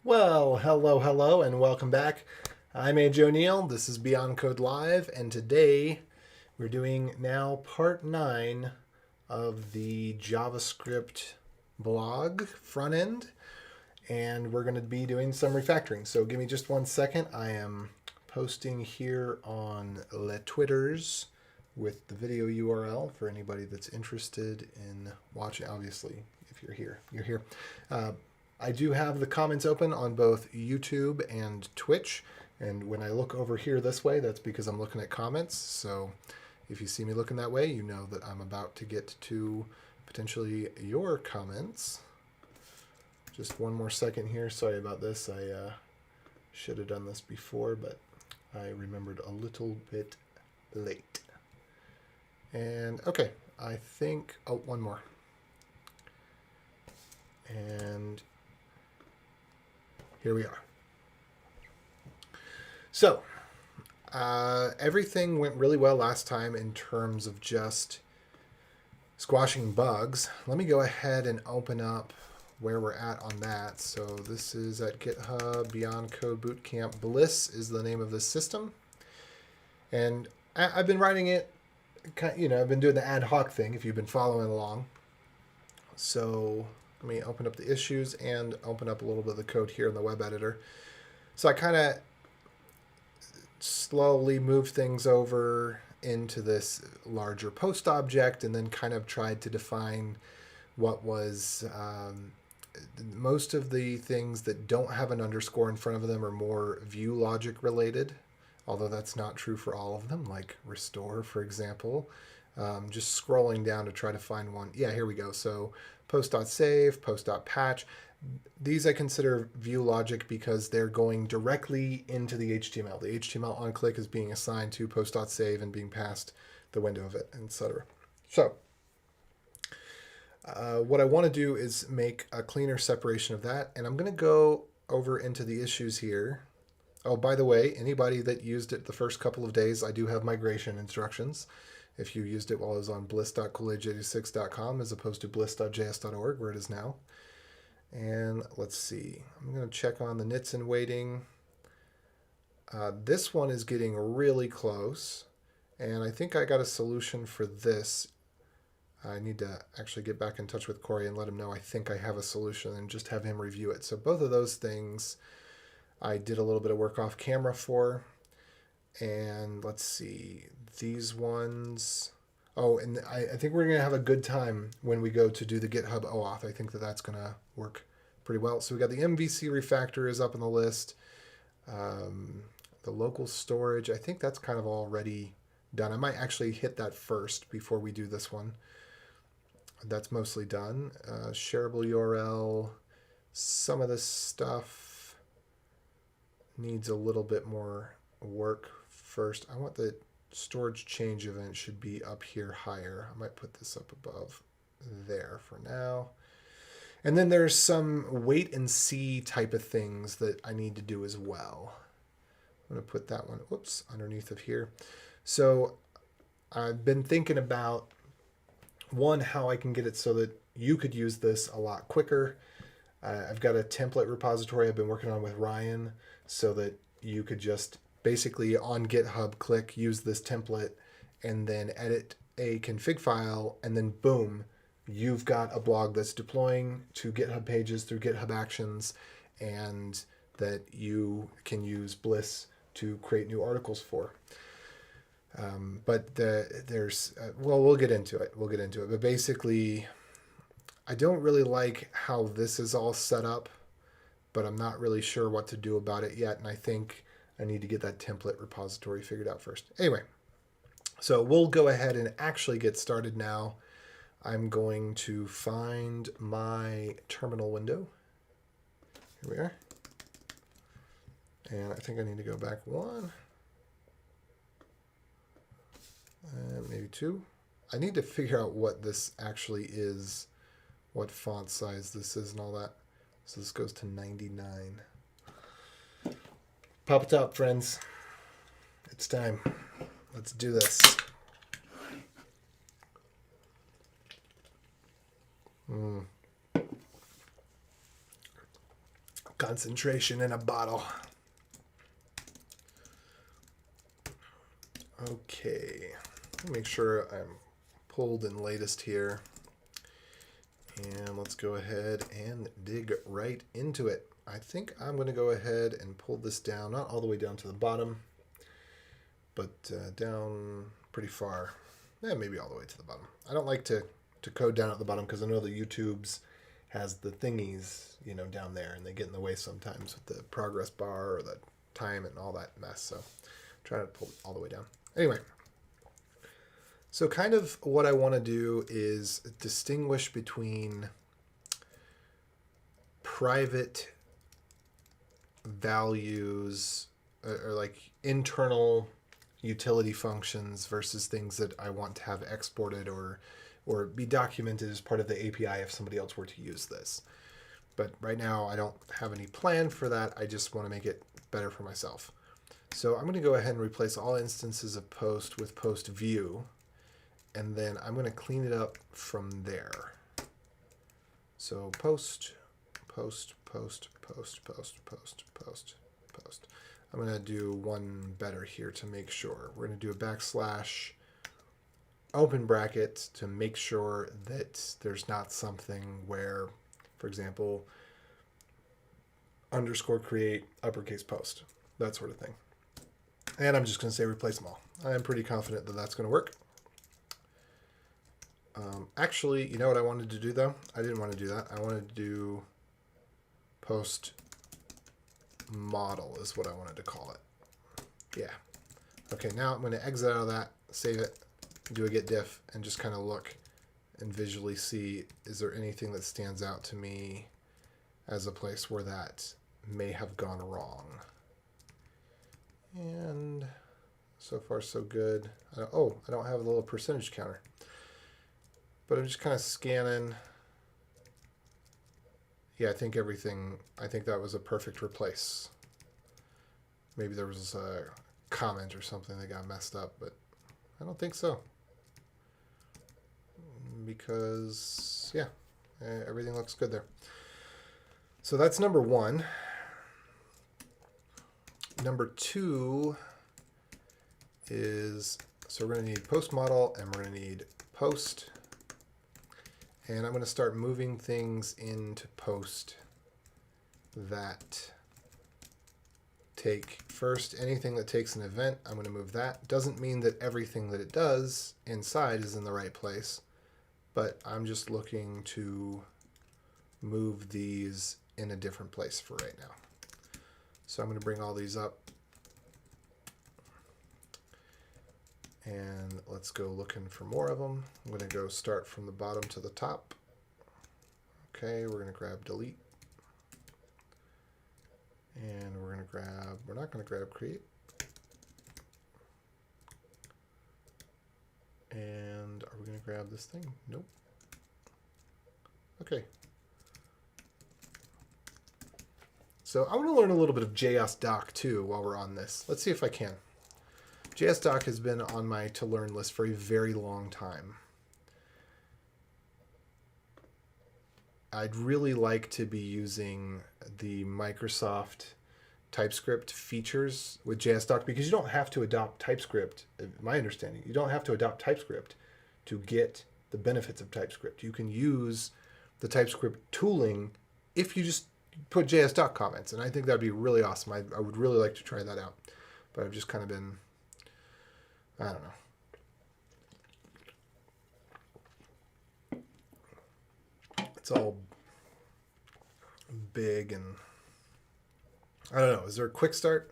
Well, hello, and welcome back. I'm A.J. O'Neill. This is Beyond Code Live, and today we're doing now part 9 of the JavaScript blog front end, and we're going to be doing some refactoring. So give me just 1 second. I am posting here on Le Twitters with the video URL for anybody that's interested in watching. Obviously, if you're here, you're here. I do have the comments open on both YouTube and Twitch. And when I look over here this way, that's because I'm looking at comments. So if you see me looking that way, you know that I'm about to get to potentially your comments. Just 1 more second here. Sorry about this. I should have done this before, but I remembered a little bit late. And okay, I think, oh, 1 more. And here we are. So, everything went really well last time in terms of just squashing bugs. Let me go ahead and open up where we're at on that. So this is at GitHub, Beyond Code Bootcamp. Bliss is the name of this system. And I've been writing it, I've been doing the ad hoc thing if you've been following along. So let me open up the issues and open up a little bit of the code here in the web editor. So I kind of slowly moved things over into this larger post object and then kind of tried to define what was most of the things that don't have an underscore in front of them are more view logic related, although that's not true for all of them, like restore, for example. Just scrolling down to try to find one. Yeah, here we go. So post.save, post.patch. These I consider view logic because they're going directly into the HTML. The HTML on click is being assigned to post.save and being passed the window of it, etc. So what I want to do is make a cleaner separation of that. And I'm going to go over into the issues here. Oh, by the way, anybody that used it the first couple of days, I do have migration instructions. If you used it while it was on bliss.coolage86.com as opposed to bliss.js.org, where it is now. And let's see. I'm going to check on the nits and waiting. This one is getting really close. And I think I got a solution for this. I need to actually get back in touch with Corey and let him know I think I have a solution and just have him review it. So both of those things I did a little bit of work off camera for. And let's see, these ones. Oh, and I think we're going to have a good time when we go to do the GitHub OAuth. I think that's going to work pretty well. So we got the MVC Refactor is up on the list. The local storage, I think that's kind of already done. I might actually hit that first before we do this one. That's mostly done. Shareable URL. Some of this stuff needs a little bit more work first. I want the storage change event should be up here higher. I might put this up above there for now. And then there's some wait and see type of things that I need to do as well. I'm going to put that one, whoops, underneath of here. So I've been thinking about, one, how I can get it so that you could use this a lot quicker. I've got a template repository I've been working on with Ryan so that you could just basically on GitHub click, use this template, and then edit a config file, and then boom, you've got a blog that's deploying to GitHub pages through GitHub Actions, and that you can use Bliss to create new articles for. But there's, well, we'll get into it. But basically, I don't really like how this is all set up, but I'm not really sure what to do about it yet. And I think I need to get that template repository figured out first. Anyway, so we'll go ahead and actually get started now. I'm going to find my terminal window. Here we are. And I think I need to go back 1. Maybe 2. I need to figure out what this actually is, what font size this is and all that. So this goes to 99. Pop it up, friends. It's time. Let's do this. Concentration in a bottle. Okay, make sure I'm pulled in latest here. And let's go ahead and dig right into it. I think I'm going to go ahead and pull this down, not all the way down to the bottom, but down pretty far. Yeah, maybe all the way to the bottom. I don't like to code down at the bottom because I know the YouTube's has the thingies, you know, down there, and they get in the way sometimes with the progress bar or the time and all that mess. So I'm trying to pull it all the way down. Anyway, so kind of what I want to do is distinguish between private values or like internal utility functions versus things that I want to have exported or be documented as part of the API if somebody else were to use this. But right now I don't have any plan for that. I just want to make it better for myself. So I'm going to go ahead and replace all instances of post with post view, and then I'm going to clean it up from there. So post, post, post, post, post, post, post, post. I'm going to do one better here to make sure. We're going to do a backslash open bracket to make sure that there's not something where, for example, underscore create uppercase post, that sort of thing. And I'm just going to say replace them all. I'm pretty confident that that's going to work. Actually, you know what I wanted to do though? I didn't want to do that. I wanted to do post model is what I wanted to call it. Yeah. Okay, now I'm going to exit out of that, save it, do a Git Diff, and just kind of look and visually see, is there anything that stands out to me as a place where that may have gone wrong? And so far so good. I don't have a little percentage counter. But I'm just kind of scanning. Yeah, I think that was a perfect replace. Maybe there was a comment or something that got messed up, but I don't think so. Because, yeah, everything looks good there. So that's number one. Number two is, so we're going to need post model and we're going to need post. And I'm going to start moving things into post that take first. Anything that takes an event, I'm going to move that. Doesn't mean that everything that it does inside is in the right place, but I'm just looking to move these in a different place for right now. So I'm going to bring all these up. And let's go looking for more of them. I'm going to go start from the bottom to the top. Okay, we're going to grab delete. And we're not going to grab create. And are we going to grab this thing? Nope. Okay. So I want to learn a little bit of JSDoc too while we're on this. Let's see if I can. JSDoc has been on my to learn list for a very long time. I'd really like to be using the Microsoft TypeScript features with JSDoc because you don't have to adopt TypeScript, my understanding. You don't have to adopt TypeScript to get the benefits of TypeScript. You can use the TypeScript tooling if you just put JSDoc comments, and I think that'd be really awesome. I would really like to try that out, but I've just kind of been, I don't know. It's all big and I don't know. Is there a quick start?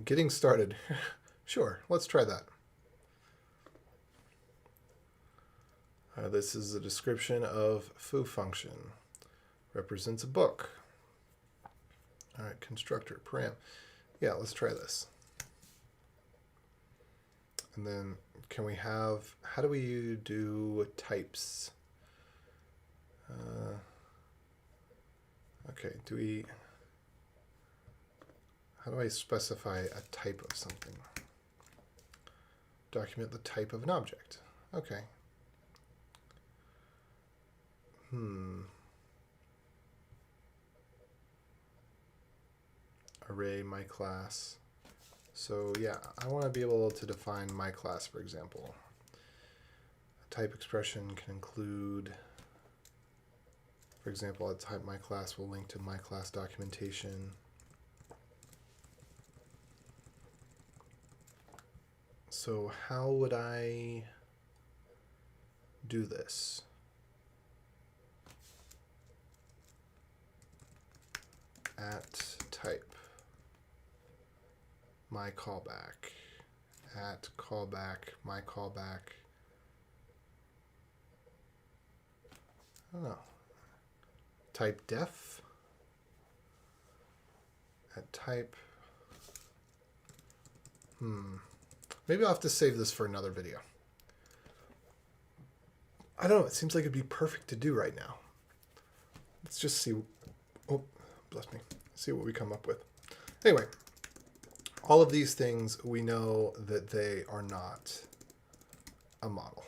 Getting started. Sure, let's try that. This is a description of foo function. Represents a book. All right, constructor, param. Yeah, let's try this. And then can we have, how do we do types? Okay, how do I specify a type of something? Document the type of an object. Okay. array my class. So yeah, I want to be able to define my class, for example. A type expression can include, for example, a type my class will link to my class documentation. So how would I do this? At type my callback, at callback my callback. I don't know. Type def at type. Maybe I'll have to save this for another video. I don't know. It seems like it'd be perfect to do right now. Let's just see. Oh, bless me. See what we come up with. Anyway, all of these things, we know that they are not a model.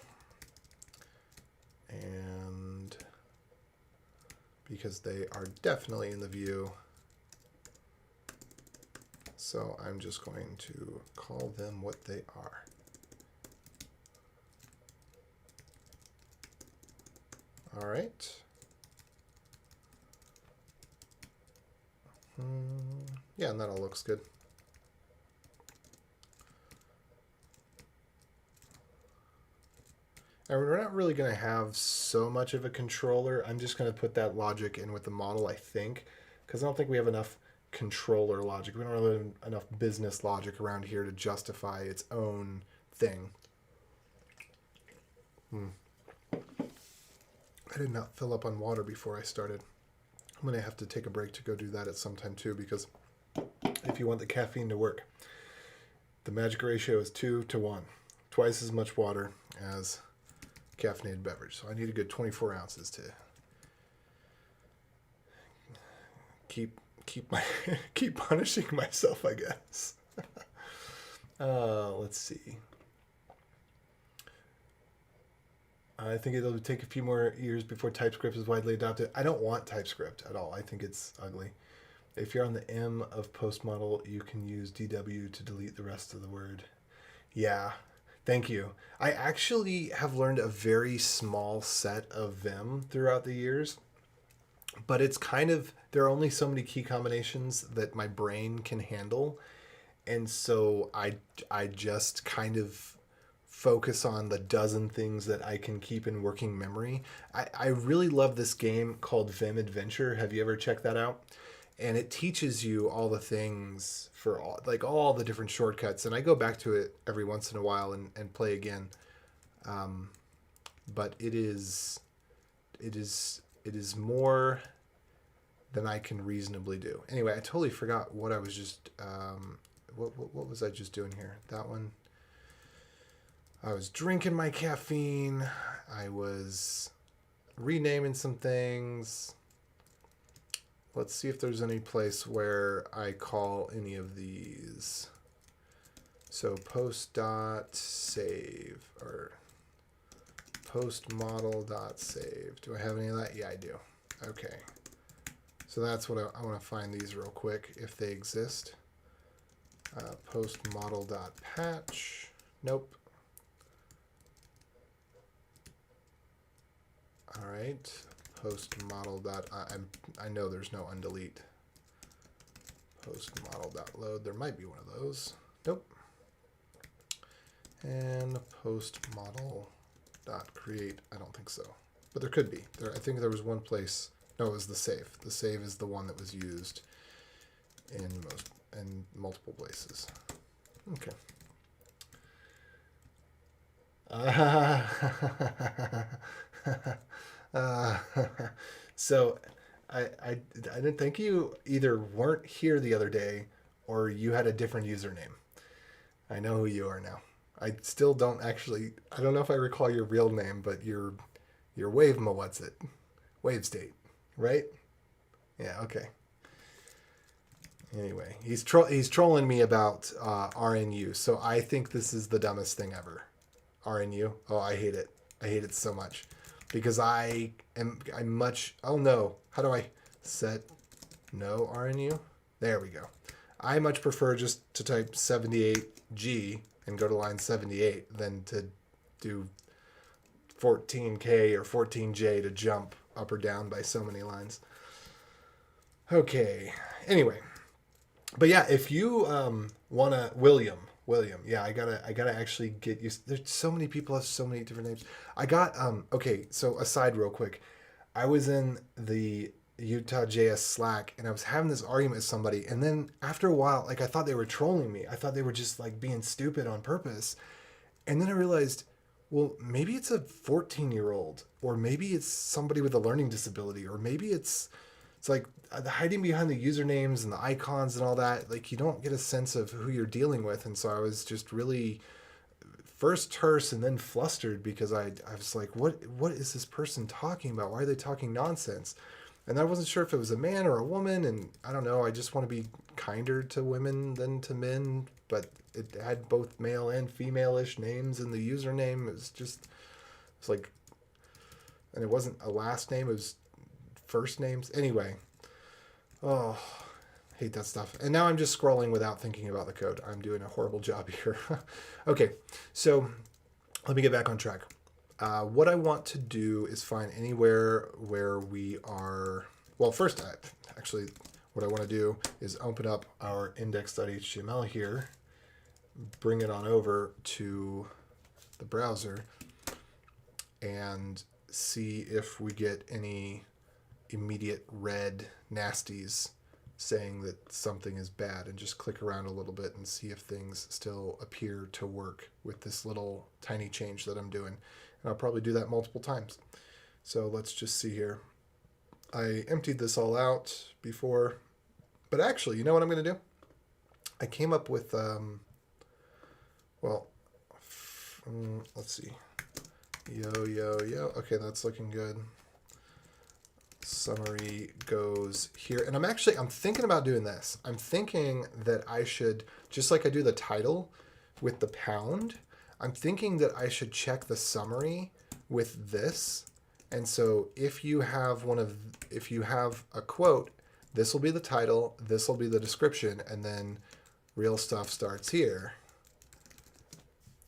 And because they are definitely in the view, so I'm just going to call them what they are. All right. Yeah, and that all looks good. And we're not really going to have so much of a controller. I'm just going to put that logic in with the model, I think, because I don't think we have enough controller logic. We don't really have enough business logic around here to justify its own thing. I did not fill up on water before I started. I'm going to have to take a break to go do that at some time too, because if you want the caffeine to work, the magic ratio is 2 to 1. Twice as much water as caffeinated beverage. So I need a good 24 ounces to keep punishing myself, I guess. Let's see. I think it'll take a few more years before TypeScript is widely adopted. I don't want TypeScript at all. I think it's ugly. If you're on the M of postmodel, you can use DW to delete the rest of the word. Yeah, thank you. I actually have learned a very small set of Vim throughout the years, but it's kind of, there are only so many key combinations that my brain can handle. And so I just kind of focus on the dozen things that I can keep in working memory. I really love this game called Vim Adventure. Have you ever checked that out? And it teaches you all the things for all the different shortcuts. And I go back to it every once in a while and play again. But it is more than I can reasonably do. Anyway, I totally forgot what I was just, what was I just doing here? That one. I was drinking my caffeine. I was renaming some things. Let's see if there's any place where I call any of these. So post.save or postmodel.save. Do I have any of that? Yeah, I do. Okay. So that's what I want to find these real quick if they exist. Postmodel.patch. Nope. All right, postmodel. I know there's no undelete. Postmodel.load. There might be one of those. Nope. And postmodel.create. I don't think so, but there could be. I think there was one place. No, it was the save. The save is the one that was used in multiple places. Okay. So I didn't think you either weren't here the other day or you had a different username. I know who you are now. I still don't actually, I don't know if I recall your real name, but your Wavema, what's it? Wave state, right? Yeah, okay. Anyway, he's trolling me about RNU, so I think this is the dumbest thing ever. RNU. Oh, I hate it. I hate it so much because I'm much. Oh no! How do I set no RNU? There we go. I much prefer just to type 78G and go to line 78 than to do 14K or 14J to jump up or down by so many lines. Okay. Anyway, but yeah, if you wanna William, yeah, I gotta actually get used. There's so many people have so many different names. I got okay. So aside, real quick, I was in the Utah JS Slack and I was having this argument with somebody, and then after a while, like I thought they were trolling me. I thought they were just like being stupid on purpose, and then I realized, well, maybe it's a 14-year-old, or maybe it's somebody with a learning disability, or maybe it's like hiding behind the usernames and the icons and all that. Like you don't get a sense of who you're dealing with, and so I was just really first terse and then flustered because I was like, what is this person talking about? Why are they talking nonsense? And I wasn't sure if it was a man or a woman, and I don't know. I just want to be kinder to women than to men, but it had both male and female-ish names in the username. It's like, and it wasn't a last name. It was first names. Anyway, oh, hate that stuff. And now I'm just scrolling without thinking about the code. I'm doing a horrible job here. Okay, so let me get back on track. What I want to do is find anywhere where we are. Well, first, actually, what I want to do is open up our index.html here, bring it on over to the browser, and see if we get any immediate red nasties saying that something is bad, and just click around a little bit and see if things still appear to work with this little tiny change that I'm doing. And I'll probably do that multiple times. So let's just see here. I emptied this all out before, but actually, you know what I'm going to do? I came up with, let's see. Yo. Okay, that's looking good. Summary goes here. And I'm thinking about doing this. I'm thinking that I should, just like I do the title with the pound, I'm thinking that I should check the summary with this. And so if you have a quote, this will be the title, this will be the description, and then real stuff starts here.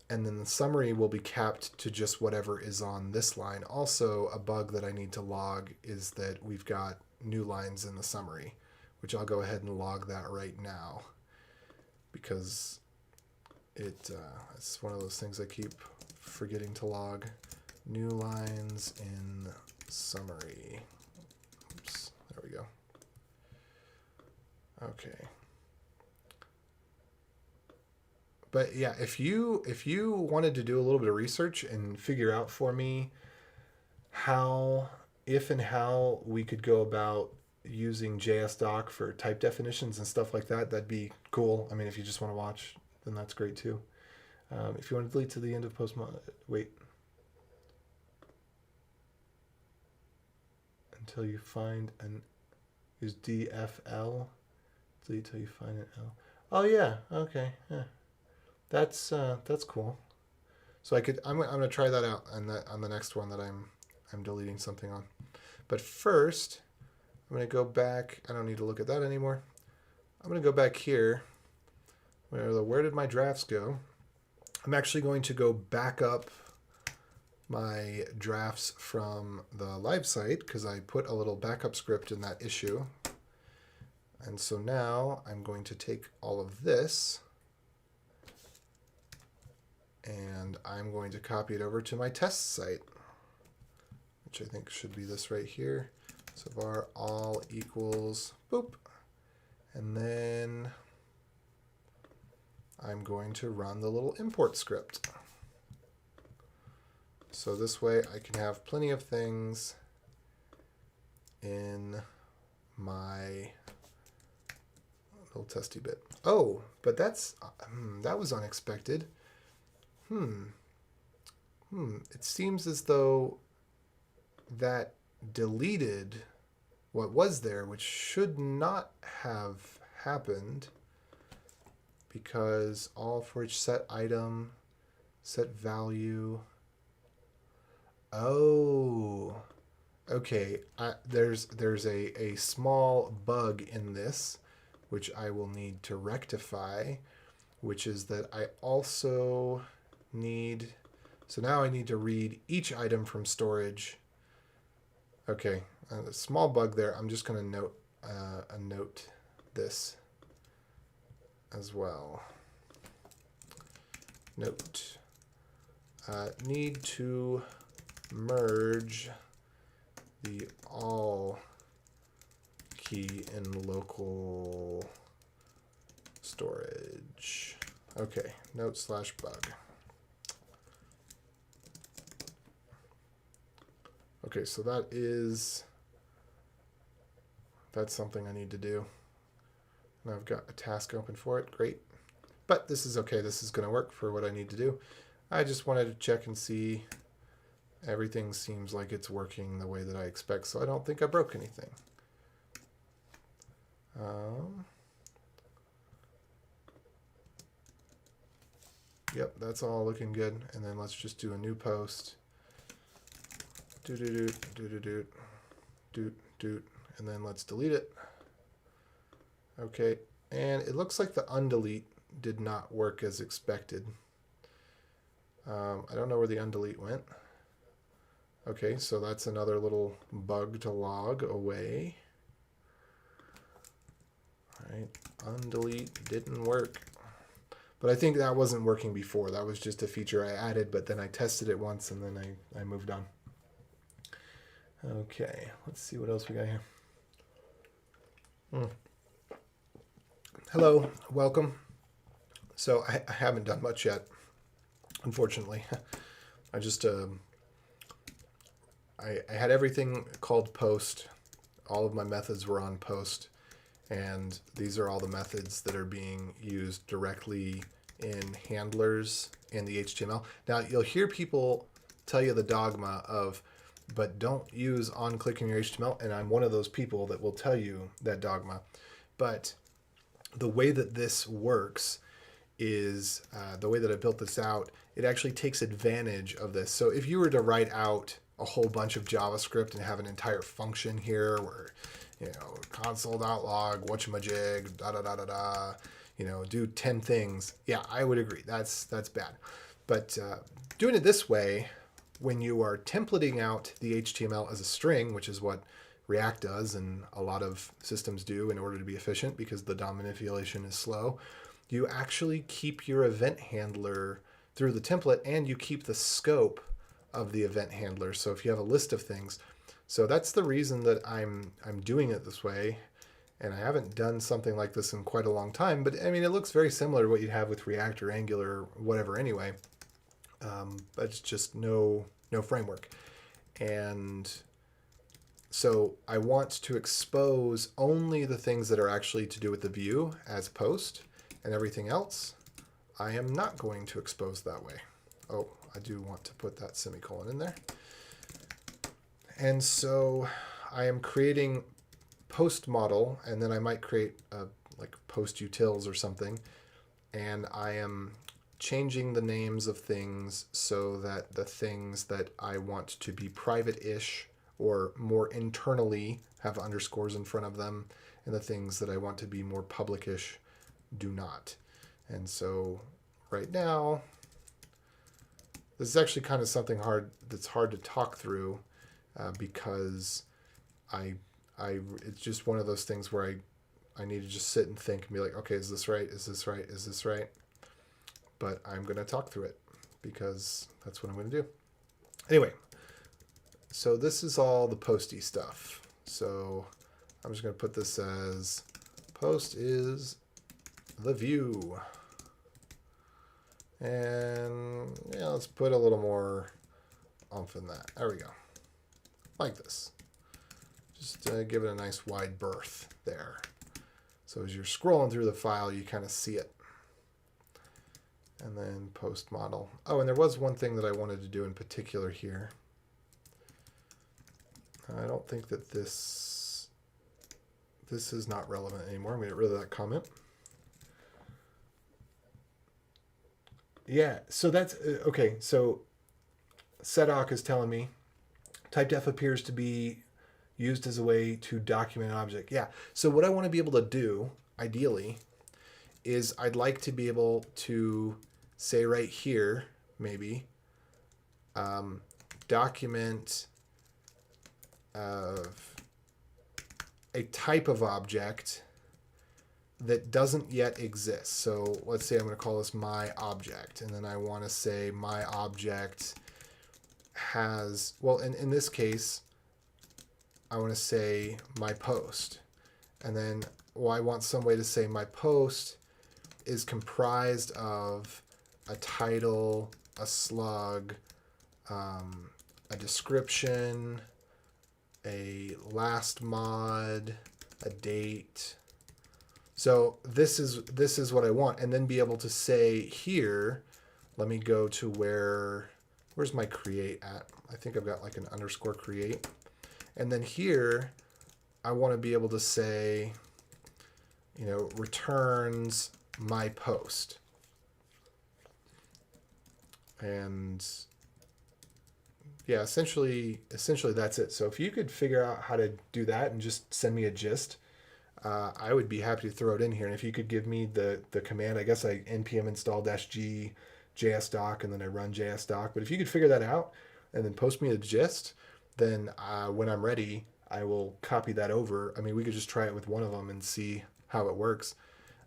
And then the summary will be capped to just whatever is on this line. Also, a bug that I need to log is that we've got new lines in the summary, which I'll go ahead and log that right now, because it's one of those things I keep forgetting to log. New lines in summary. Oops, there we go. Okay. But yeah, if you wanted to do a little bit of research and figure out for me if and how we could go about using JSDoc for type definitions and stuff like that, that'd be cool. I mean, if you just want to watch, then that's great too. If you want to delete to the end of wait. Until you find use DFL. Delete till you find an L. Oh yeah, okay, yeah. That's cool. So I'm gonna try that out on the next one that I'm deleting something on. But first, I'm gonna go back. I don't need to look at that anymore. I'm gonna go back here. Where did my drafts go? I'm actually going to go back up my drafts from the live site because I put a little backup script in that issue. And so now I'm going to take all of this and I'm going to copy it over to my test site, which I think should be this right here. So var all equals boop. And then I'm going to run the little import script. So this way I can have plenty of things in my little testy bit. Oh, but that was unexpected. It seems as though that deleted what was there, which should not have happened, because all for each set item, set value. Oh, okay. There's a small bug in this which I will need to rectify, which is that I also need, so now I need to read each item from storage. Okay, a small bug there. I'm just going to note this as well. Note, need to merge the all key in local storage. Okay, note/bug. Okay, so that's something I need to do. And I've got a task open for it. Great. But this is okay. This is going to work for what I need to do. I just wanted to check and see everything seems like it's working the way that I expect, so I don't think I broke anything. Yep, that's all looking good. And then let's just do a new post. Doot, and then let's delete it. Okay, and it looks like the undelete did not work as expected. I don't know where the undelete went. Okay, so that's another little bug to log away. All right, undelete didn't work. But I think that wasn't working before. That was just a feature I added, but then I tested it once and then I moved on. Okay, let's see what else we got here. Hello, welcome. So I haven't done much yet, unfortunately. I just, I had everything called post. All of my methods were on post. And these are all the methods that are being used directly in handlers in the HTML. Now, you'll hear people tell you the dogma of, but don't use onClick in your HTML. And I'm one of those people that will tell you that dogma. But the way that this works is, the way that I built this out, it actually takes advantage of this. So if you were to write out a whole bunch of JavaScript and have an entire function here where, you know, console.log, whatchamajig, da-da-da-da-da, you know, do 10 things. Yeah, I would agree. That's bad. But doing it this way, when you are templating out the HTML as a string, which is what React does and a lot of systems do in order to be efficient because the DOM manipulation is slow, you actually keep your event handler through the template and you keep the scope of the event handler. So if you have a list of things, so that's the reason that I'm doing it this way. And I haven't done something like this in quite a long time, but I mean, it looks very similar to what you'd have with React or Angular or whatever anyway. But it's just no framework. And so I want to expose only the things that are actually to do with the view as post, and everything else I am not going to expose that way. Oh, I do want to put that semicolon in there. And so I am creating post model, and then I might create like post utils or something. And I am changing the names of things so that the things that I want to be private-ish or more internally have underscores in front of them, and the things that I want to be more public-ish do not. And so right now, this is actually kind of something that's hard to talk through because it's just one of those things where I need to just sit and think and be like, okay, is this right? Is this right? Is this right? But I'm going to talk through it because that's what I'm going to do. Anyway, so this is all the posty stuff. So I'm just going to put this as post is the view. And yeah, let's put a little more oomph in that. There we go. Like this. Just give it a nice wide berth there. So as you're scrolling through the file, you kind of see it. And then post model. Oh, and there was one thing that I wanted to do in particular here. I don't think that this is not relevant anymore. I'm going to get rid of that comment. Yeah, so that's, okay, so sedoc is telling me typedef appears to be used as a way to document an object. Yeah, so what I want to be able to do ideally, is I'd like to be able to say right here, maybe, document of a type of object that doesn't yet exist. So let's say I'm going to call this my object, and then I want to say my object has, well, in this case, I want to say my post. And then, well, I want some way to say my post is comprised of a title, a slug, a description, a last mod, a date. So this is what I want, and then be able to say here, let me go to where's my create at? I think I've got like an underscore create. And then here, I want to be able to say, you know, returns my post. And yeah, essentially that's it. So if you could figure out how to do that and just send me a gist, I would be happy to throw it in here. And if you could give me the command, I guess I npm install -g JSDoc, and then I run JSDoc. But if you could figure that out and then post me a gist, then when I'm ready, I will copy that over. I mean, we could just try it with one of them and see how it works.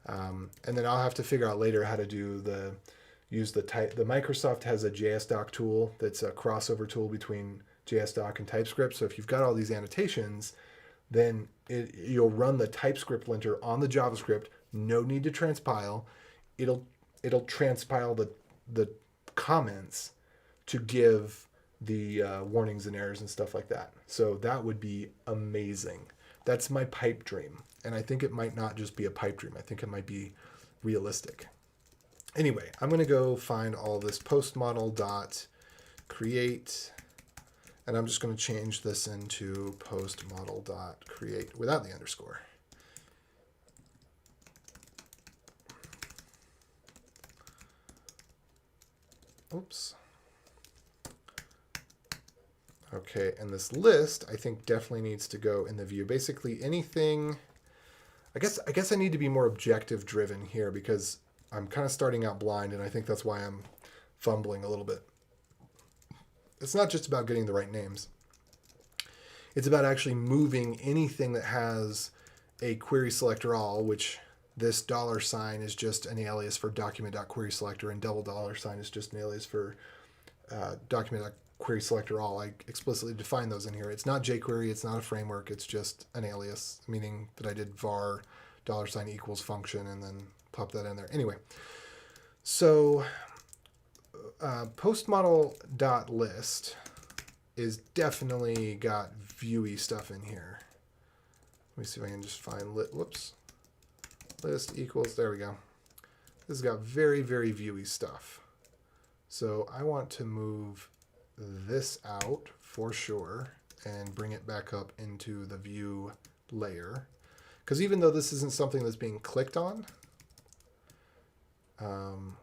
And then I'll have to figure out later how to do the Microsoft has a JSDoc tool that's a crossover tool between JSDoc and TypeScript. So if you've got all these annotations, then you'll run the TypeScript linter on the JavaScript. No need to transpile. It'll transpile the comments to give the warnings and errors and stuff like that. So that would be amazing. That's my pipe dream. And I think it might not just be a pipe dream. I think it might be realistic. Anyway, I'm going to go find all this post model.create, and I'm just going to change this into post model.create without the underscore. Oops. Okay, and this list, I think, definitely needs to go in the view. Basically anything, I guess I need to be more objective driven here, because I'm kind of starting out blind, and I think that's why I'm fumbling a little bit. It's not just about getting the right names. It's about actually moving anything that has a query selector all, which this $sign is just an alias for document.querySelector, and $sign is just an alias for document.querySelector all. I explicitly define those in here. It's not jQuery, it's not a framework, it's just an alias, meaning that I did var $sign equals function and then pop that in there. Anyway, so postmodel.list is definitely got viewy stuff in here. Let me see if I can just find list equals, there we go. This has got very, very viewy stuff. So I want to move this out for sure and bring it back up into the view layer. Because even though this isn't something that's being clicked on,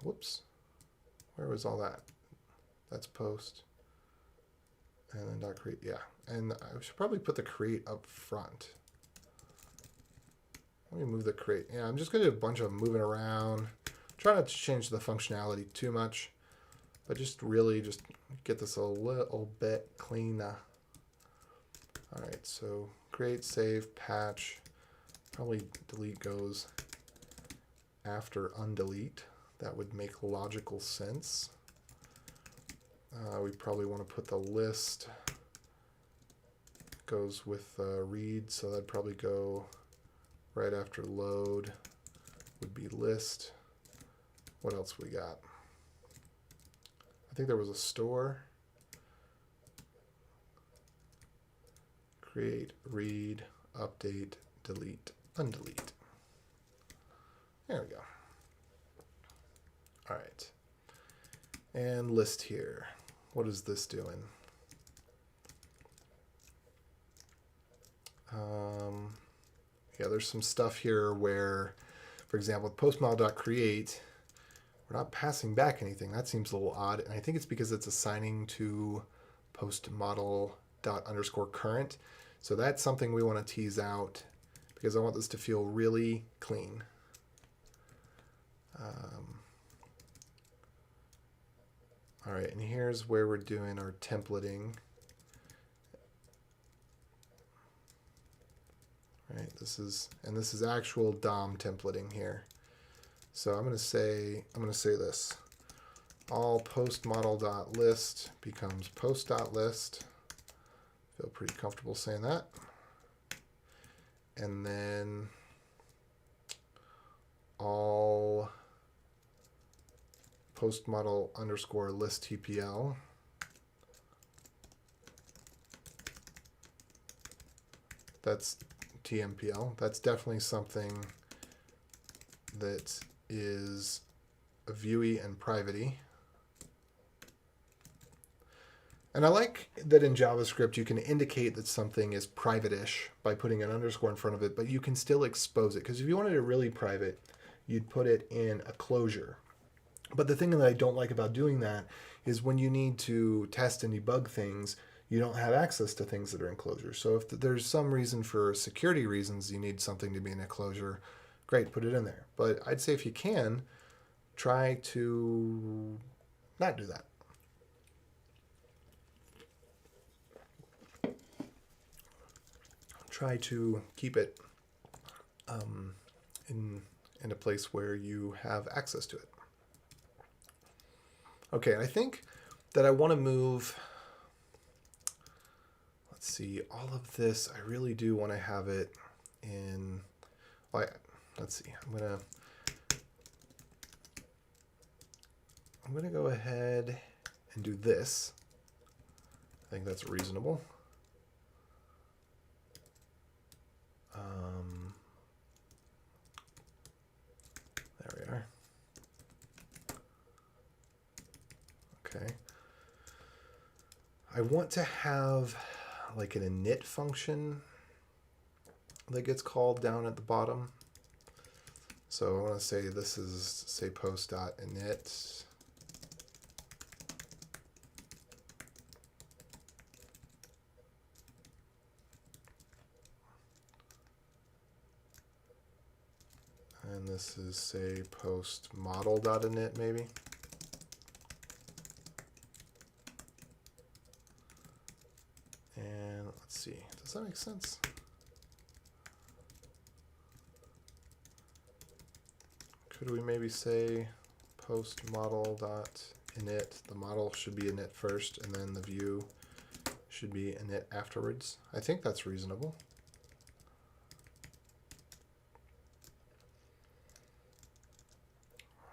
whoops, where was all that? That's post. And then .create, yeah. And I should probably put the create up front. Let me move the create. Yeah, I'm just going to do a bunch of moving around. Try not to change the functionality too much, but just really just get this a little bit cleaner. All right, so create, save, patch. Probably delete goes after undelete. That would make logical sense. We probably want to put the list goes with read, so that'd probably go right after load would be list. What else we got? I think there was a store. Create, read, update, delete, undelete. There we go. All right. And list here. What is this doing? Yeah, there's some stuff here where, for example, with postmodel.create, we're not passing back anything. That seems a little odd. And I think it's because it's assigning to postmodel._current. So that's something we want to tease out, because I want this to feel really clean. All right, and here's where we're doing our templating. Right, this is actual DOM templating here. So I'm going to say this. All postModel.list becomes post.list. Feel pretty comfortable saying that. And then all postModel_list TPL that's TMPL. That's definitely something that is a viewy and privacy. And I like that in JavaScript you can indicate that something is private-ish by putting an underscore in front of it, but you can still expose it. Because if you wanted it really private, you'd put it in a closure. But the thing that I don't like about doing that is when you need to test and debug things, you don't have access to things that are in closure. So if there's some reason for security reasons you need something to be in a closure, great, put it in there. But I'd say if you can, try to not do that. Try to keep it in a place where you have access to it. Okay, I think that I want to move, let's see, all of this, I really do want to have it in, let's see, I'm going to go ahead and do this. I think that's reasonable. There we are. Okay. I want to have like an init function that gets called down at the bottom. So I want to say this is, say, post.init. And this is, say, post model.init maybe. And let's see, does that make sense? Could we maybe say post model.init? The model should be init first, and then the view should be init afterwards. I think that's reasonable.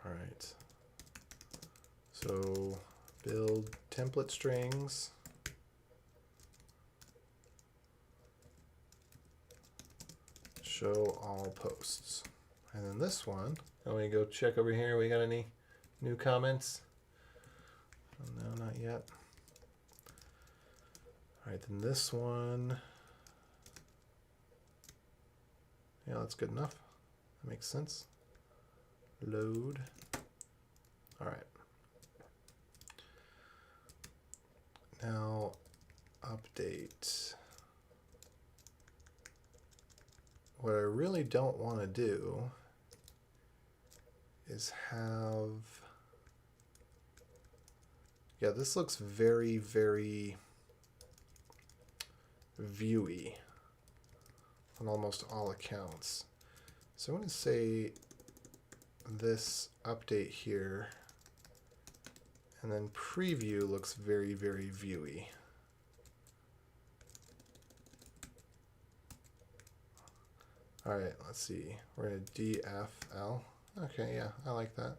All right. So build template strings. Show all posts. And then this one, let me go check over here. We got any new comments? Oh, no, not yet. All right, then this one. Yeah, that's good enough. That makes sense. Load. All right. Now update. What I really don't want to do is have, yeah, this looks very, very viewy on almost all accounts. So I'm going to say this update here, and then preview looks very, very viewy. All right, let's see. We're going to DFL. Okay, yeah, I like that.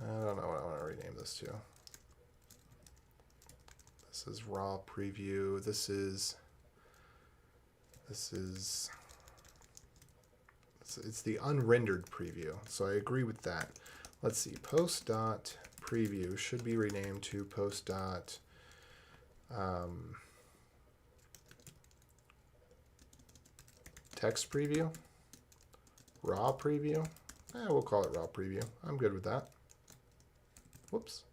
I don't know what I want to rename this to. This is raw preview. This is it's the unrendered preview. So I agree with that. Let's see. Post.preview should be renamed to post. Text preview. Raw preview. We'll call it raw preview. I'm good with that. Whoops.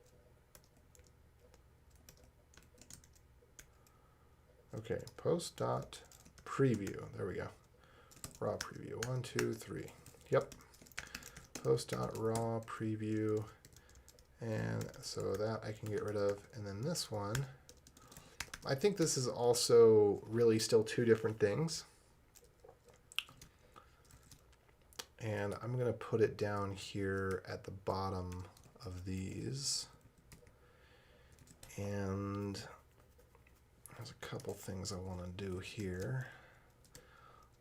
Okay, post.preview. There we go. Raw preview. 1, 2, 3. Yep. Post.raw preview. And so that I can get rid of. And then this one, I think this is also really still two different things. And I'm going to put it down here at the bottom of these. And there's a couple things I want to do here.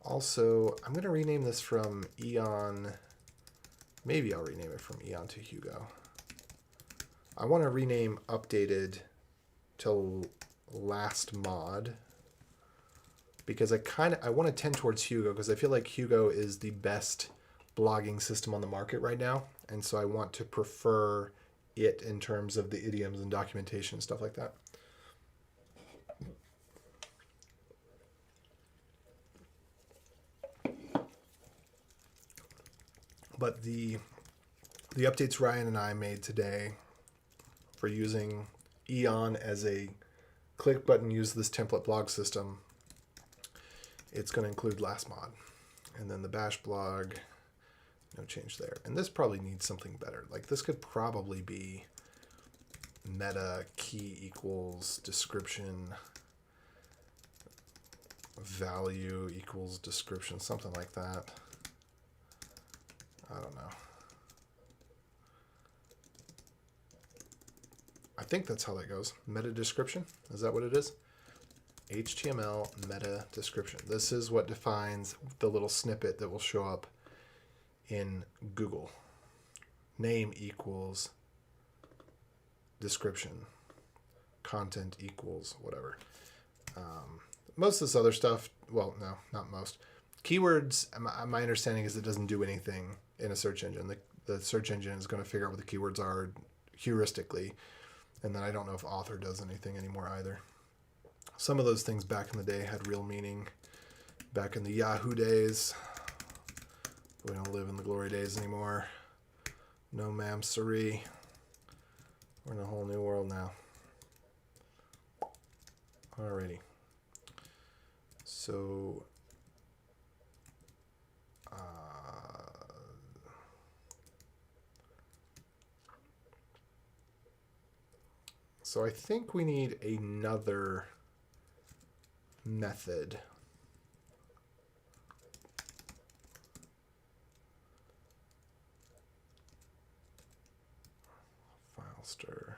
Also, I'm going to rename this from Eon. Maybe I'll rename it from Eon to Hugo. I want to rename updated till last mod because I want to tend towards Hugo because I feel like Hugo is the best blogging system on the market right now. And so I want to prefer it in terms of the idioms and documentation and stuff like that. But the updates Ryan and I made today for using Eon as a click button, use this template blog system, it's going to include last mod. And then the bash blog, no change there. And this probably needs something better. Like this could probably be meta key equals description, value equals description, something like that. I don't know. I think that's how that goes. Meta description, is that what it is? HTML meta description. This is what defines the little snippet that will show up in Google. Name equals description. Content equals whatever. Most of this other stuff, well, no, not most. Keywords, my understanding is it doesn't do anything in a search engine. The search engine is going to figure out what the keywords are heuristically. And then I don't know if author does anything anymore either. Some of those things back in the day had real meaning. Back in the Yahoo days. We don't live in the glory days anymore. No ma'am, siree. We're in a whole new world now. Alrighty. So, I think we need another method. File stir.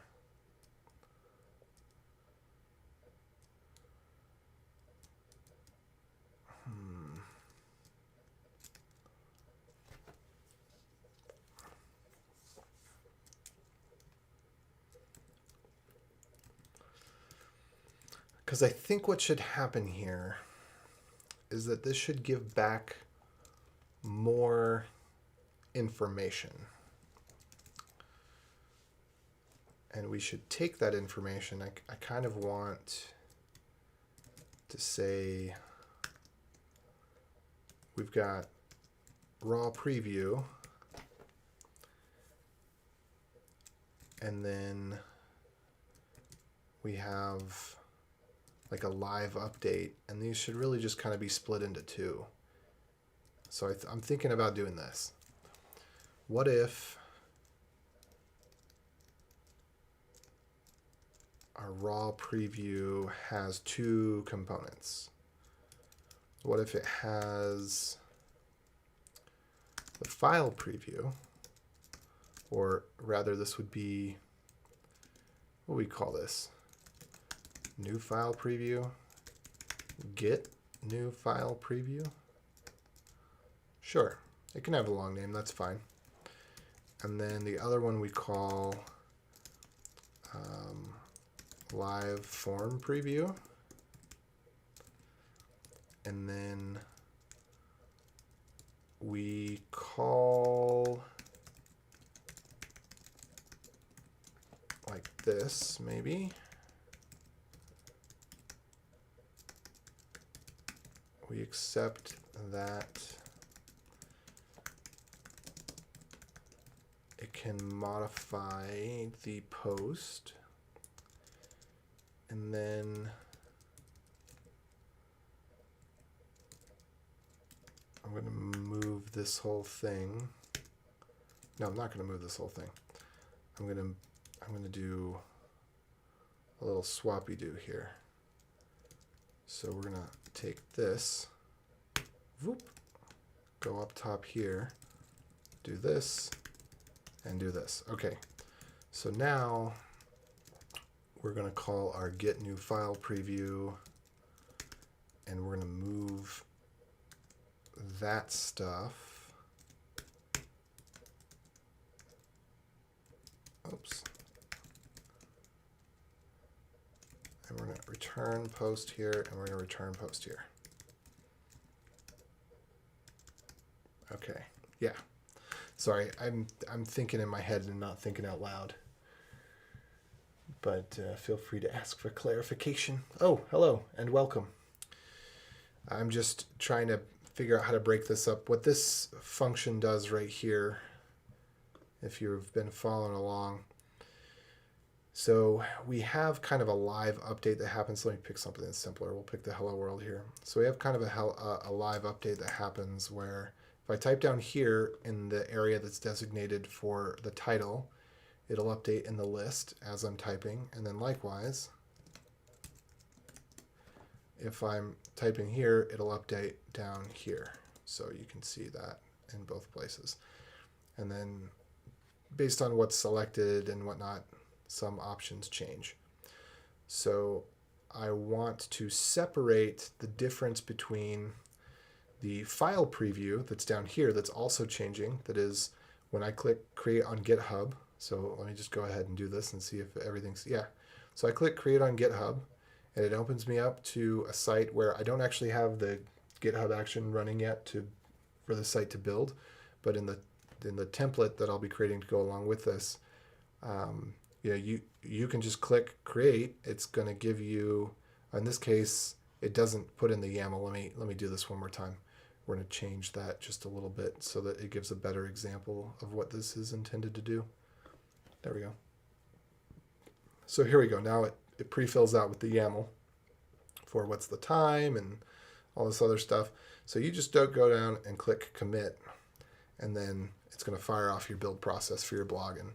Because I think what should happen here is that this should give back more information. And we should take that information. I kind of want to say we've got raw preview, and then we have like a live update, and these should really just kind of be split into two. So I'm thinking about doing this. What if our raw preview has two components? What if it has the file preview, or rather this would be, what do we call this? New file preview, Git new file preview. Sure, it can have a long name, that's fine. And then the other one we call live form preview. And then we call like this maybe. We accept that it can modify the post, and then I'm going to move this whole thing. No, I'm not going to move this whole thing. I'm going to do a little swappy do here. So we're going to take this, whoop, go up top here, do this, and do this. Okay, so now we're going to call our get new file preview, and we're going to move that stuff. Oops. And we're going to return post here, and we're going to return post here. Okay, yeah. Sorry, I'm thinking in my head and not thinking out loud. But feel free to ask for clarification. Oh, hello and welcome. I'm just trying to figure out how to break this up. What this function does right here, if you've been following along. So we have kind of a live update that happens. Let me pick something that's simpler. We'll pick the hello world here. So we have kind of a live update that happens where if I type down here in the area that's designated for the title, it'll update in the list as I'm typing. And then likewise, if I'm typing here, it'll update down here. So you can see that in both places. And then based on what's selected and whatnot, some options change. So I want to separate the difference between the file preview that's down here that's also changing. That is when I click create on GitHub. So let me just go ahead and do this and see if everything's, yeah. So I click create on GitHub, and it opens me up to a site where I don't actually have the GitHub action running yet for the site to build, but in the template that I'll be creating to go along with this, you can just click create. It's going to give you, in this case, it doesn't put in the YAML. Let me do this one more time. We're going to change that just a little bit so that it gives a better example of what this is intended to do. There we go. So here we go. Now it pre-fills out with the YAML for what's the time and all this other stuff. So you just don't go down and click commit, and then it's going to fire off your build process for your blog, and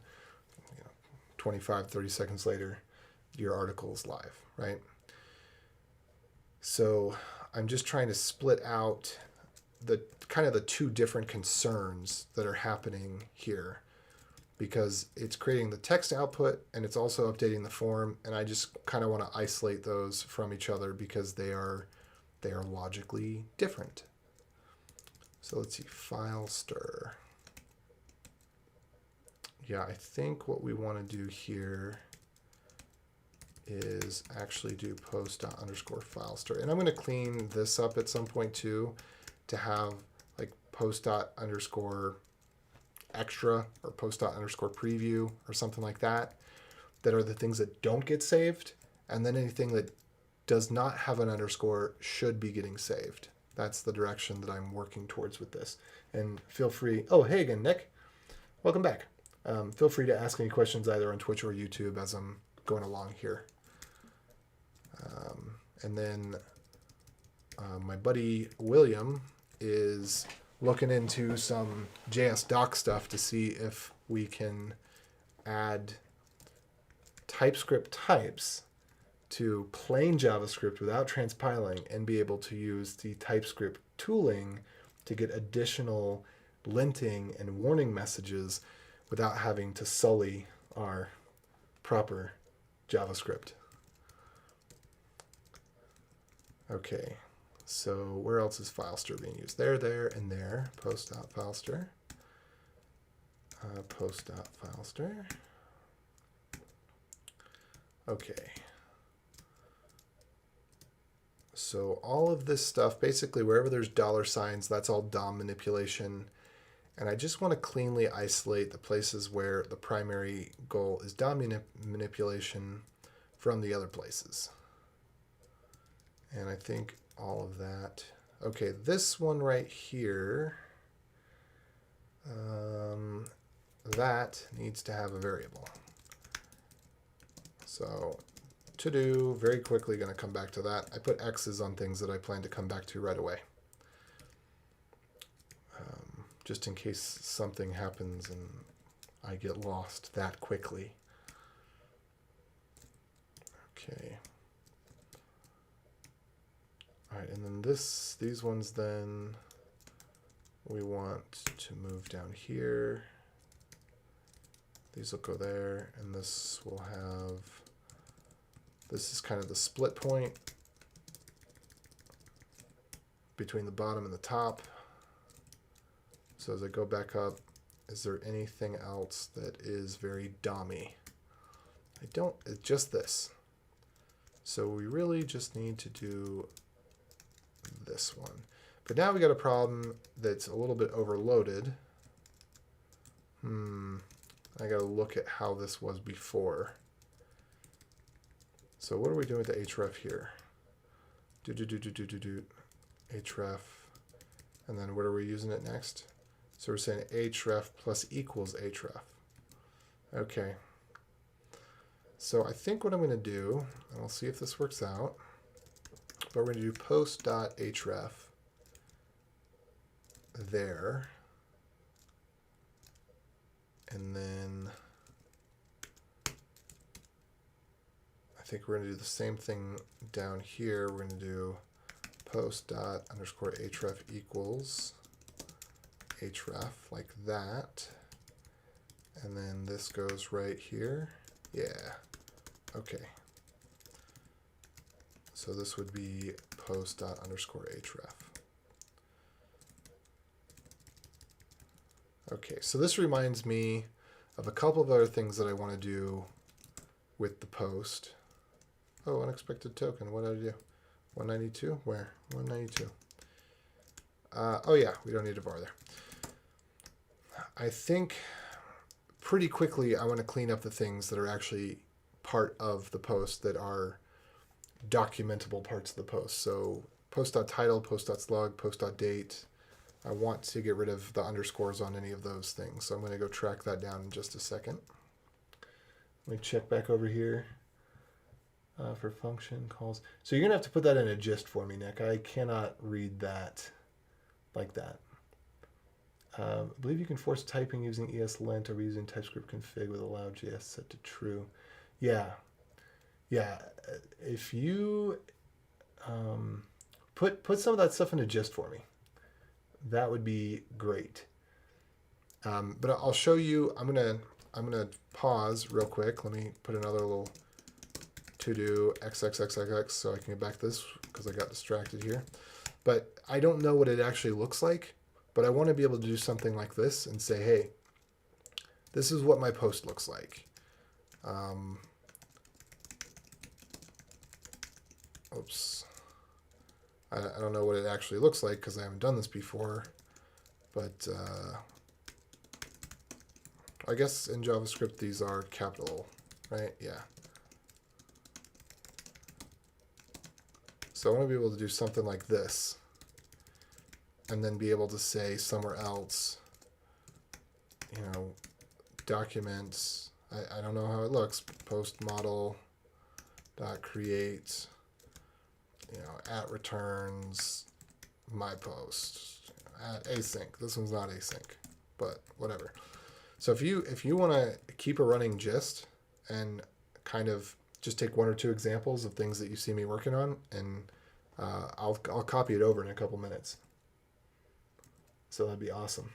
25, 30 seconds later, your article is live, right? So I'm just trying to split out the kind of the two different concerns that are happening here, because it's creating the text output and it's also updating the form, and I just kind of want to isolate those from each other because they are logically different. So let's see, file stir. Yeah, I think what we want to do here is actually do post._file stir. And I'm going to clean this up at some point too, to have like post._extra or post._preview or something like that, that are the things that don't get saved. And then anything that does not have an underscore should be getting saved. That's the direction that I'm working towards with this. And feel free, oh, hey again, Nick, welcome back. Feel free to ask any questions either on Twitch or YouTube as I'm going along here. And then my buddy William is looking into some JS doc stuff to see if we can add TypeScript types to plain JavaScript without transpiling and be able to use the TypeScript tooling to get additional linting and warning messages without having to sully our proper JavaScript. Okay, so where else is FileStir being used? There, and there. Post.FileStir. Post.FileStir. Okay. So all of this stuff, basically wherever there's $signs, that's all DOM manipulation. And I just want to cleanly isolate the places where the primary goal is DOM manipulation from the other places. And I think all of that. Okay, this one right here, that needs to have a variable. So to do, very quickly going to come back to that. I put X's on things that I plan to come back to right away. Just in case something happens and I get lost that quickly. Okay. All right, and then these ones then we want to move down here. These will go there, and this will have, this is kind of the split point between the bottom and the top. So as I go back up, is there anything else that is very DOM-y? I don't, it's just this. So we really just need to do this one. But now we got a problem that's a little bit overloaded. I got to look at how this was before. So what are we doing with the href here? Href. And then what are we using it next? So we're saying href plus equals href. Okay. So I think what I'm going to do, and I'll see if this works out, but we're going to do post.href there. And then I think we're going to do the same thing down here. We're going to do post._href equals href like that. And then this goes right here. Yeah. Okay. So this would be post._href. Okay, so this reminds me of a couple of other things that I want to do with the post. Oh, unexpected token. What did I do? 192? Where? 192. Oh yeah, we don't need a bar there. I think pretty quickly I want to clean up the things that are actually part of the post that are documentable parts of the post. So post.title, post.slug, post.date. I want to get rid of the underscores on any of those things. So I'm going to go track that down in just a second. Let me check back over here for function calls. So you're going to have to put that in a gist for me, Nick. I cannot read that like that. I believe you can force typing using ESLint or using TypeScript config with allow.js set to true. Yeah. Yeah. If you put some of that stuff in a gist for me, that would be great. But I'll show you. I'm gonna pause real quick. Let me put another little to do xxxxx so I can get back to this because I got distracted here. But I don't know what it actually looks like. But I want to be able to do something like this and say, hey, this is what my post looks like. Oops. I don't know what it actually looks like because I haven't done this before, but I guess in JavaScript these are capital, right? Yeah. So I want to be able to do something like this and then be able to say somewhere else, you know, documents, I don't know how it looks, post model dot create, you know, at returns my post, at async. This one's not async, but whatever. So if you want to keep a running gist and kind of just take one or two examples of things that you see me working on, and I'll copy it over in a couple minutes. So that'd be awesome.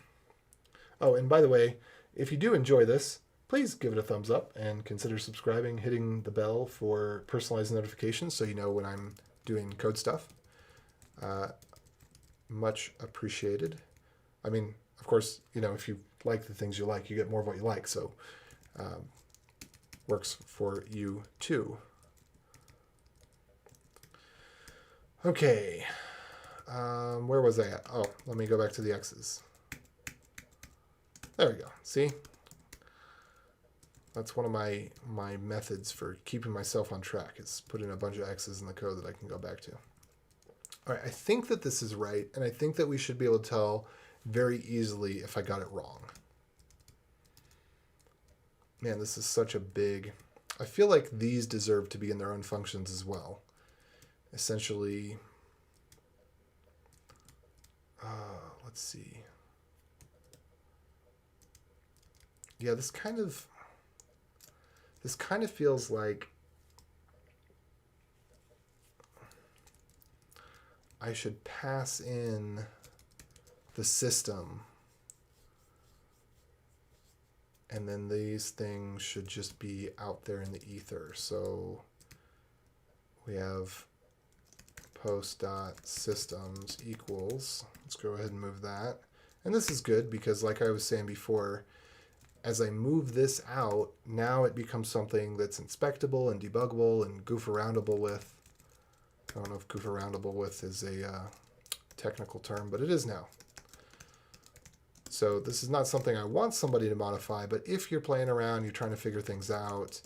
Oh, and by the way, if you do enjoy this, please give it a thumbs up and consider subscribing, hitting the bell for personalized notifications so you know when I'm doing code stuff. Much appreciated. I mean, of course, you know, if you like the things you like, you get more of what you like. So works for you too. Okay. Where was I at? Oh, let me go back to the X's. There we go. See? That's one of my methods for keeping myself on track, is putting a bunch of X's in the code that I can go back to. All right, I think that this is right, and I think that we should be able to tell very easily if I got it wrong. Man, this is such a big... I feel like these deserve to be in their own functions as well. Essentially, let's see. Yeah, this kind of feels like I should pass in the system, and then these things should just be out there in the ether. So we have post.systems equals, let's go ahead and move that. And this is good because, like I was saying before, as I move this out, now it becomes something that's inspectable and debuggable and goof aroundable with. I don't know if goof aroundable with is a technical term, but it is now. So this is not something I want somebody to modify, but if you're playing around, you're trying to figure things out,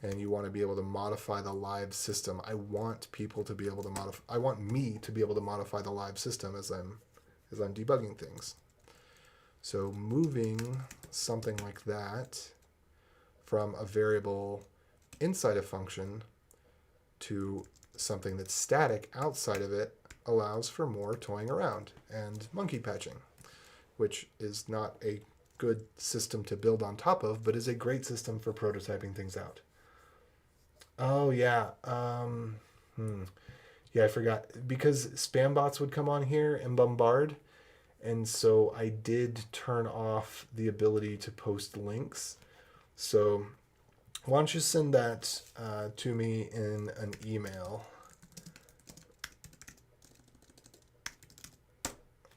and you want to be able to modify the live system, I want people to be able to modify. I want me to be able to modify the live system as I'm debugging things. So moving something like that from a variable inside a function to something that's static outside of it allows for more toying around and monkey patching, which is not a good system to build on top of, but is a great system for prototyping things out. Oh, yeah. Yeah, I forgot. Because spam bots would come on here and bombard, and so I did turn off the ability to post links. So why don't you send that to me in an email?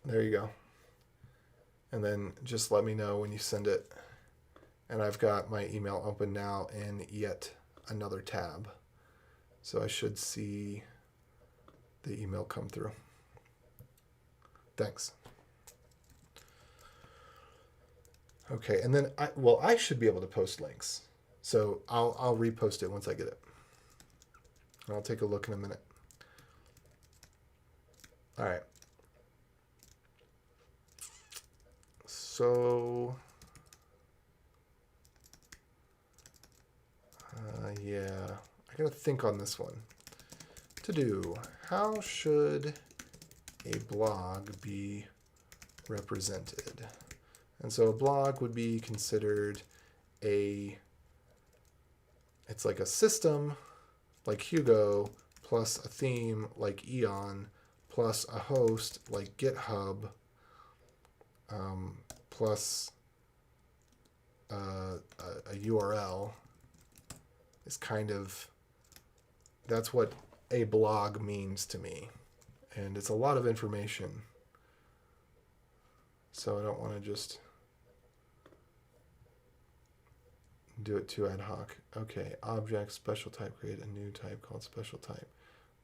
There you go. And then just let me know when you send it. And I've got my email open now in yet another tab. So I should see the email come through. Thanks. Okay, and then I should be able to post links. So I'll repost it once I get it. I'll take a look in a minute. All right. So yeah, I gotta think on this one. To do, how should a blog be represented? And so a blog would be considered it's like a system like Hugo, plus a theme like Eon, plus a host like GitHub, plus a URL is kind of, that's what a blog means to me. And it's a lot of information. So I don't want to just do it too ad hoc. Okay, object, special type, create a new type called special type.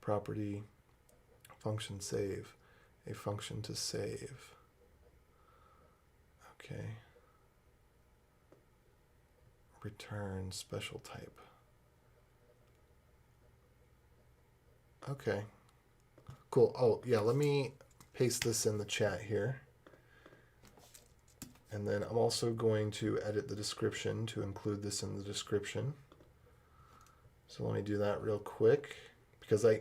Property, function save, a function to save. Okay. Return special type. Okay. Cool. Oh, yeah, let me paste this in the chat here. And then I'm also going to edit the description to include this in the description. So let me do that real quick because I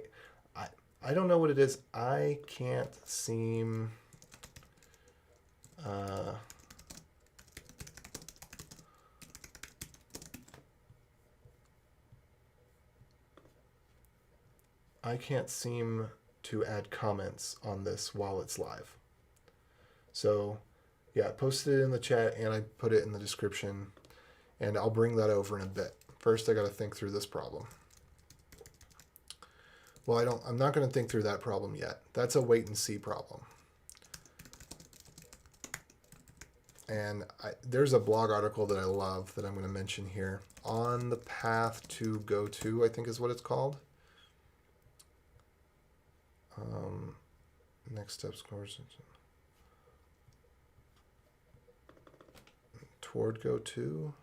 don't know what it is. I can't seem to add comments on this while it's live. So yeah, I posted it in the chat and I put it in the description, and I'll bring that over in a bit. First, I got to think through this problem. Well, I'm not going to think through that problem yet. That's a wait and see problem. And there's a blog article that I love that I'm going to mention here. On the path to go to, I think is what it's called. Next steps course. Toward go to.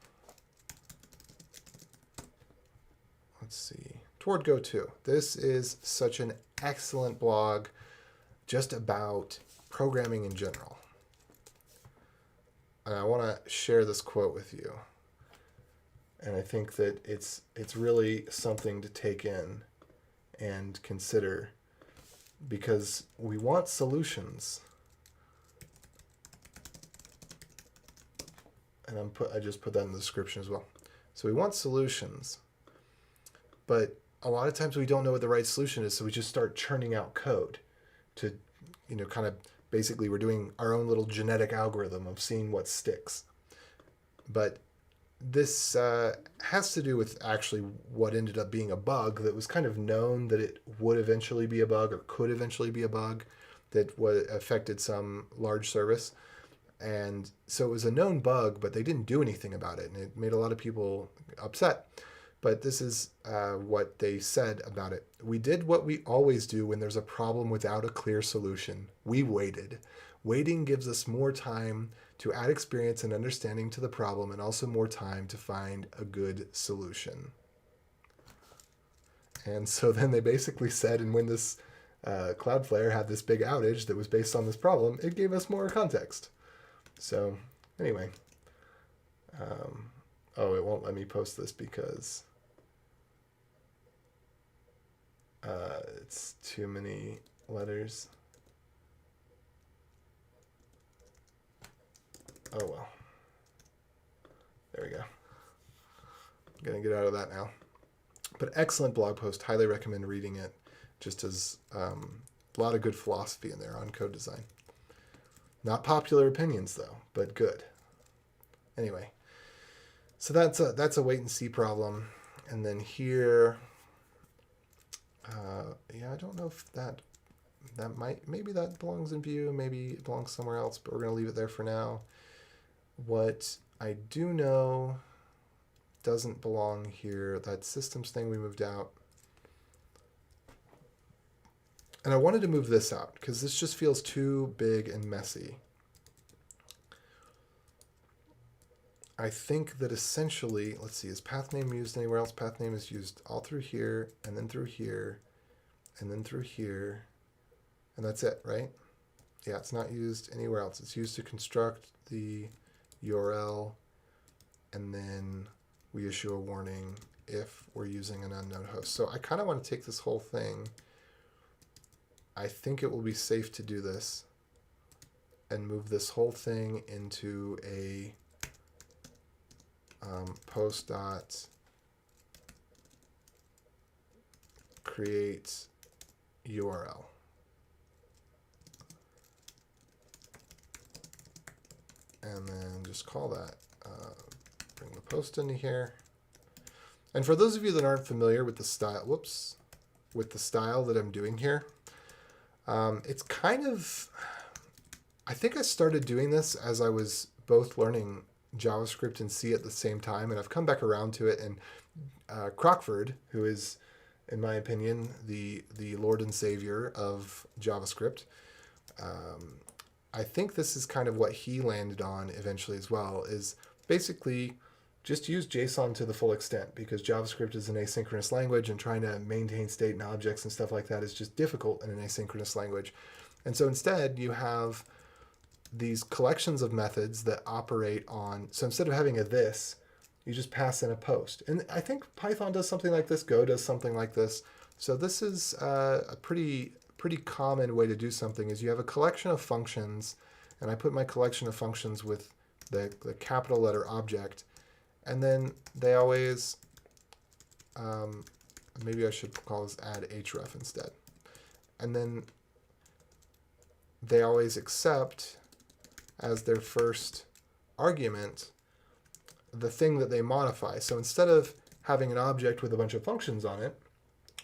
Let's see. Toward go to. This is such an excellent blog just about programming in general. And I want to share this quote with you. And I think that it's really something to take in and consider, because we want solutions. And I just put that in the description as well. So we want solutions, but a lot of times we don't know what the right solution is, so we just start churning out code to, kind of basically we're doing our own little genetic algorithm of seeing what sticks. But this has to do with actually what ended up being a bug that was kind of known that it would eventually be a bug or could eventually be a bug that affected some large service. And so it was a known bug, but they didn't do anything about it, and it made a lot of people upset. But this is what they said about it. We did what we always do when there's a problem without a clear solution. We waited. Waiting gives us more time to add experience and understanding to the problem, and also more time to find a good solution. And so then they basically said, and when this Cloudflare had this big outage that was based on this problem, it gave us more context. So anyway, it won't let me post this because it's too many letters. Oh well. There we go. I'm gonna get out of that now. But excellent blog post. Highly recommend reading it. Just as a lot of good philosophy in there on code design. Not popular opinions though, but good. Anyway, so that's a wait and see problem. And then here, I don't know if maybe that belongs in Vue, maybe it belongs somewhere else, but we're going to leave it there for now. What I do know doesn't belong here, that systems thing we moved out. And I wanted to move this out because this just feels too big and messy. I think that essentially, let's see, is path name used anywhere else? Path name is used all through here, and then through here, and then through here, and that's it, right? Yeah, it's not used anywhere else. It's used to construct the URL, and then we issue a warning if we're using an unknown host. So I kind of want to take this whole thing. I think it will be safe to do this and move this whole thing into a post dot create URL. And then just call that, bring the post into here. And for those of you that aren't familiar with the style, with the style that I'm doing here, it's kind of, I think I started doing this as I was both learning JavaScript and C at the same time, and I've come back around to it. And Crockford, who is, in my opinion, the Lord and Savior of JavaScript, I think this is kind of what he landed on eventually as well, is basically just use JSON to the full extent, because JavaScript is an asynchronous language, and trying to maintain state and objects and stuff like that is just difficult in an asynchronous language. And so instead you have these collections of methods that operate on, so instead of having a this, you just pass in a post. And I think Python does something like this, Go does something like this. So this is a pretty common way to do something, is you have a collection of functions, and I put my collection of functions with the capital letter object, and then they always, maybe I should call this add href instead. And then they always accept as their first argument the thing that they modify. So instead of having an object with a bunch of functions on it,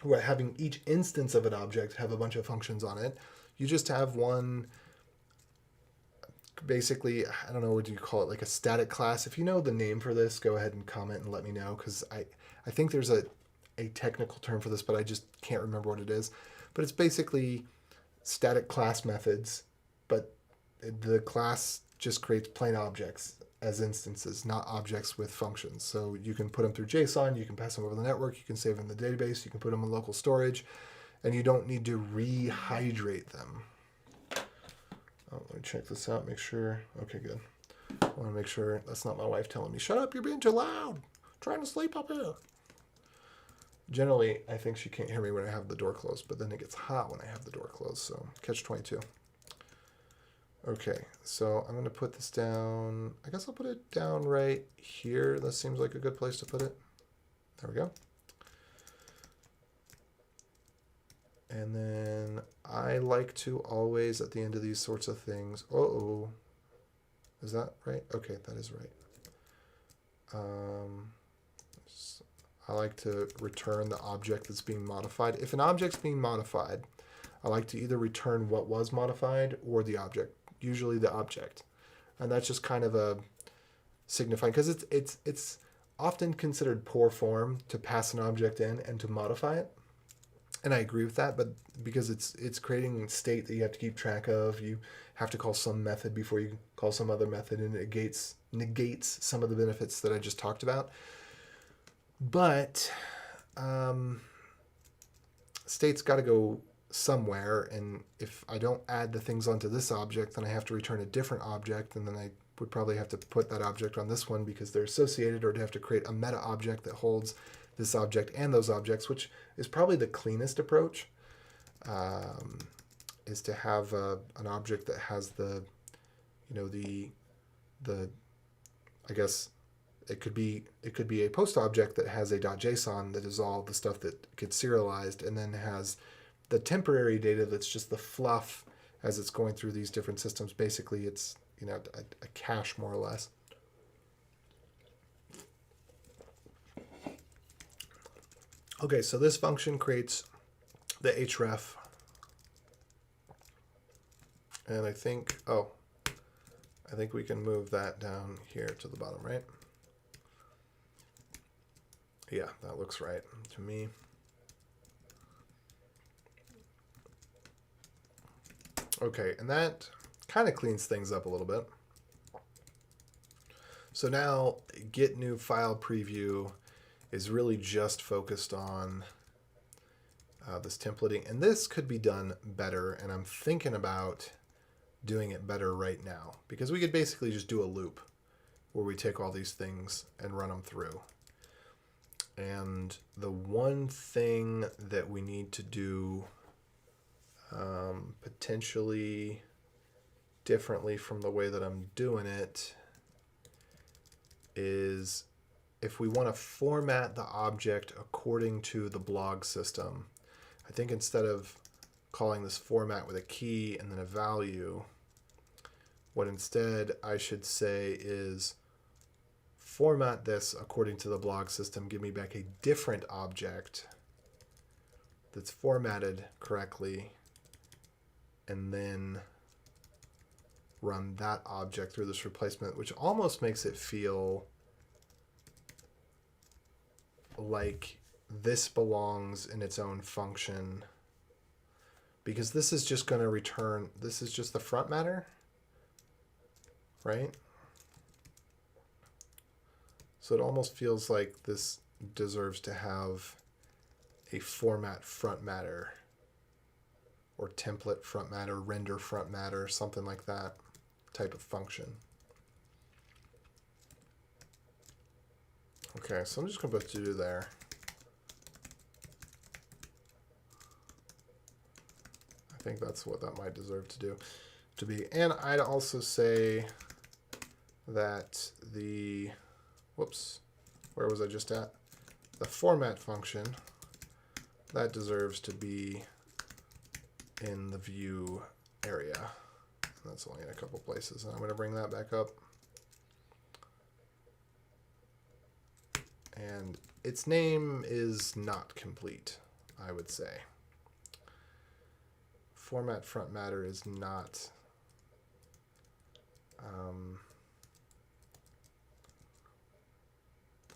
or having each instance of an object have a bunch of functions on it, you just have one, basically, I don't know, what do you call it, like a static class. If you know the name for this, go ahead and comment and let me know, because I think there's a technical term for this, but I just can't remember what it is. But it's basically static class methods, but the class just creates plain objects as instances, not objects with functions. So you can put them through JSON, you can pass them over the network, you can save them in the database, you can put them in local storage, and you don't need to rehydrate them. Oh, let me check this out, make sure. Okay, good. I want to make sure that's not my wife telling me, shut up, you're being too loud. trying to sleep up here. Generally, I think she can't hear me when I have the door closed, but then it gets hot when I have the door closed, so catch-22. Okay, so I'm going to put this down. I guess I'll put it down right here. That seems like a good place to put it. There we go. And then I like to always, at the end of these sorts of things, uh-oh, is that right? Okay, that is right. I like to return the object that's being modified. If an object's being modified, I like to either return what was modified or the object, usually the object. And that's just kind of a signifying, because it's often considered poor form to pass an object in and to modify it. And I agree with that, but because it's creating state that you have to keep track of, you have to call some method before you call some other method, and it negates some of the benefits that I just talked about. But state's got to go somewhere, and if I don't add the things onto this object, then I have to return a different object, and then I would probably have to put that object on this one because they're associated, or to have to create a meta object that holds this object and those objects, which is probably the cleanest approach, is to have an object that has the I guess it could be a post object that has a .json that is all the stuff that gets serialized, and then has the temporary data that's just the fluff as it's going through these different systems. Basically, it's a cache more or less. Okay, so this function creates the href, and I think we can move that down here to the bottom, right? Yeah, that looks right to me. Okay, and that kind of cleans things up a little bit. So now Git new file preview is really just focused on this templating, and this could be done better, and I'm thinking about doing it better right now, because we could basically just do a loop where we take all these things and run them through. And the one thing that we need to do potentially differently from the way that I'm doing it is if we want to format the object according to the blog system. I think instead of calling this format with a key and then a value, what instead I should say is format this according to the blog system, give me back a different object that's formatted correctly, and then run that object through this replacement, which almost makes it feel like this belongs in its own function, because this is just going to return, this is just the front matter, right? So it almost feels like this deserves to have a format front matter, or template front matter, render front matter, something like that type of function. Okay, so I'm just going to put to do there. I think that's what that might deserve to be. And I'd also say that the, whoops, where was I just at? The format function, that deserves to be in the view area. And that's only in a couple places. And I'm going to bring that back up. And its name is not complete, I would say. Format front matter is not.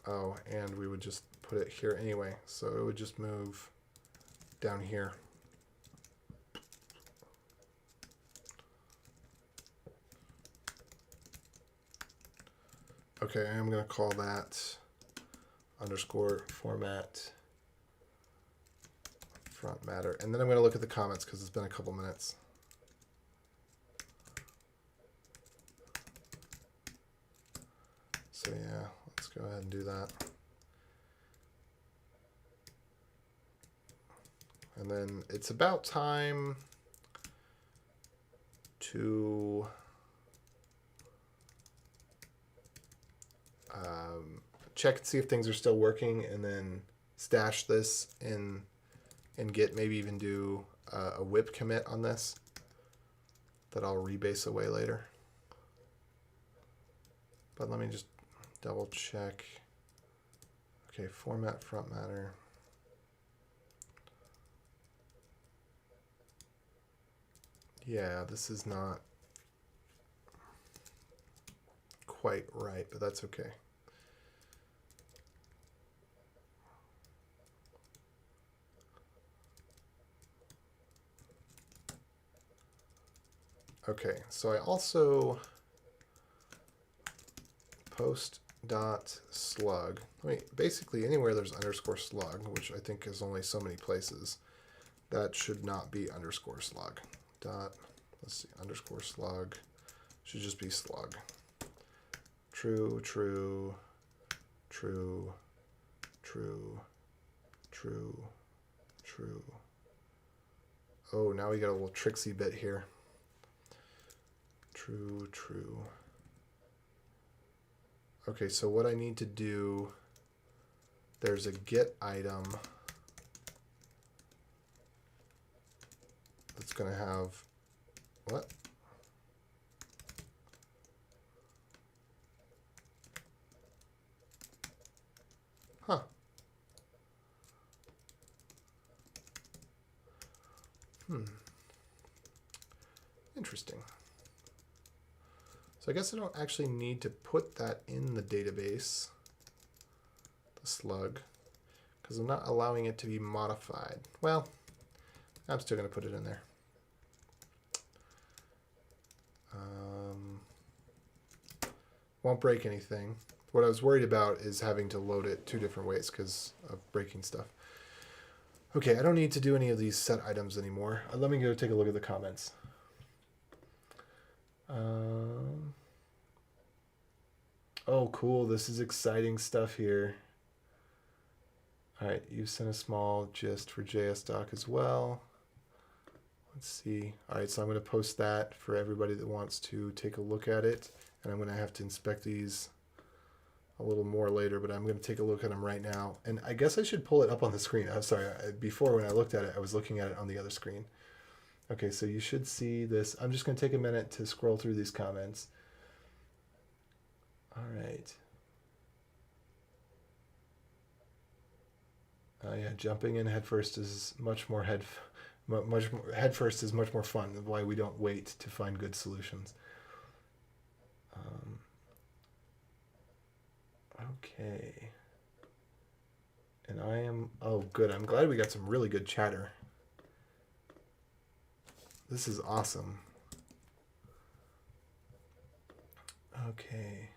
Oh, and we would just put it here anyway. So it would just move down here. Okay, I'm going to call that underscore format front matter. And then I'm going to look at the comments because it's been a couple minutes. So yeah, let's go ahead and do that. And then it's about time to check and see if things are still working, and then stash this in Git. Maybe even do a whip commit on this that I'll rebase away later. But let me just double check. Okay, format front matter. Yeah, this is not quite right, but that's okay. Okay, so I also post.slug. Basically anywhere there's underscore slug, which I think is only so many places, that should not be underscore slug. Let's see, underscore slug should just be slug. True, true, true, true, true, true. Oh, now we got a little tricksy bit here. True, true. Okay, so what I need to do, there's a Git item that's going to have, what? Huh. Interesting. So I guess I don't actually need to put that in the database, the slug, because I'm not allowing it to be modified. Well, I'm still going to put it in there. Won't break anything. What I was worried about is having to load it 2 different ways because of breaking stuff. Okay, I don't need to do any of these set items anymore. Let me go take a look at the comments. Oh, cool. This is exciting stuff here. All right, you sent a small gist for JSDoc as well. Let's see. All right, so I'm going to post that for everybody that wants to take a look at it. And I'm going to have to inspect these a little more later, but I'm going to take a look at them right now. And I guess I should pull it up on the screen. I'm sorry. Before, when I looked at it, I was looking at it on the other screen. Okay, so you should see this. I'm just going to take a minute to scroll through these comments. All right. Yeah, jumping in headfirst is much more headfirst is much more fun. Why we don't wait to find good solutions. Okay. And I am, oh good, I'm glad we got some really good chatter. This is awesome. Okay.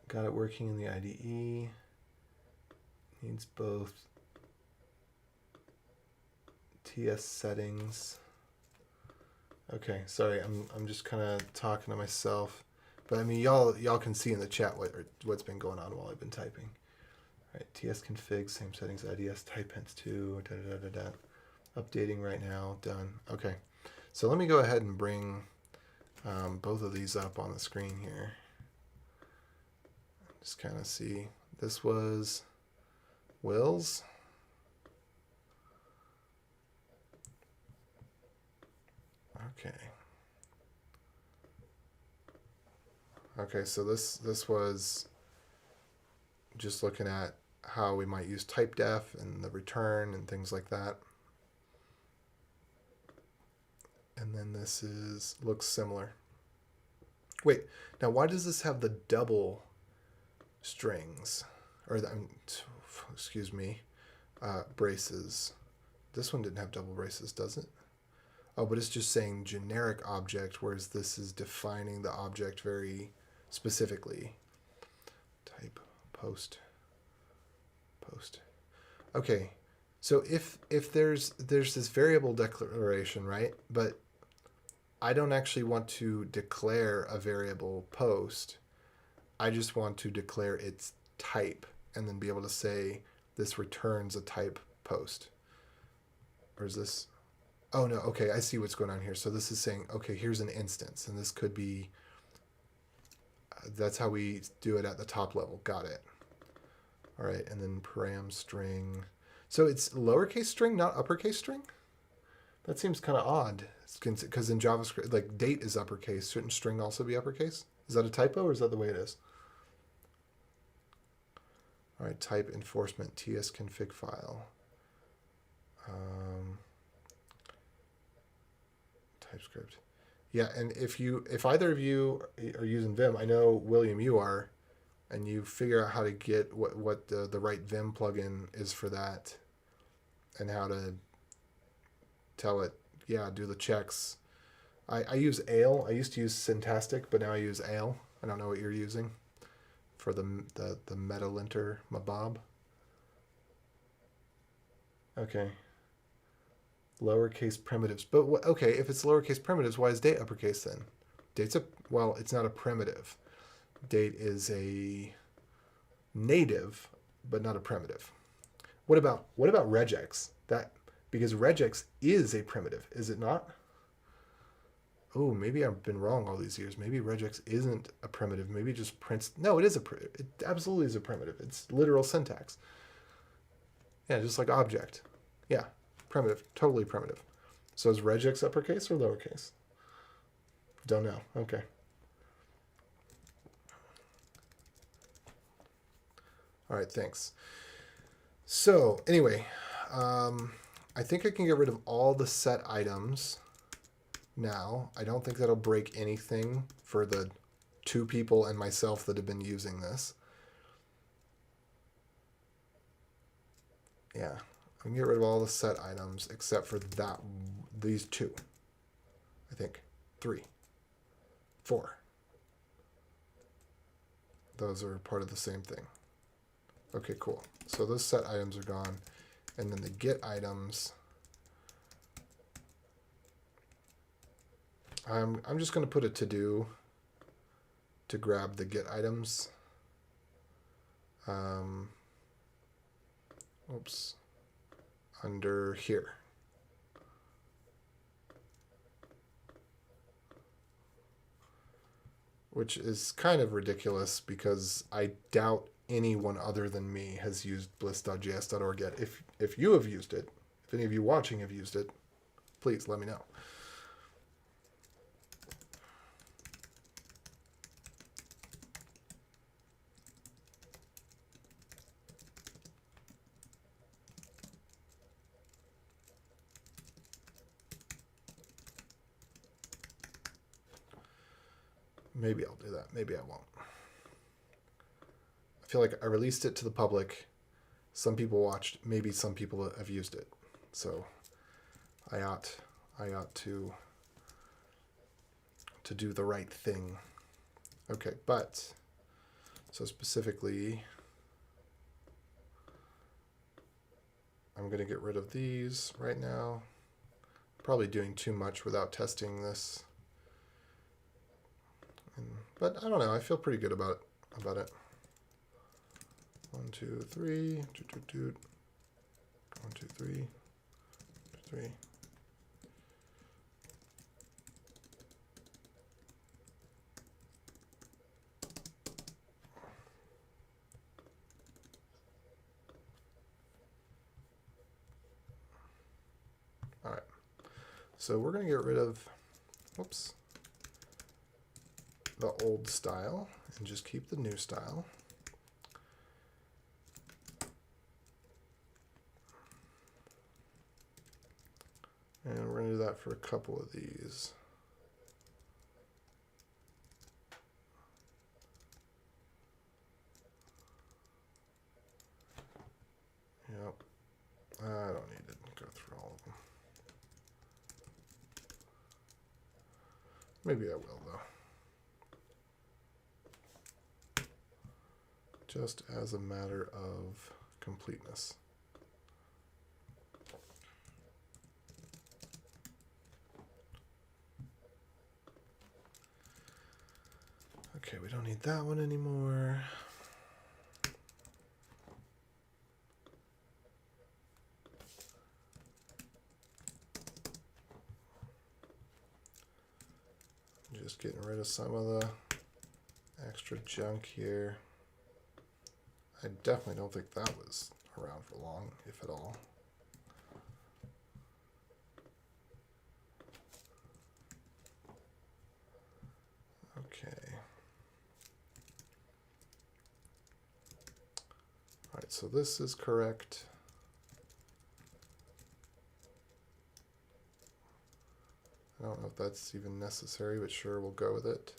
Got it working in the IDE. Needs both TS settings. Okay, sorry, I'm just kind of talking to myself. But I mean, y'all can see in the chat what's been going on while I've been typing. All right, TS config, same settings, IDS, type hints 2, updating right now, done. Okay, so let me go ahead and bring both of these up on the screen here. Just kind of see. This was Will's. Okay. Okay, so this was just looking at how we might use type def and the return and things like that. And then this looks similar. Wait, now why does this have the double strings? Or excuse me, braces. This one didn't have double braces, does it? Oh, but it's just saying generic object, whereas this is defining the object very specifically. Type post. Okay, so if there's this variable declaration, right? But I don't actually want to declare a variable post. I just want to declare its type and then be able to say this returns a type post. Or is this? Oh no, okay, I see what's going on here. So this is saying, okay, here's an instance, and this could be, that's how we do it at the top level. Got it. All right, and then param string. So it's lowercase string, not uppercase string? That seems kind of odd, because in JavaScript, like date is uppercase. Shouldn't string also be uppercase? Is that a typo, or is that the way it is? All right, type enforcement, tsconfig file. TypeScript. Yeah, and if either of you are using Vim, I know, William, you are, and you figure out how to get what the right Vim plugin is for that, and how to tell it, yeah, do the checks. I use Ale. I used to use Syntactic, but now I use Ale. I don't know what you're using for the meta-linter mabob. Okay. Lowercase primitives. But okay, if it's lowercase primitives, why is date uppercase then? Well, it's not a primitive. Date is a native, but not a primitive. What about regex? Because regex is a primitive, is it not? Oh, maybe I've been wrong all these years. Maybe regex isn't a primitive. Maybe it just prints. No, it is it absolutely is a primitive. It's literal syntax. Yeah, just like object. Yeah. Primitive, totally primitive. So is regex uppercase or lowercase? Don't know. Okay. All right, thanks. So anyway, I think I can get rid of all the set items now. I don't think that'll break anything for the 2 people and myself that have been using this. Yeah. I can get rid of all the set items except for these 2. I think 3, 4. Those are part of the same thing. Okay, cool. So those set items are gone. And then the get items, I'm just going to put a to-do to grab the get items. Oops. Under here. Which is kind of ridiculous because I doubt anyone other than me has used bliss.js.org yet. If you have used it, if any of you watching have used it, please let me know. Maybe I'll do that. Maybe I won't. I feel like I released it to the public. Some people watched. Maybe some people have used it. So I ought to do the right thing. Okay, but so specifically, I'm going to get rid of these right now. Probably doing too much without testing this. But I don't know. I feel pretty good about it. 1, 2, 3. 1, 2, 3. 3. All right. So we're going to get rid of, whoops, the old style and just keep the new style. And we're going to do that for a couple of these. Yep. I don't need to go through all of them. Maybe I will, though. Just as a matter of completeness. Okay, we don't need that one anymore. just getting rid of some of the extra junk here. I definitely don't think that was around for long, if at all. Okay. All right, so this is correct. I don't know if that's even necessary, but sure, we'll go with it.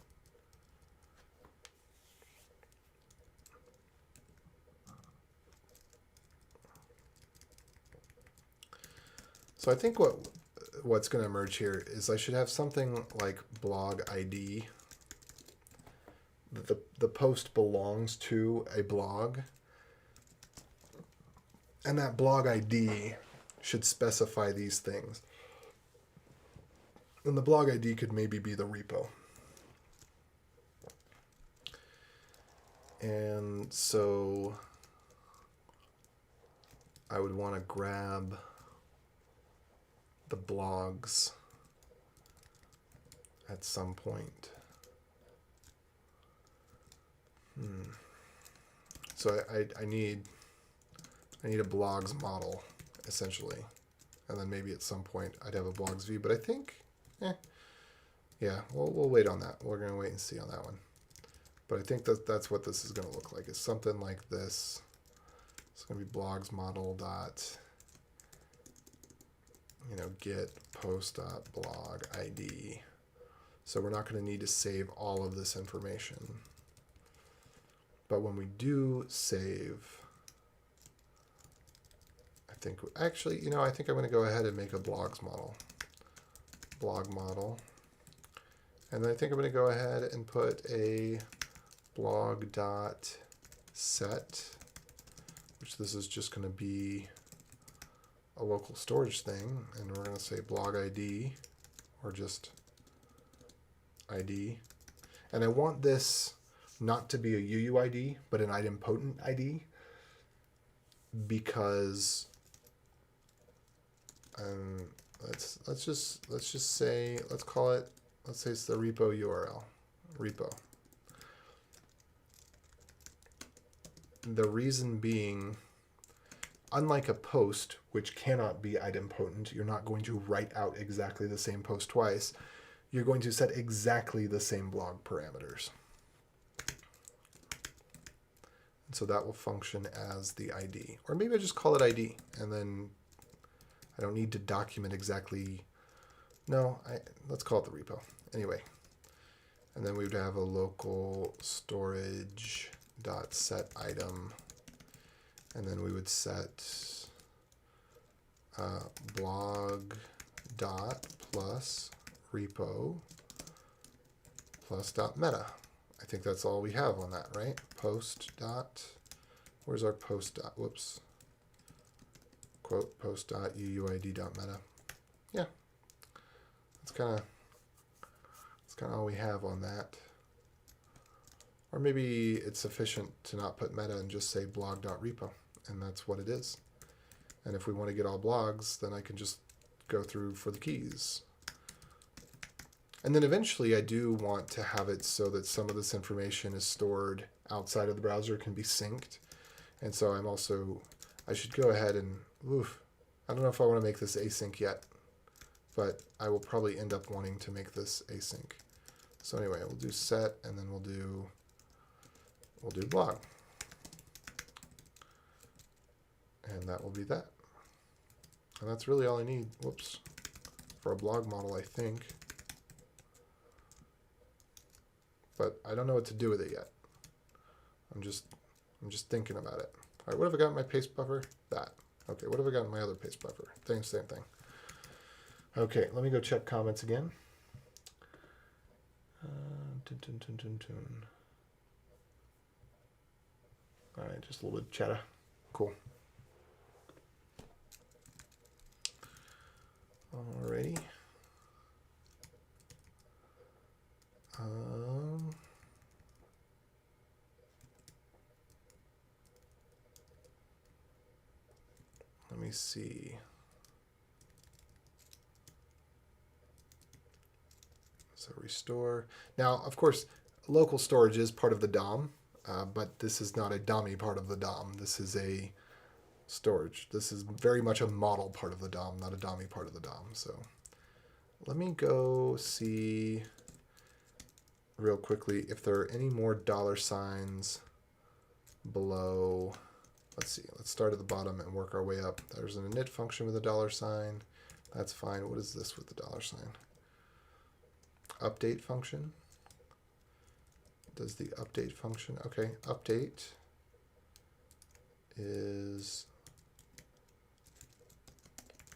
So I think what's going to emerge here is I should have something like blog ID. The post belongs to a blog, and that blog ID should specify these things. And the blog ID could maybe be the repo. And so I would want to grab the blogs at some point. So I need a blogs model, essentially. And then maybe at some point I'd have a blogs view, but I think, yeah, we'll wait on that. We're going to wait and see on that one. But I think that's what this is going to look like. It's something like this. It's going to be blogs model dot, get post dot blog ID. So we're not going to need to save all of this information. But when we do save, I think actually, I think I'm going to go ahead and make a blogs model. Blog model. And then I think I'm going to go ahead and put a blog dot set, which this is just going to be a local storage thing, and we're going to say blog ID or just ID. And I want this not to be a UUID, but an idempotent ID, because let's just say, let's say it's the repo URL, repo. The reason being, unlike a post, which cannot be idempotent, you're not going to write out exactly the same post twice. You're going to set exactly the same blog parameters. And so that will function as the ID. Or maybe I just call it ID, and then I don't need to document exactly. No, let's call it the repo. Anyway, and then we would have a local storage dot set item, and then we would set blog dot plus repo plus dot meta. I think that's all we have on that, right? Post dot, where's our post dot, whoops, quote, post dot uuid dot meta. Yeah, that's kind of all we have on that. Or maybe it's sufficient to not put meta and just say blog.repo, and that's what it is. And if we want to get all blogs, then I can just go through for the keys. And then eventually I do want to have it so that some of this information is stored outside of the browser, can be synced. And so I should go ahead and, I don't know if I want to make this async yet, but I will probably end up wanting to make this async. So anyway, we'll do set, and then we'll do blog. And that will be that. And that's really all I need, for a blog model, I think. But I don't know what to do with it yet. I'm just thinking about it. All right, what have I got in my paste buffer? That. Okay, what have I got in my other paste buffer? Same thing. Okay, let me go check comments again. All right, just a little bit of chatter. Cool. Alrighty. Let me see. So So restore. Now, of course, local storage is part of the DOM, but this is not a dummy part of the DOM. This is a storage. This is very much a model part of the DOM, not a dummy part of the DOM. So let me go see real quickly if there are any more $signs below. Let's see. Let's start at the bottom and work our way up. There's an init function with a $sign. That's fine. What is this with the $sign? Update function. Does the update function? Okay, update is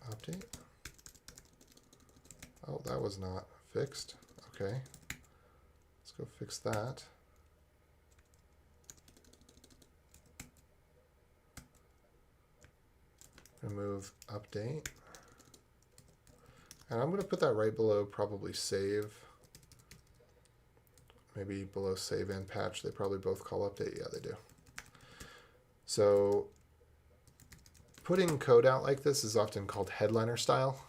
update. Oh, that was not fixed. Okay, let's go fix that. Remove update. And I'm going to put that right below probably save. Maybe below save and patch. They probably both call update. Yeah, they do. So putting code out like this is often called headliner style.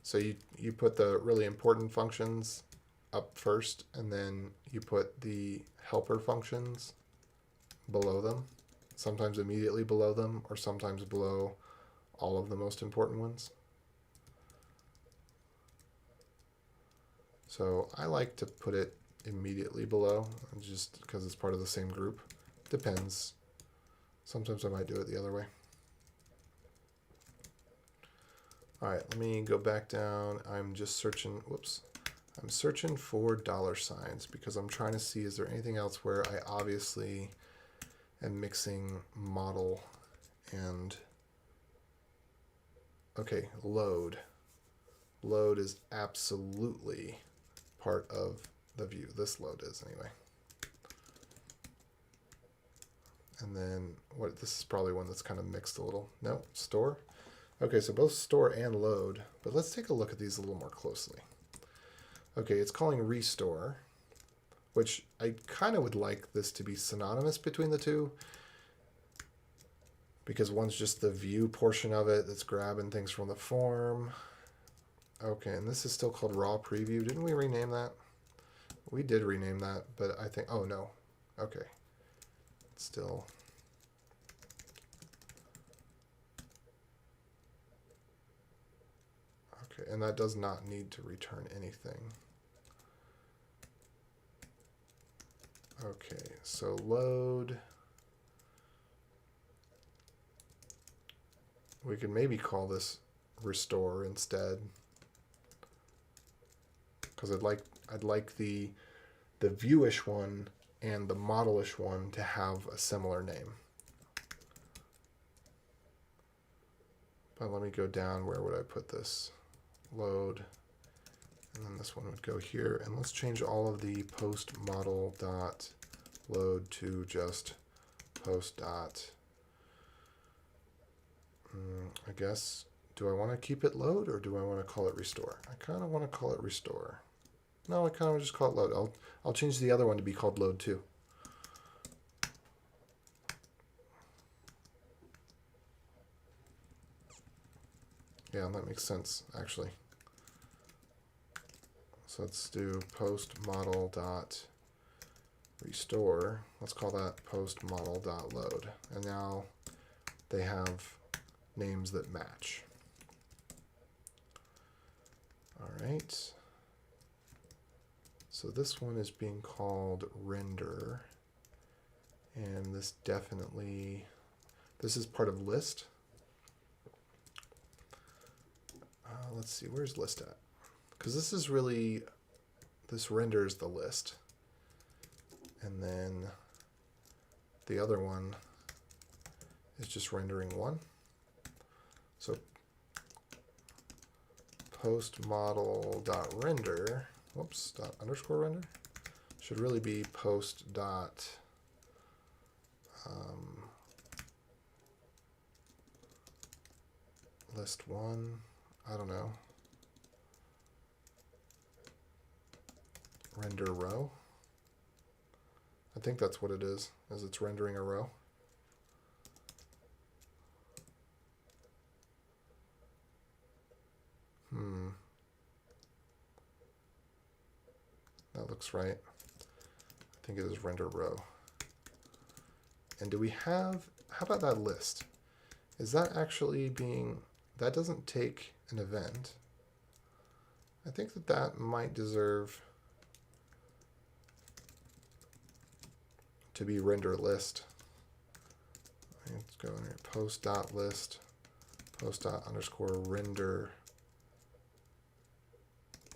So you put the really important functions up first, and then you put the helper functions below them, sometimes immediately below them, or sometimes below all of the most important ones. So I like to put it immediately below, just because it's part of the same group. Depends. Sometimes I might do it the other way. All right, let me go back down. I'm just searching, whoops. I'm searching for $signs because I'm trying to see, is there anything else where I obviously am mixing model and, okay, load. Load is absolutely part of the view. This load is anyway. And then what? This is probably one that's kind of mixed a little. No, store. Okay, so both store and load. But let's take a look at these a little more closely. Okay, it's calling restore, which I kind of would like this to be synonymous between the two, because one's just the view portion of it that's grabbing things from the form. Okay, and this is still called raw preview. Didn't we rename that? We did rename that, but I think, oh no. Okay. It's still. Okay, and that does not need to return anything. Okay, so load. We could maybe call this restore instead, because I'd like the viewish one and the modelish one to have a similar name. But let me go down. Where would I put this? Load. And then this one would go here. And let's change all of the post model dot load to just post dot. I guess, do I want to keep it load or do I want to call it restore? I kind of want to call it restore. No, I kind of just call it load. I'll change the other one to be called load too. Yeah, that makes sense actually. So let's do post model dot restore. Let's call that post model dot load. And now they have names that match. All right. So this one is being called render, and this definitely, this is part of list. Let's see, where's list at? Because this is really, this renders the list. And then the other one is just rendering one. So post model dot render, whoops, dot underscore render, should really be post dot list one, I don't know, render row. I think that's what it is it's rendering a row. looks right. I think it is render row. And do we have, how about that list? Is that actually being, that doesn't take an event. I think that that might deserve to be render list. Let's go in here, post.list, post._render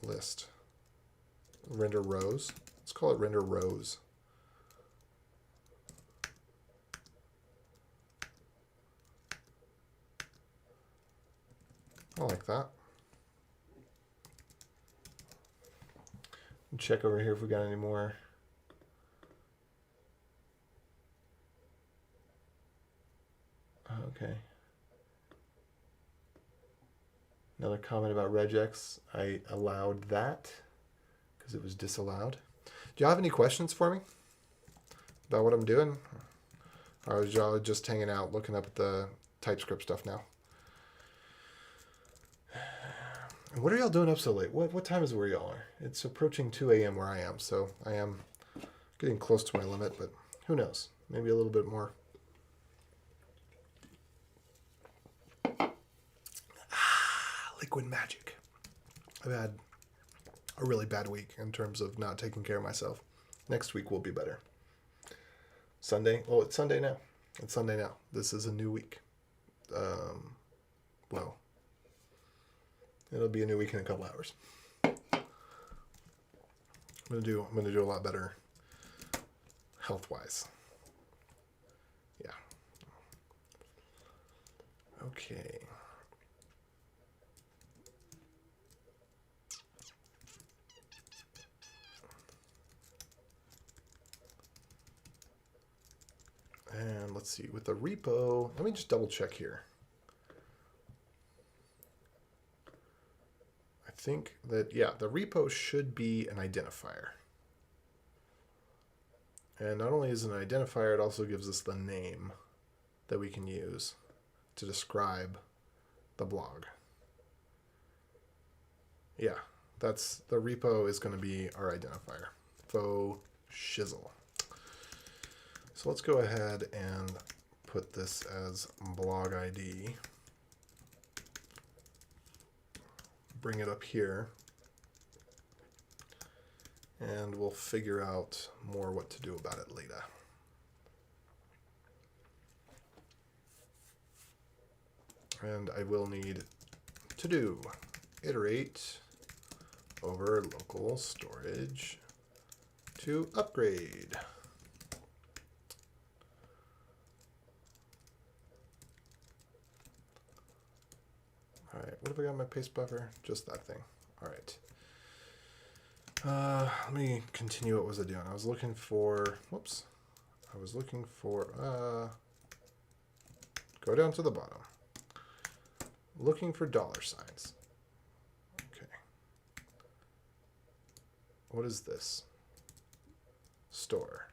list. Render rows. Let's call it render rows. I like that. Check over here if we got any more. Okay. Another comment about regex. I allowed that because it was disallowed. Do y'all have any questions for me about what I'm doing? Or is y'all just hanging out looking up at the TypeScript stuff now? What are y'all doing up so late? What time is it where y'all are? It's approaching 2 a.m. where I am, so I am getting close to my limit, but who knows? Maybe a little bit more. Liquid magic. I've had a really bad week in terms of not taking care of myself. Next week will be better. Sunday? Oh, it's Sunday now. It's Sunday now. This is a new week. Well, it'll be a new week in a couple hours. I'm gonna do a lot better health-wise. Yeah. Okay. And let's see, with the repo, let me just double check here. I think that, yeah, the repo should be an identifier. And not only is it an identifier, it also gives us the name that we can use to describe the blog. Yeah, that's, the repo is going to be our identifier. Faux shizzle. So let's go ahead and put this as blog ID. Bring it up here. And we'll figure out more what to do about it later. And I will need to do iterate over local storage to upgrade. All right, what have I got in my paste buffer? Just that thing. All right. Let me continue. What was I doing? I was looking for, whoops. I was looking for, go down to the bottom. Looking for $signs. Okay. What is this? Store.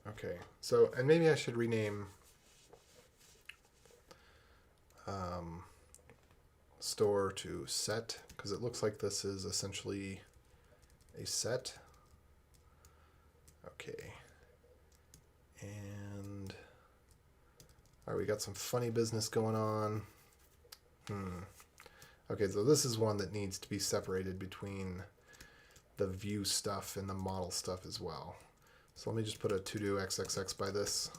Okay, so, and maybe I should rename store to set, because it looks like this is essentially a set. Okay. And all right, we got some funny business going on. Okay, so this is one that needs to be separated between the view stuff and the model stuff as well. So let me just put a to do XXX by this.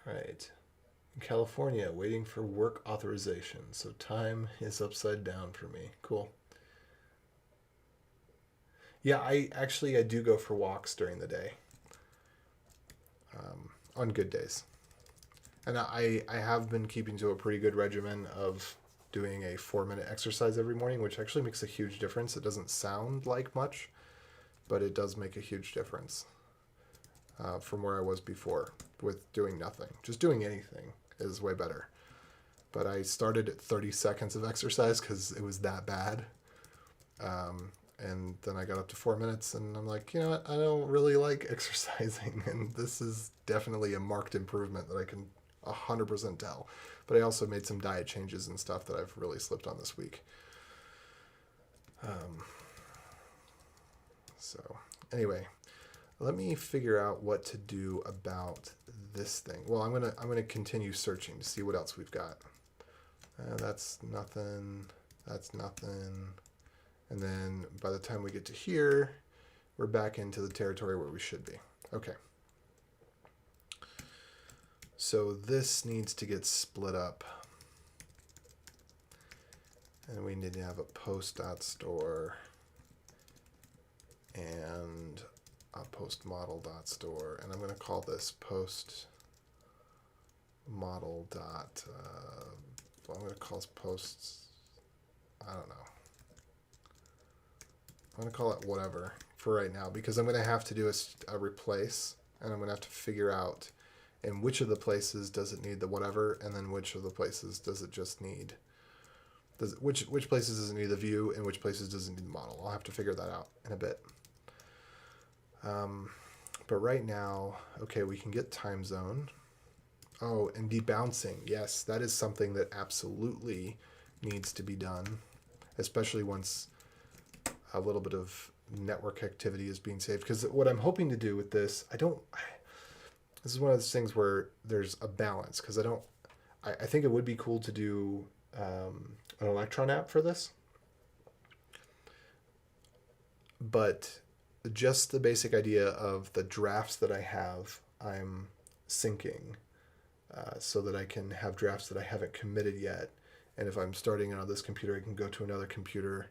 All right. In California, waiting for work authorization. So time is upside down for me. Cool. Yeah, I do go for walks during the day. On good days. And I have been keeping to a pretty good regimen of doing a 4-minute exercise every morning, which actually makes a huge difference. It doesn't sound like much, but it does make a huge difference from where I was before with doing nothing. Just doing anything is way better. But I started at 30 seconds of exercise because it was that bad. And then I got up to 4 minutes and I'm like, you know what? I don't really like exercising. And this is definitely a marked improvement that I can 100% tell. But I also made some diet changes and stuff that I've really slipped on this week. So anyway, let me figure out what to do about this thing. Well, I'm gonna continue searching to see what else we've got. That's nothing. That's nothing. And then by the time we get to here, we're back into the territory where we should be. Okay. So this needs to get split up. And we need to have a post.store and a post model.store. And I'm going to call this post model dot, I'm going to call this posts, I don't know. I'm going to call it whatever for right now, because I'm going to have to do a replace, and I'm going to have to figure out in which of the places does it need the whatever, and then which of the places does it just need, which places does it need the view, and which places does it need the model. I'll have to figure that out in a bit. But right now, okay, we can get time zone. Oh, and debouncing. Yes, that is something that absolutely needs to be done, especially once a little bit of network activity is being saved. Because what I'm hoping to do with this, this is one of those things where there's a balance, because I think it would be cool to do an Electron app for this. But just the basic idea of the drafts that I have, I'm syncing so that I can have drafts that I haven't committed yet. And if I'm starting on this computer, I can go to another computer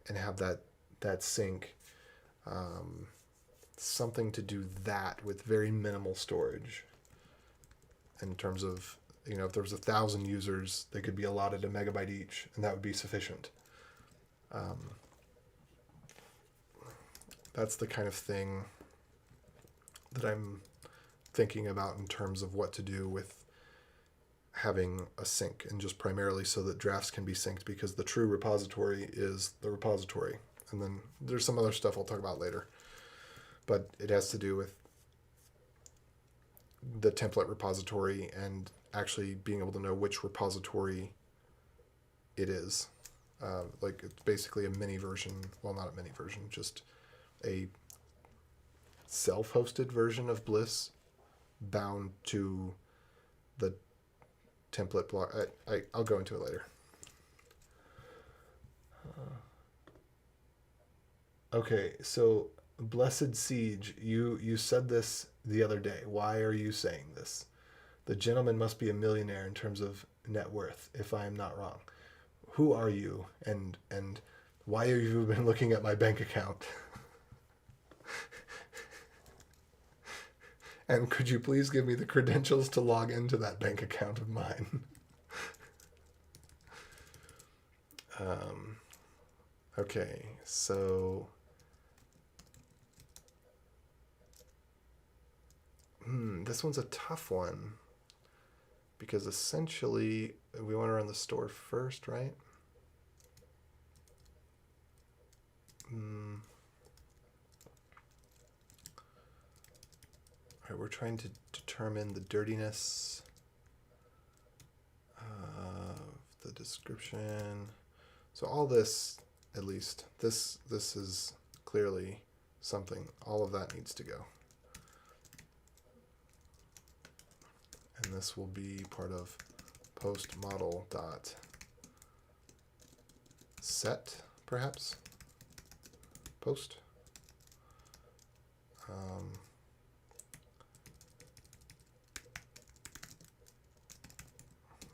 and have that sync. Something to do that with very minimal storage. In terms of, if there was 1,000 users, they could be allotted a megabyte each, and that would be sufficient. That's the kind of thing that I'm thinking about in terms of what to do with having a sync, and just primarily so that drafts can be synced, because the true repository is the repository. And then there's some other stuff I'll talk about later, but it has to do with the template repository and actually being able to know which repository it is. Like it's basically a mini version, well, not a mini version, just a self-hosted version of Bliss bound to the template block. I'll go into it later. Okay, so Blessed Siege, you said this the other day. Why are you saying this? The gentleman must be a millionaire in terms of net worth, if I am not wrong. Who are you, and why have you been looking at my bank account? And could you please give me the credentials to log into that bank account of mine? Okay, so this one's a tough one, because essentially we want to run the store first, right? All right, we're trying to determine the dirtiness of the description. So all this, at least, this is clearly something. All of that needs to go. And this will be part of post model dot set, perhaps. Post.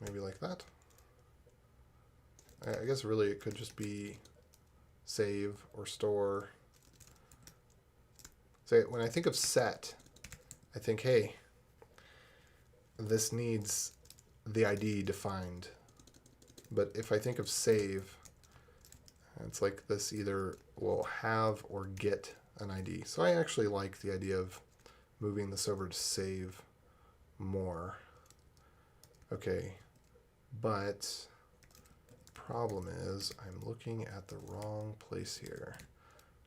Maybe like that. I guess really it could just be save or store. So when I think of set, I think, hey, this needs the ID defined. But if I think of save, it's like this either will have or get an ID. So I actually like the idea of moving this over to save more. Okay, but problem is I'm looking at the wrong place here.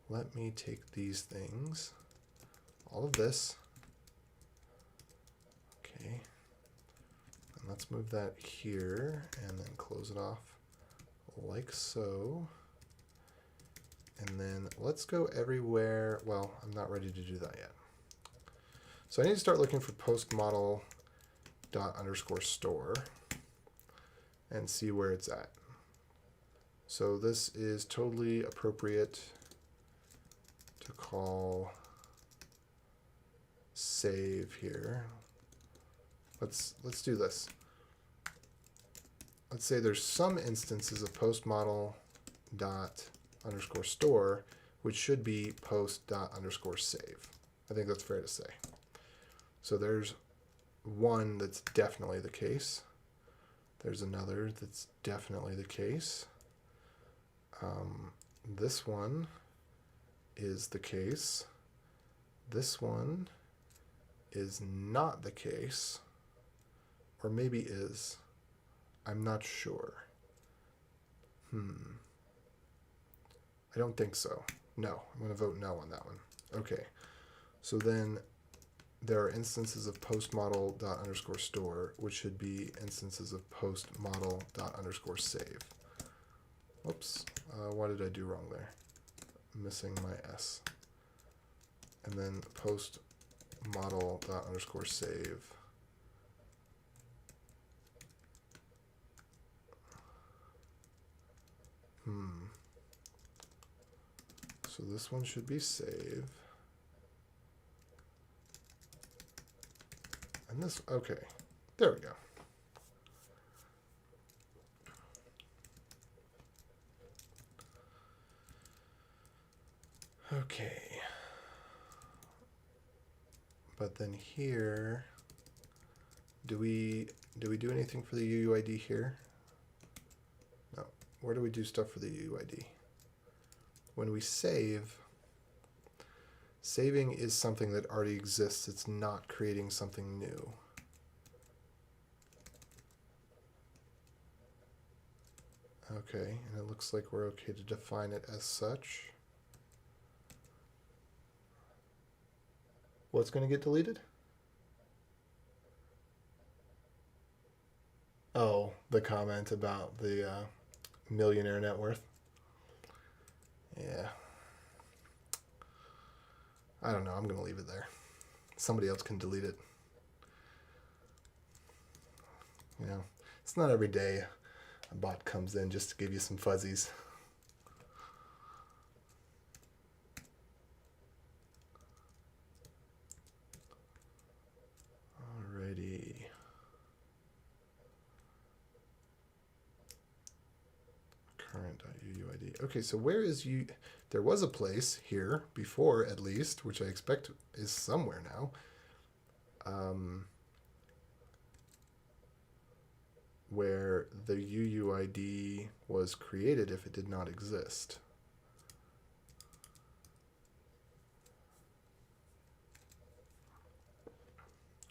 Let me take these things, all of this, okay, and let's move that here and then close it off like so. And then let's go everywhere. Well, I'm not ready to do that yet. So I need to start looking for post_model._store and see where it's at. So this is totally appropriate to call save here. Let's do this. Let's say there's some instances of post_model._store, which should be post._save. I think that's fair to say. So there's one that's definitely the case. There's another that's definitely the case. This one is the case. This one is not the case. Or maybe is. I'm not sure. I don't think so. No, I'm going to vote no on that one. Okay. So then there are instances of post_model._store, which should be instances of post_model._save. Whoops. What did I do wrong there? I'm missing my S. And then post_model._save. So this one should be save. And this, okay. There we go. Okay. But then here, do we do anything for the UUID here? No. Where do we do stuff for the UUID? When we save, saving is something that already exists. It's not creating something new. Okay, and it looks like we're okay to define it as such. What's going to get deleted? Oh, the comment about the millionaire net worth. Yeah. I don't know. I'm going to leave it there. Somebody else can delete it. You know, it's not every day a bot comes in just to give you some fuzzies. Alrighty. Current.uuid. Okay, so where is you? There was a place here before, at least, which I expect is somewhere now. Where the UUID was created if it did not exist.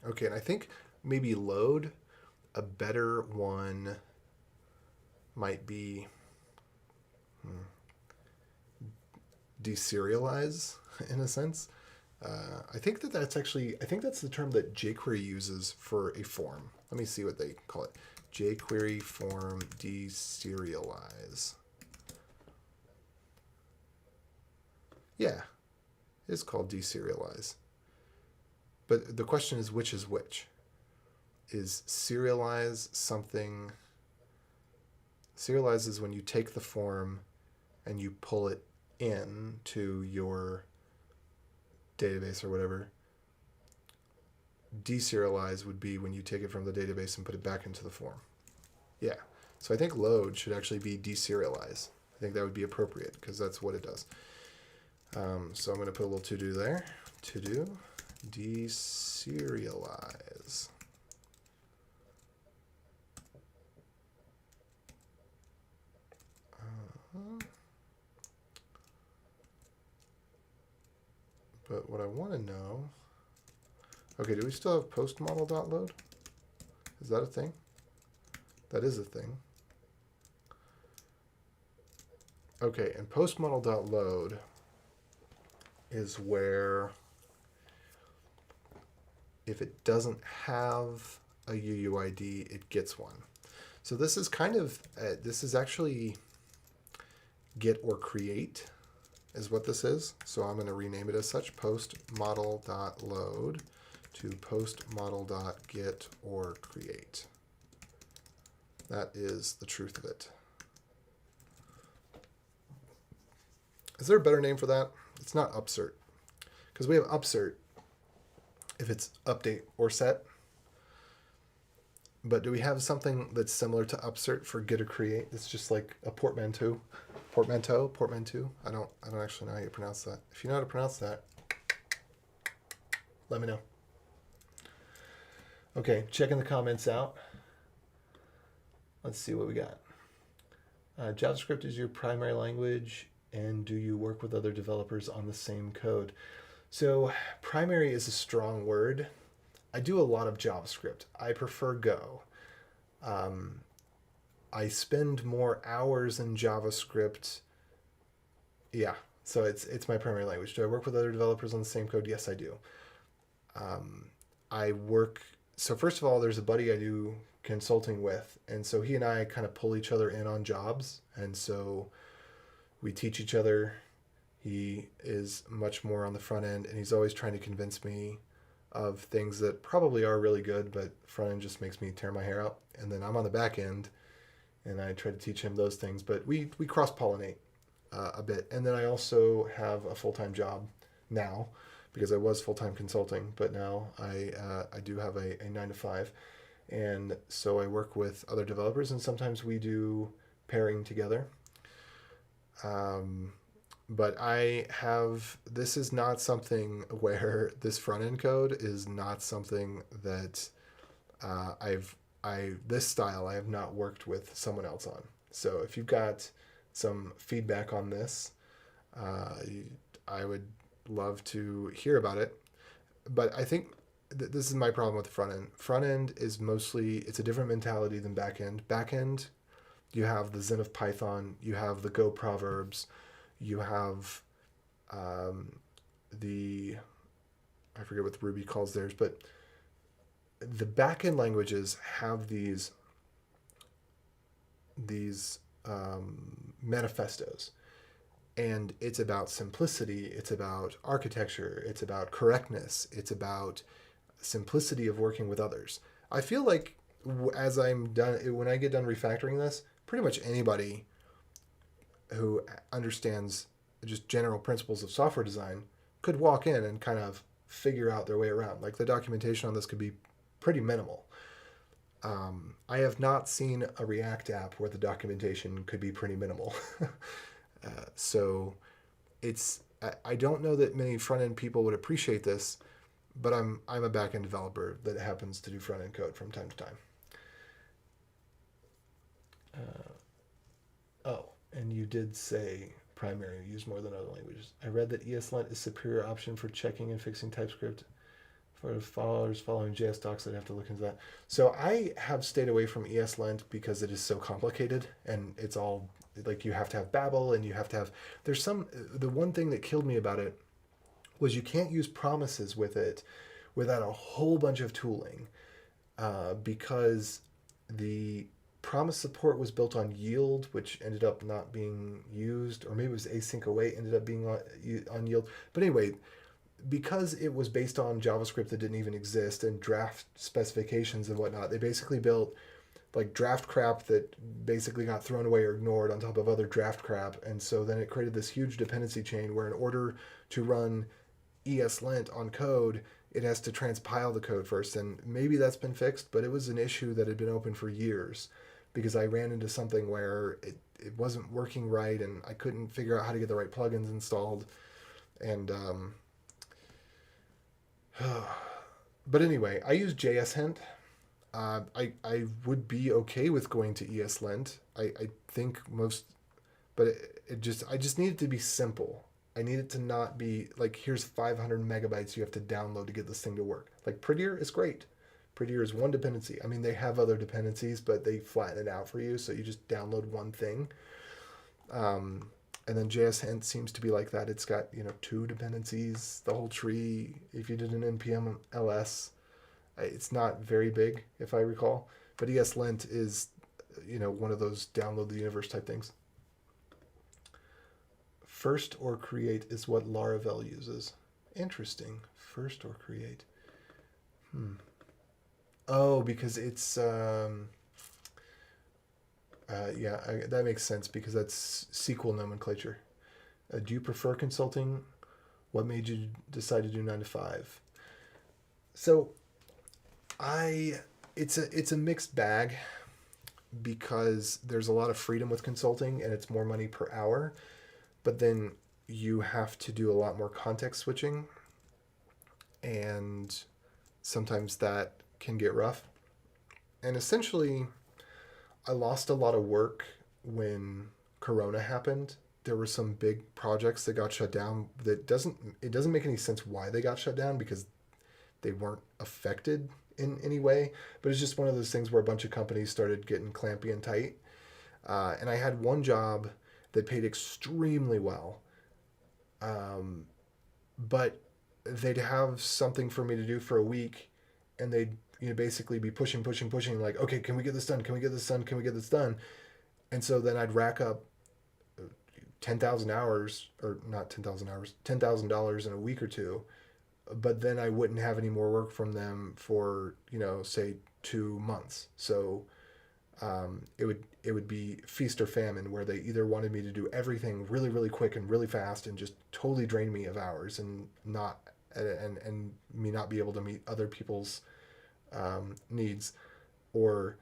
Okay, and I think maybe load, a better one might be deserialize in a sense. I think that's actually, I think that's the term that jQuery uses for a form. Let me see what they call it. jQuery form deserialize. Yeah, it's called deserialize. But the question is which is which? Is serialize something? Serialize is when you take the form and you pull it in to your database or whatever. Deserialize would be when you take it from the database and put it back into the form. Yeah. So I think load should actually be deserialize. I think that would be appropriate because that's what it does. So I'm going to put a little to-do there. To-do, deserialize. But what I want to know, okay, do we still have postmodel.load? Is that a thing? That is a thing. Okay, and postmodel.load is where if it doesn't have a UUID, it gets one. So this is kind of, this is actually get or create. is what this is. So I'm going to rename it as such, post model.load to post model.get or create. That is the truth of it. Is there a better name for that? It's not upsert, because we have upsert if it's update or set. But do we have something that's similar to upsert for get or create? It's just like a portmanteau. I don't actually know how you pronounce that. If you know how to pronounce that, let me know. Okay, checking the comments out. Let's see what we got. JavaScript is your primary language, and do you work with other developers on the same code? So primary is a strong word. I do a lot of JavaScript. I prefer Go. I spend more hours in JavaScript. Yeah, so it's my primary language. Do I work with other developers on the same code? Yes, I do. So first of all, there's a buddy I do consulting with, and so he and I kind of pull each other in on jobs, and so we teach each other. He is much more on the front end, and he's always trying to convince me of things that probably are really good, but front end just makes me tear my hair out. And then I'm on the back end, and I try to teach him those things, but we cross-pollinate a bit. And then I also have a full-time job now, because I was full-time consulting, but now I do have a 9-to-5. And so I work with other developers, and sometimes we do pairing together. But this is not something where this front-end code is not something that this style I have not worked with someone else on. So if you've got some feedback on this, I would love to hear about it. But I think this is my problem with the front end. Front end is mostly, it's a different mentality than back end. Back end, you have the Zen of Python, you have the Go proverbs, you have I forget what Ruby calls theirs, but the back end languages have these manifestos. And it's about simplicity, it's about architecture, it's about correctness, it's about simplicity of working with others. I feel like as I'm done, when I get done refactoring this, pretty much anybody who understands just general principles of software design could walk in and kind of figure out their way around. Like the documentation on this could be pretty minimal. I have not seen a React app where the documentation could be pretty minimal. So I don't know that many front-end people would appreciate this, but I'm a back-end developer that happens to do front-end code from time to time. And you did say primary used more than other languages. I read that ESLint is superior option for checking and fixing TypeScript. For followers following JS docs, I'd have to look into that. So I have stayed away from ESLint because it is so complicated, and it's all like you have to have Babel, and you have to have, the one thing that killed me about it was you can't use promises with it without a whole bunch of tooling, because the promise support was built on yield, which ended up not being used, or maybe it was async await ended up being on yield. But anyway, because it was based on JavaScript that didn't even exist and draft specifications and whatnot, they basically built like draft crap that basically got thrown away or ignored on top of other draft crap. And so then it created this huge dependency chain where in order to run ESLint on code, it has to transpile the code first. And maybe that's been fixed, but it was an issue that had been open for years because I ran into something where it wasn't working right and I couldn't figure out how to get the right plugins installed. And but anyway, I use JSHint. I would be okay with going to ESLint. I think but I just need it to be simple. I need it to not be like, here's 500 megabytes you have to download to get this thing to work. Like Prettier is great. Prettier is one dependency. I mean, they have other dependencies, but they flatten it out for you. So you just download one thing. And then JSHint seems to be like that. It's got, 2 dependencies, the whole tree. If you did an npm ls, it's not very big, if I recall. But ESLint is, one of those download the universe type things. first or create is what Laravel uses. Interesting. First or create. Oh, because it's that makes sense because that's SQL nomenclature. Do you prefer consulting? What made you decide to do 9 to 5? So, it's a mixed bag because there's a lot of freedom with consulting and it's more money per hour, but then you have to do a lot more context switching, and sometimes that can get rough. And essentially, I lost a lot of work when Corona happened. There were some big projects that got shut down it doesn't make any sense why they got shut down because they weren't affected in any way, but it's just one of those things where a bunch of companies started getting clampy and tight. And I had one job that paid extremely well, but they'd have something for me to do for a week, and they'd basically be pushing, like, okay, can we get this done? Can we get this done? Can we get this done? And so then I'd rack up 10,000 hours, or not 10,000 hours, $10,000 in a week or two, but then I wouldn't have any more work from them for, say 2 months. So it would be feast or famine, where they either wanted me to do everything really, really quick and really fast and just totally drain me of hours and me not be able to meet other people's needs, or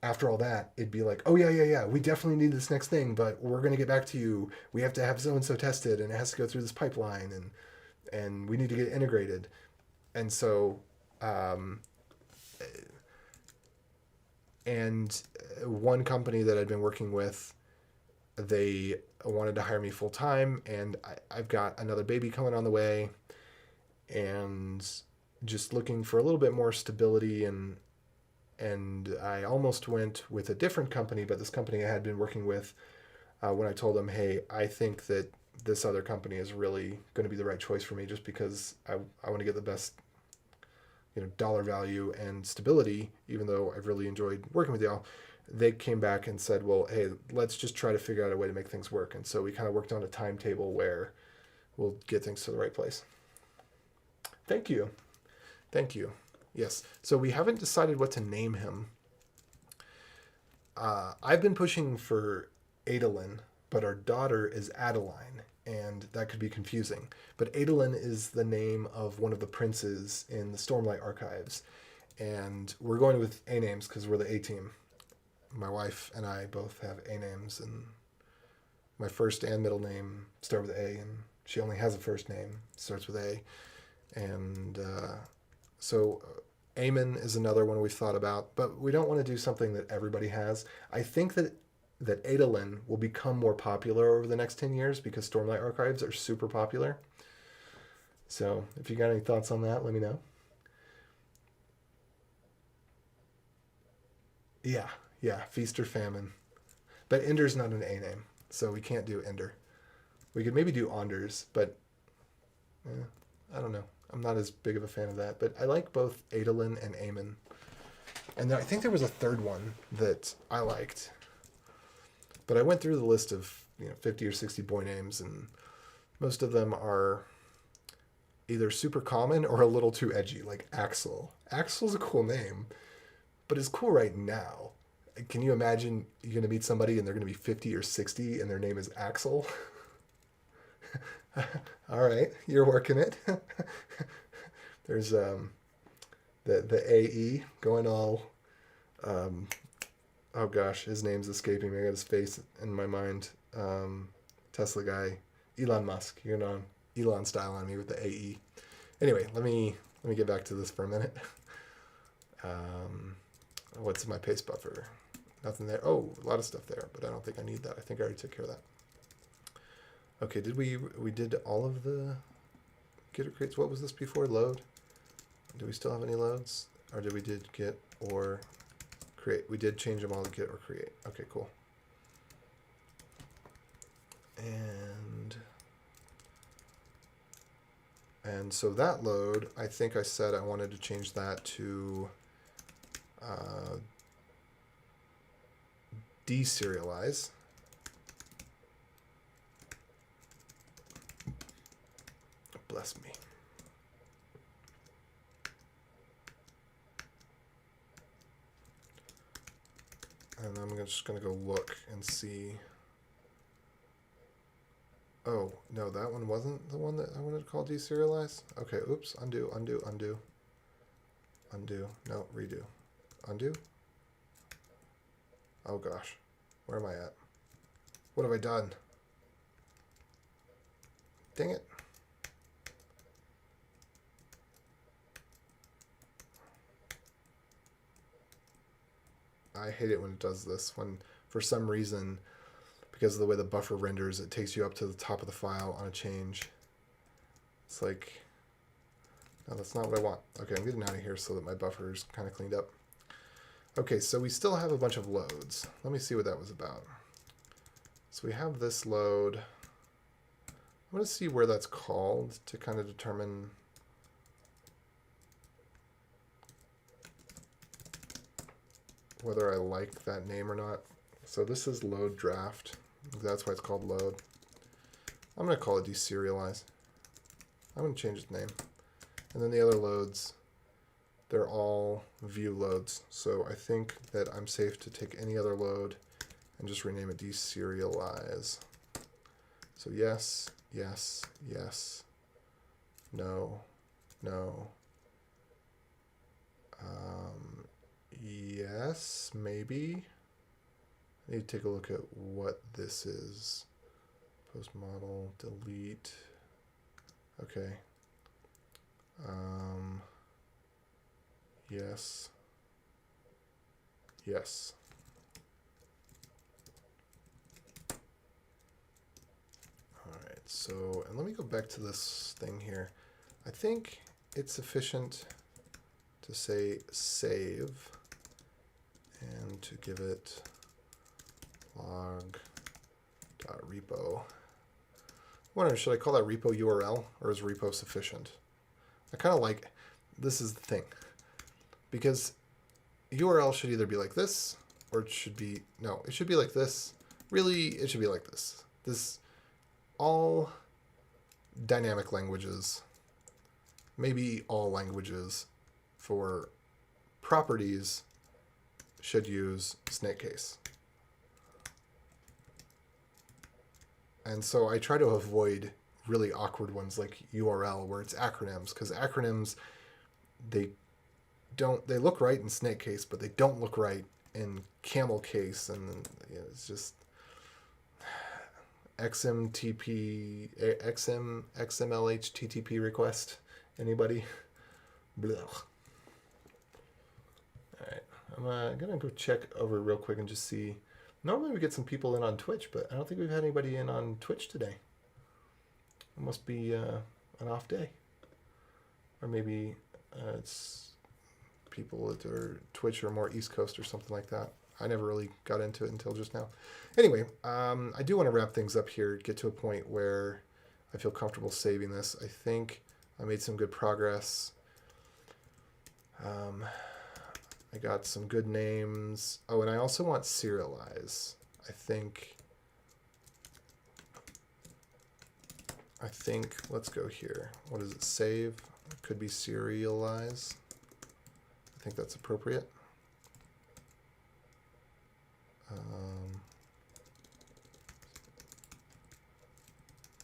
after all that, it'd be like, oh yeah, we definitely need this next thing, but we're going to get back to you. We have to have so-and-so tested, and it has to go through this pipeline, and we need to get integrated. And so, and one company that I'd been working with, they wanted to hire me full time, and I've got another baby coming on the way, and just looking for a little bit more stability, and I almost went with a different company, but this company I had been working with, when I told them, hey, I think that this other company is really going to be the right choice for me, just because I want to get the best dollar value and stability, even though I've really enjoyed working with y'all. They came back and said, well, hey, let's just try to figure out a way to make things work. And so we kind of worked on a timetable where we'll get things to the right place. Thank you. Yes. So we haven't decided what to name him. I've been pushing for Adolin, but our daughter is Adeline, and that could be confusing. But Adolin is the name of one of the princes in the Stormlight archives. And we're going with A names because we're the A team. My wife and I both have A names, and my first and middle name start with A, and she only has a first name, starts with A. And so Eamon is another one we've thought about, but we don't want to do something that everybody has. I think that Adolin will become more popular over the next 10 years because Stormlight archives are super popular. So if you got any thoughts on that, let me know. Yeah, feast or famine. But Ender's not an A name, so we can't do Ender. We could maybe do Anders, but I don't know. I'm not as big of a fan of that, but I like both Adolin and Eamon. And I think there was a third one that I liked. But I went through the list of 50 or 60 boy names, and most of them are either super common or a little too edgy, like Axel. Axel's a cool name, but it's cool right now. Can you imagine you're going to meet somebody and they're going to be 50 or 60 and their name is Axel? All right, you're working it. There's the AE going all, oh gosh, his name's escaping me. I got his face in my mind. Tesla guy, Elon Musk. You're on Elon style on me with the AE. Anyway, let me get back to this for a minute. What's my paste buffer? Nothing there. Oh, a lot of stuff there, but I don't think I need that. I think I already took care of that. Okay, did we did all of the get or creates? What was this before? Load? Do we still have any loads? Or did we get or create? We did change them all to get or create. Okay, cool. And so that load, I think I said I wanted to change that to deserialize. And I'm just going to go look and see. Oh, no, that one wasn't the one that I wanted to call deserialize. Okay, oops, undo, undo, undo. Undo, no, redo. Undo? Oh gosh, where am I at? What have I done? Dang it. I hate it when it does this, when for some reason, because of the way the buffer renders, it takes you up to the top of the file on a change. It's like, no, that's not what I want. Okay, I'm getting out of here so that my buffer is kind of cleaned up. Okay, so we still have a bunch of loads. Let me see what that was about. So we have this load. I want to see where that's called to kind of determine whether I like that name or not. So this is load draft. That's why it's called load. I'm going to call it deserialize. I'm going to change its name. And then the other loads, they're all view loads. So I think that I'm safe to take any other load and just rename it deserialize. So yes, yes, yes, no, no. Yes, maybe. I need to take a look at what this is. Post model, delete. Okay. Yes. Yes. All right, so, and let me go back to this thing here. I think it's sufficient to say save and to give it log.repo. I wonder, should I call that repo URL or is repo sufficient? I kind of like, this is the thing, because URL should either be like this or it should be, no, it should be like this. Really, it should be like this. This, all dynamic languages, maybe all languages for properties should use snake case. And so I try to avoid really awkward ones like URL where it's acronyms, because acronyms, they look right in snake case, but they don't look right in camel case, and you know, it's just XMLHTTP request. Anybody? Blah. All right, I'm gonna go check over real quick and just see. Normally we get some people in on Twitch, but I don't think we've had anybody in on Twitch today. It must be an off day. Or maybe it's people that are Twitch or more East Coast or something like that. I never really got into it until just now. Anyway, I do want to wrap things up here, get to a point where I feel comfortable saving this. I think I made some good progress. I got some good names. Oh, and I also want serialize. I think, let's go here. What is it? Save. It could be serialize. I think that's appropriate.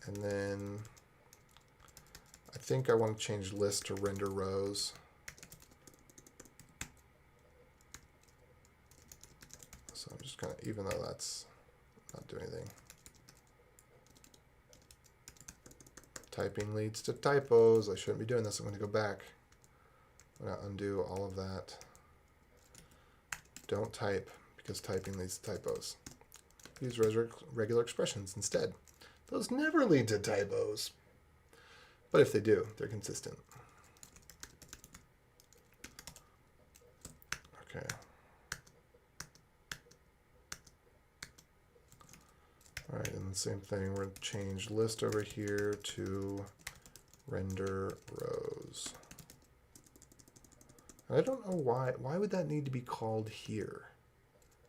And then I think I want to change list to render rows. So I'm just going to, even though that's not doing anything. Typing leads to typos. I shouldn't be doing this. I'm going to go back. I'm going to undo all of that. Don't type, because typing leads to typos. Use regular expressions instead. Those never lead to typos. But if they do, they're consistent. Okay. All right, and the same thing, we're going to change list over here to render rows. And I don't know why. Why would that need to be called here?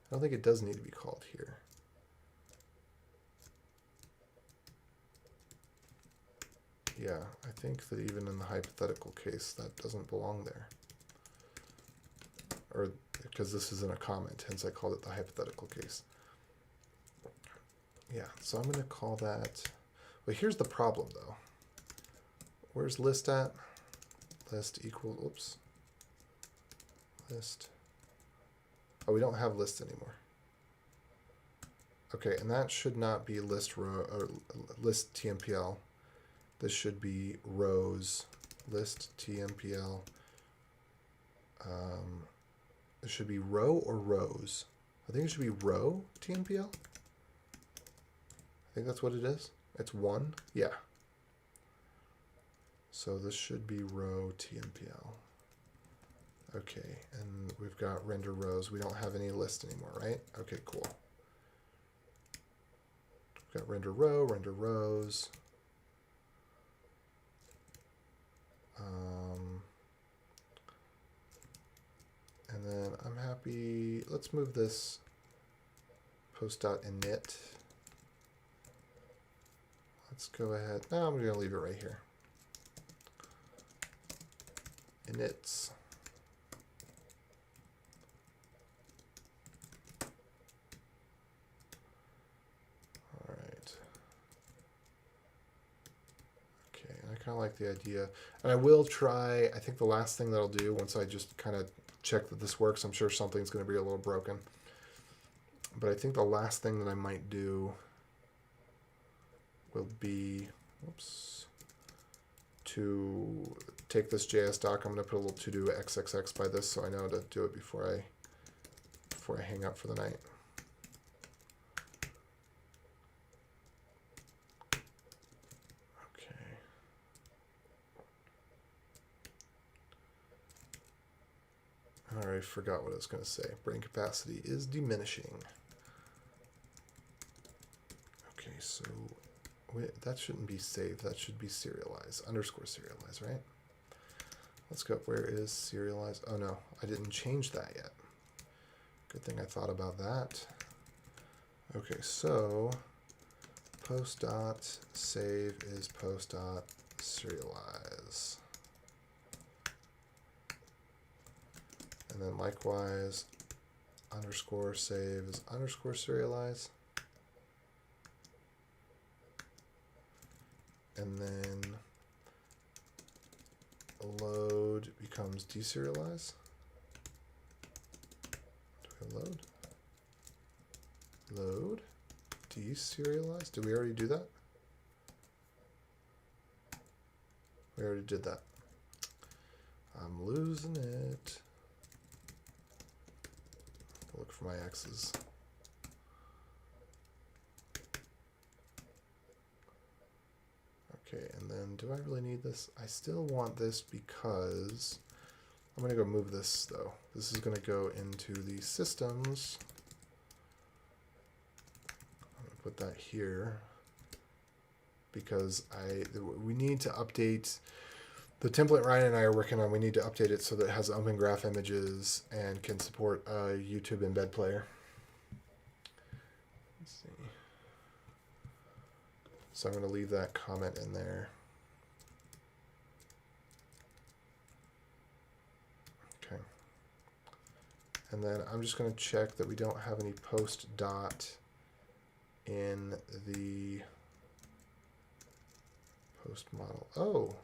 I don't think it does need to be called here. Yeah, I think that even in the hypothetical case, that doesn't belong there. Or because this isn't a comment, hence I called it the hypothetical case. Yeah, so I'm going to call that. Well, here's the problem though. Where's list at? List equal, oops. List. Oh, we don't have list anymore. Okay, and that should not be list row or list TMPL. This should be rows list TMPL. It should be row or rows. I think it should be row TMPL. I think that's what it is. It's one. Yeah. So this should be row TMPL. Okay, and we've got render rows. We don't have any list anymore, right? Okay, cool. We've got render row, render rows. And then I'm happy. Let's move this post.init. Let's go ahead. No, I'm going to leave it right here. Inits. All right. Okay, and I kind of like the idea. And I will try, I think the last thing that I'll do once I just kind of check that this works, I'm sure something's going to be a little broken. But I think the last thing that I might do will be, oops, to take this JS doc. I'm going to put a little to-do XXX by this so I know to do it before I hang up for the night. Okay. I already forgot what I was going to say. Brain capacity is diminishing. Okay, so wait, that shouldn't be saved. That should be serialize, underscore serialize, right? Let's go. Where is serialize? Oh no, I didn't change that yet. Good thing I thought about that. Okay, so post.save is post.serialize. And then likewise, underscore save is underscore serialize. And then load becomes deserialize. Do we have load? Load, deserialize. Did we already do that? We already did that. I'm losing it. Look for my X's. Okay, and then do I really need this? I still want this because I'm going to go move this though. This is going to go into the systems. I'm going to put that here because we need to update the template Ryan and I are working on. We need to update it so that it has open graph images and can support a YouTube embed player. Let's see. So I'm going to leave that comment in there. Okay. And then I'm just going to check that we don't have any post dot in the post model. Oh.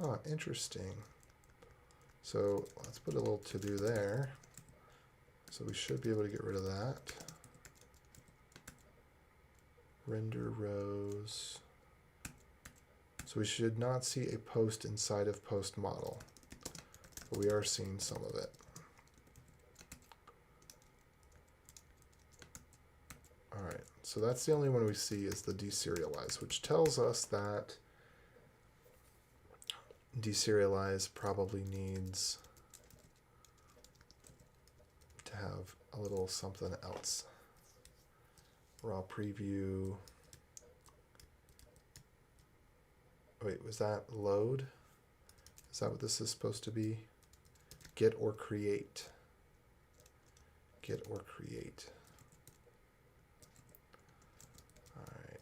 Huh, interesting. So let's put a little to do there. So we should be able to get rid of that. Render rows. So we should not see a post inside of post model, but we are seeing some of it. All right, so that's the only one we see is the deserialize, which tells us that deserialize probably needs to have a little something else. Raw preview. Wait, was that load? Is that what this is supposed to be? Get or create. Get or create. All right.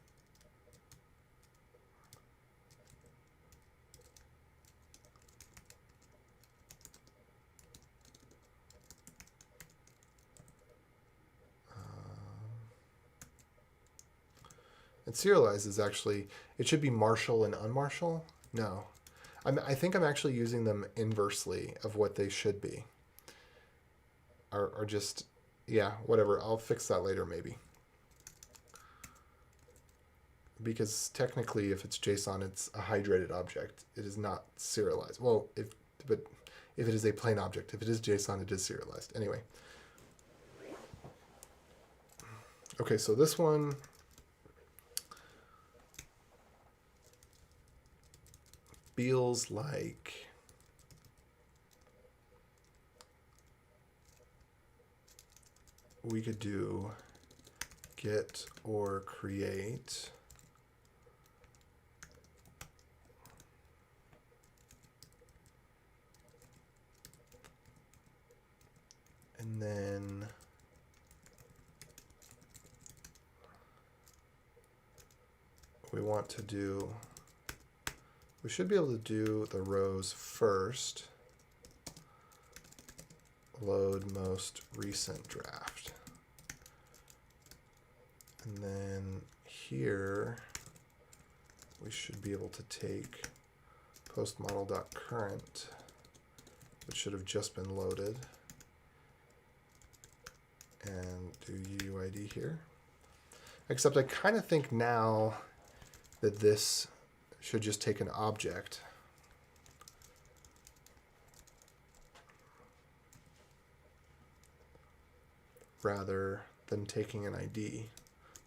And serialize is actually, it should be marshal and unmarshal. No, I think I'm actually using them inversely of what they should be. Or just, yeah, whatever. I'll fix that later maybe. Because technically, if it's JSON, it's a hydrated object. It is not serialized. Well, but if it is a plain object, if it is JSON, it is serialized. Anyway. Okay, so this one feels like we could do get or create. And then we want to do, we should be able to do the rows first. Load most recent draft. And then here we should be able to take postmodel.current, which should have just been loaded, and do UUID here. Except I kind of think now that this should just take an object rather than taking an ID.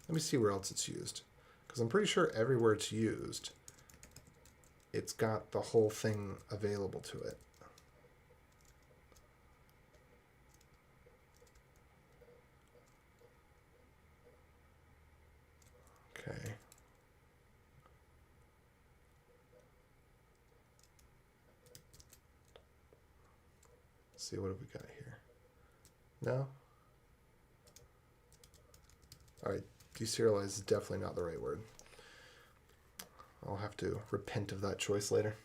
Let me see where else it's used, because I'm pretty sure everywhere it's used, it's got the whole thing available to it. Okay. Let's see, what have we got here? No? All right, deserialize is definitely not the right word. I'll have to repent of that choice later.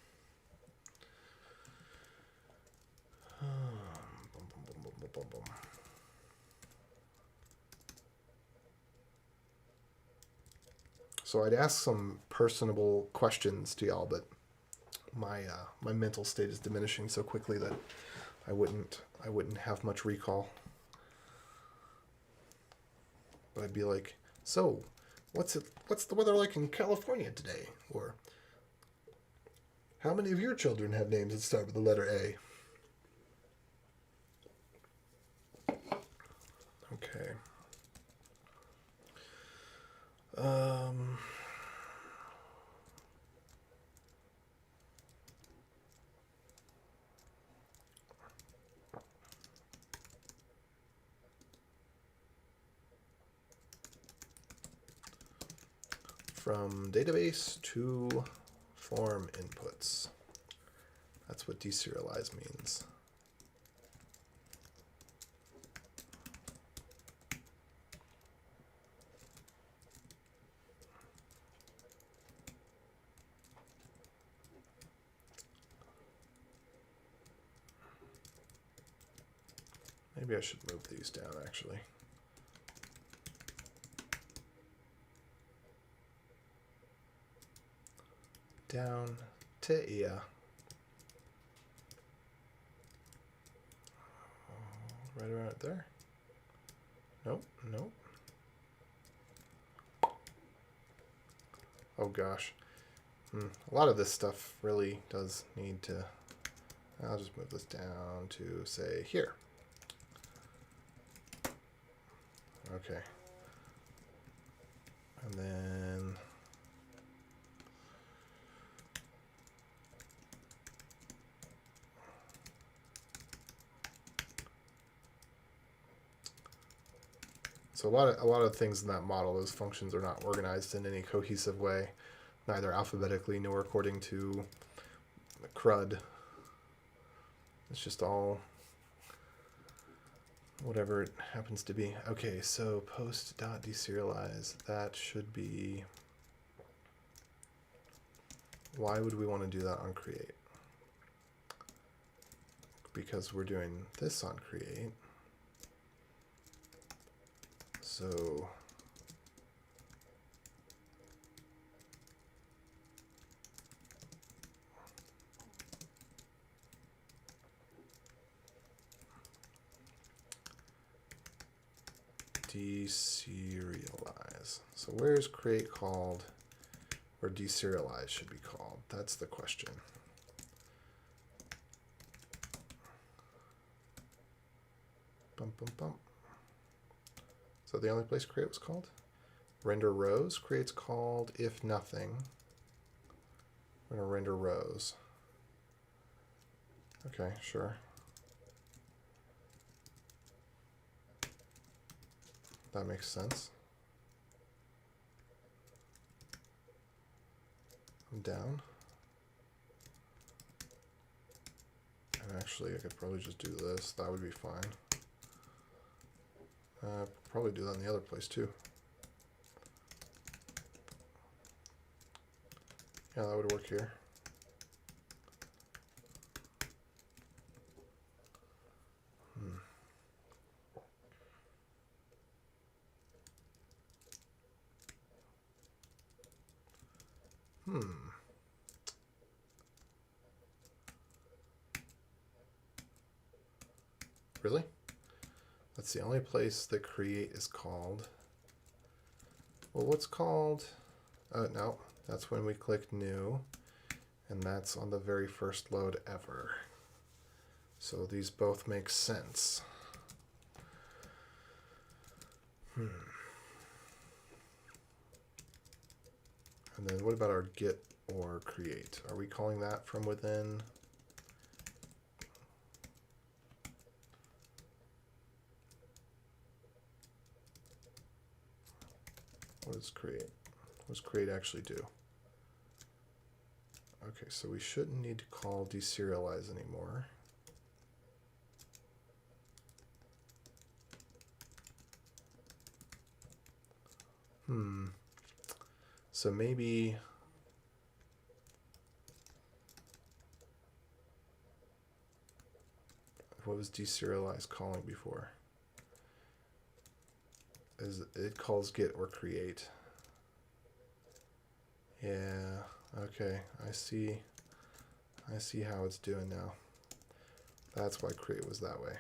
So I'd ask some personable questions to y'all, but my mental state is diminishing so quickly that I wouldn't have much recall. But I'd be like, so what's the weather like in California today? Or how many of your children have names that start with the letter A? Okay. From database to form inputs. That's what deserialize means. Maybe I should move these down actually. Down to ear. Right around there. Nope, nope. Oh gosh. A lot of this stuff really does need to, I'll just move this down to say here. Okay. And then so a lot of things in that model, those functions are not organized in any cohesive way, neither alphabetically nor according to CRUD. It's just all whatever it happens to be. Okay, so post.deserialize, that should be, why would we want to do that on create? Because we're doing this on create. So deserialize. So where's create called, or deserialize should be called? That's the question. Bum, bum, bum. So the only place create was called? Render rows, create's called if nothing. We're going to render rows. Okay, sure. That makes sense. I'm down. And actually, I could probably just do this. That would be fine. Probably do that in the other place too. Yeah, that would work here. Really? That's the only place that create is called. Well, what's called? No, that's when we click new, and that's on the very first load ever. So these both make sense. And then what about our get or create? Are we calling that from within? What does create? What does create actually do? Okay, so we shouldn't need to call deserialize anymore. So maybe what was deserialize calling before? It calls get or create. Yeah, okay, I see how it's doing now. That's why create was that way.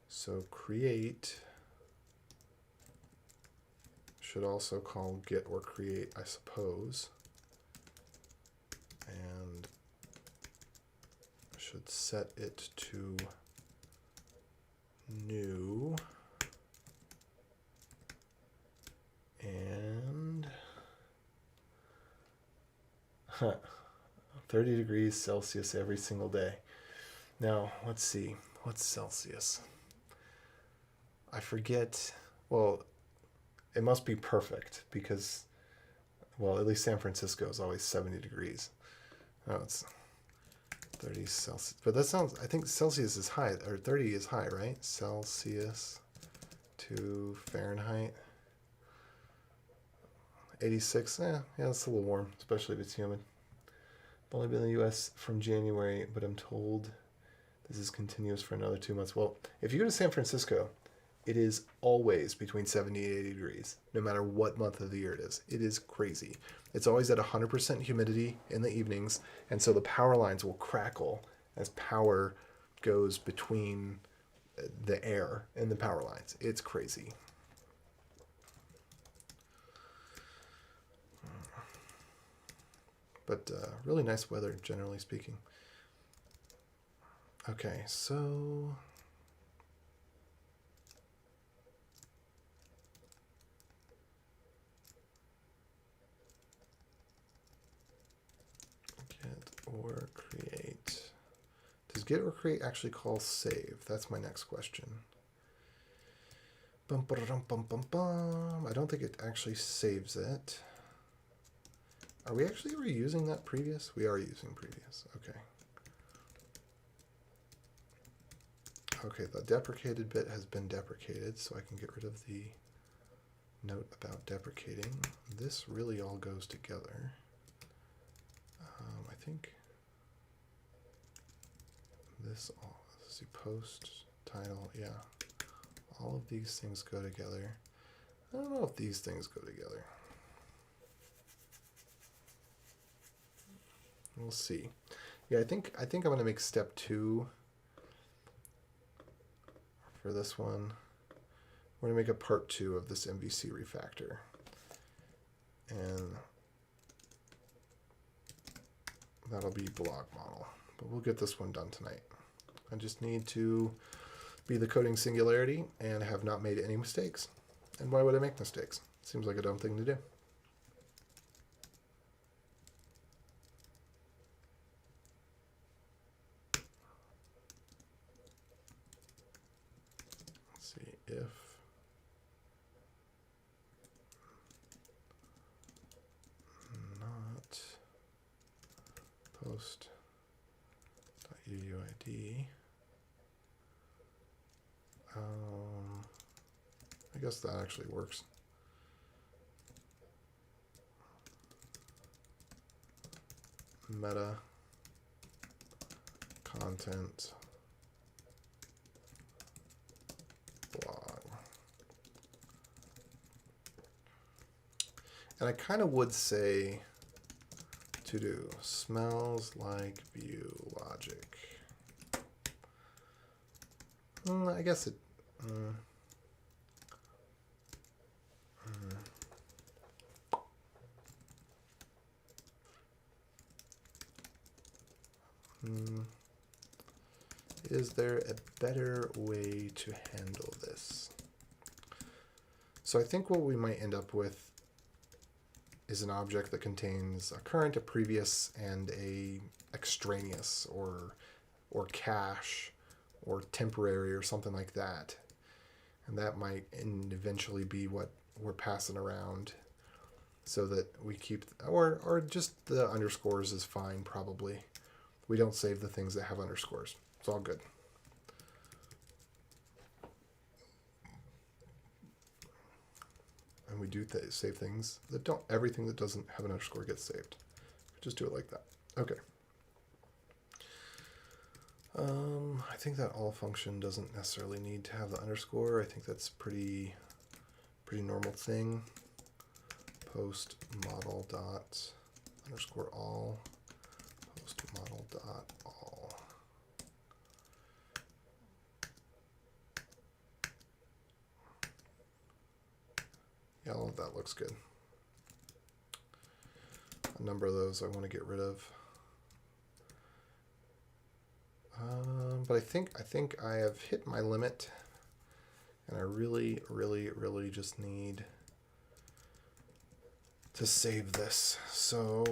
So create should also call get or create, I suppose. And should set it to new. And 30 degrees Celsius every single day. Now, let's see. What's Celsius? I forget. Well, it must be perfect because, well, at least San Francisco is always 70 degrees. Oh, it's 30 Celsius. But that sounds, I think Celsius is high, or 30 is high, right? Celsius to Fahrenheit. 86, yeah, it's a little warm, especially if it's humid. I've only been in the U.S. from January, but I'm told this is continuous for another 2 months. Well, if you go to San Francisco, it is always between 70 and 80 degrees, no matter what month of the year it is. It is crazy. It's always at 100% humidity in the evenings, and so the power lines will crackle as power goes between the air and the power lines. It's crazy. But really nice weather, generally speaking. Okay, so get or create. Does get or create actually call save? That's my next question. Bum, ba-da-dum, bum, bum, bum. I don't think it actually saves it. Are we actually reusing that previous? We are using previous. Okay. Okay, the deprecated bit has been deprecated, so I can get rid of the note about deprecating. This really all goes together. I think this all, let's see, post, title, yeah. All of these things go together. I don't know if these things go together. We'll see. Yeah, I think I'm going to make step 2 for this one. we're going to make a part 2 of this MVC refactor. And that'll be blog model. But we'll get this one done tonight. I just need to be the coding singularity and have not made any mistakes. And why would I make mistakes? Seems like a dumb thing to do. Let's see if not post.uuid. I guess that actually works. Meta content blog. And I kind of would say to do smells like view logic. I guess it is there a better way to handle this? So I think what we might end up with is an object that contains a current, a previous, and a extraneous or cache or temporary or something like that. And that might eventually be what we're passing around so that we keep, or just the underscores is fine probably. We don't save the things that have underscores. It's all good. And we do save things that don't, everything that doesn't have an underscore gets saved. Just do it like that. Okay. I think that all function doesn't necessarily need to have the underscore. I think that's pretty normal thing. Post model dot underscore all. Post model dot all. Yeah, all of that looks good. A number of those I want to get rid of. But I think I have hit my limit, and I really just need to save this. So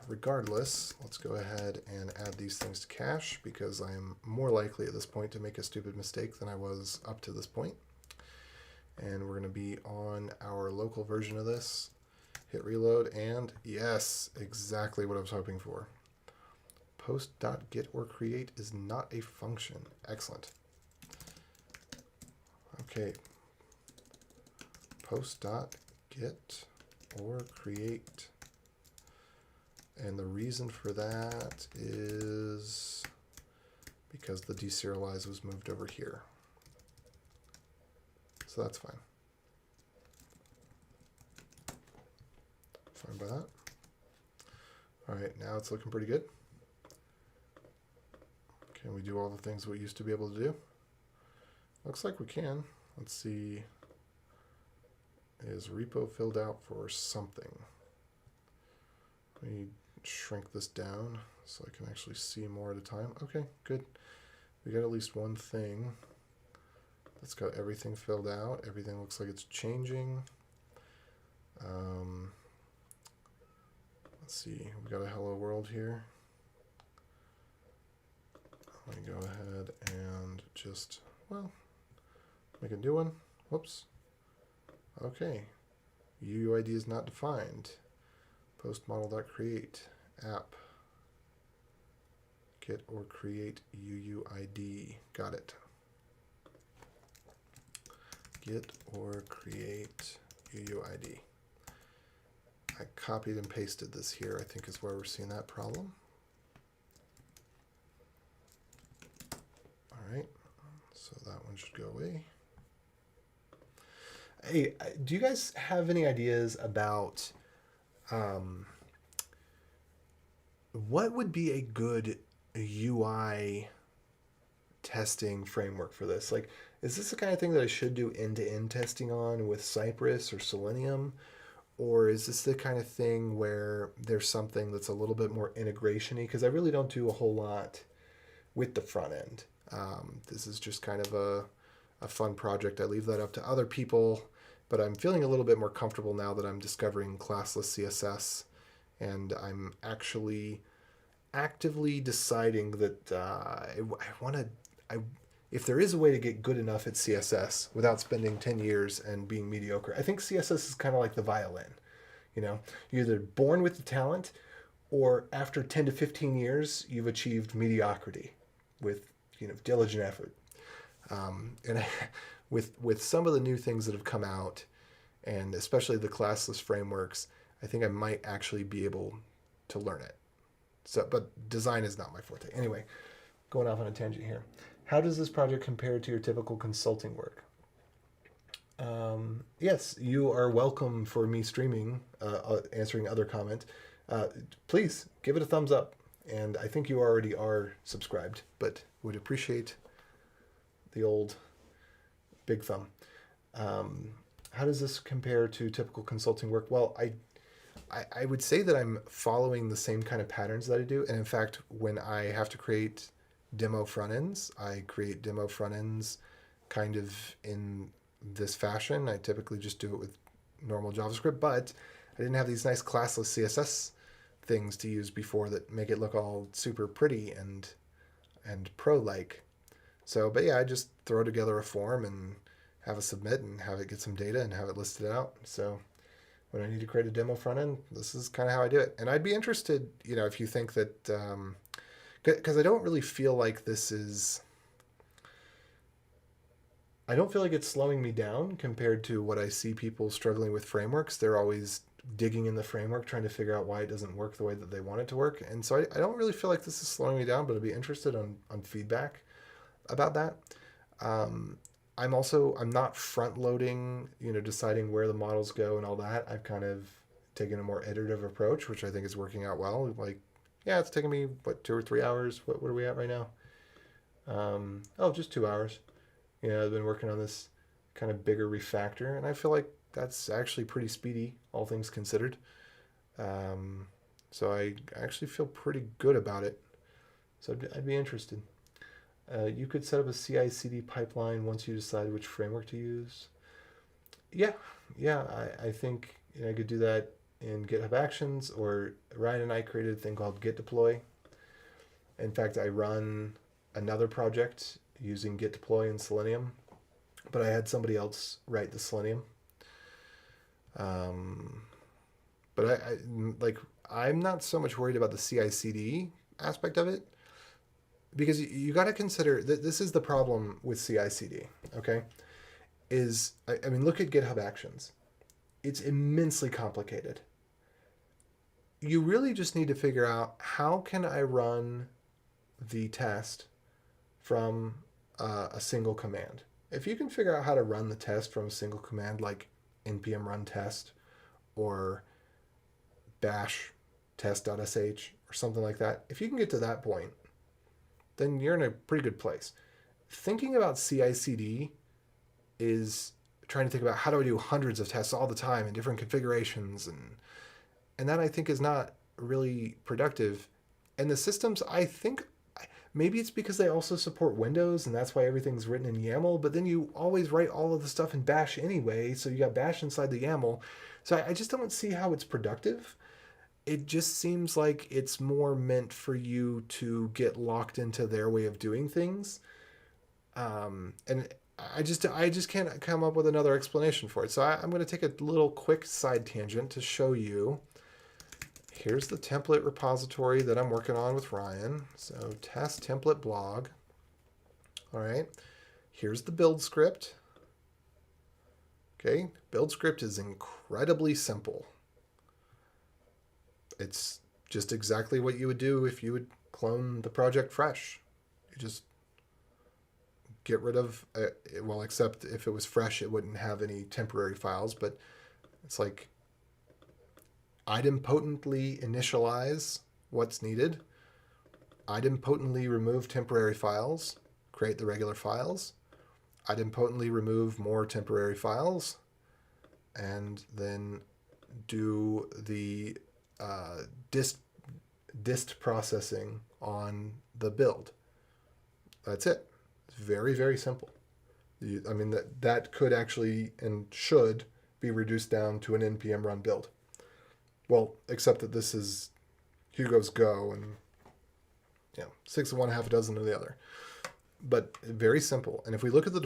regardless, let's go ahead and add these things to cache because I'm more likely at this point to make a stupid mistake than I was up to this point. And we're going to be on our local version of this. Hit reload, and yes, exactly what I was hoping for. Post.get or create is not a function. Excellent. Okay. Post.get or create. And the reason for that is because the deserialize was moved over here. So that's fine. Fine by that. All right, now it's looking pretty good. Can we do all the things we used to be able to do? Looks like we can. Let's see. Is repo filled out for something? Let me shrink this down so I can actually see more at a time. Okay, good. We got at least one thing that's got everything filled out. Everything looks like it's changing. Let's see. We got a hello world here. Let me go ahead and just, well, make a new one. Whoops. Okay. UUID is not defined. Postmodel.create app. Get or create UUID. Got it. Get or create UUID. I copied and pasted this here, I think is where we're seeing that problem. All right, so that one should go away. Hey, do you guys have any ideas about what would be a good UI testing framework for this? Like, is this the kind of thing that I should do end-to-end testing on with Cypress or Selenium? Or is this the kind of thing where there's something that's a little bit more integration-y? Because I really don't do a whole lot with the front end. This is just kind of a fun project. I leave that up to other people, but I'm feeling a little bit more comfortable now that I'm discovering classless CSS, and I'm actually actively deciding that I want to. If there is a way to get good enough at CSS without spending 10 years and being mediocre, I think CSS is kind of like the violin. You know, you're either born with the talent, or after 10 to 15 years, you've achieved mediocrity with, diligent effort. And with some of the new things that have come out, and especially the classless frameworks, I think I might actually be able to learn it. So, but design is not my forte. Anyway, going off on a tangent here. How does this project compare to your typical consulting work? Yes, you are welcome for me streaming, answering other comment. Please give it a thumbs up. And I think you already are subscribed, but would appreciate the old big thumb. How does this compare to typical consulting work? Well, I would say that I'm following the same kind of patterns that I do. And in fact, when I have to create demo front ends, I create demo front ends kind of in this fashion. I typically just do it with normal JavaScript, but I didn't have these nice classless CSS things to use before that make it look all super pretty and pro-like. So, but yeah, I just throw together a form and have it submit and have it get some data and have it listed out. So when I need to create a demo front end, this is kind of how I do it. And I'd be interested, if you think that, because I don't really feel like I don't feel like it's slowing me down compared to what I see people struggling with frameworks. They're always digging in the framework, trying to figure out why it doesn't work the way that they want it to work. And so I don't really feel like this is slowing me down, but I'd be interested on feedback about that. I'm not front loading, deciding where the models go and all that. I've kind of taken a more iterative approach, which I think is working out well. Like, yeah, it's taken me, 2 or 3 hours? What are we at right now? Just 2 hours. I've been working on this kind of bigger refactor, and I feel like that's actually pretty speedy, all things considered. So I actually feel pretty good about it. So I'd be interested. You could set up a CI/CD pipeline once you decide which framework to use. Yeah, I think I could do that in GitHub Actions, or Ryan and I created a thing called Git Deploy. In fact, I run another project using Git Deploy in Selenium, but I had somebody else write the Selenium. But I'm not so much worried about the CI/CD aspect of it, because you got to consider that this is the problem with CI/CD. Okay, look at GitHub Actions. It's immensely complicated. You really just need to figure out, how can I run the test from a single command? If you can figure out how to run the test from a single command, like npm run test or bash test.sh or something like that, if you can get to that point, then you're in a pretty good place. Thinking about CI/CD is trying to think about, how do I do hundreds of tests all the time in different configurations, and that, I think, is not really productive. And the systems, I think, maybe it's because they also support Windows, and that's why everything's written in YAML, but then you always write all of the stuff in bash anyway, so you got bash inside the YAML. So I just don't see how it's productive. It just seems like it's more meant for you to get locked into their way of doing things. And I just can't come up with another explanation for it. So I'm going to take a little quick side tangent to show you. Here's the template repository that I'm working on with Ryan. So test template blog. All right. Here's the build script. Okay. Build script is incredibly simple. It's just exactly what you would do if you would clone the project fresh. You just get rid of, except if it was fresh, it wouldn't have any temporary files, but it's like idempotently initialize what's needed, idempotently remove temporary files, create the regular files, idempotently remove more temporary files, and then do the dist processing on the build. That's it. It's very, very simple. I mean, that could actually and should be reduced down to an npm run build. Well, except that this is Hugo's Go and 6 of one, half a dozen of the other. But very simple. And if we look at the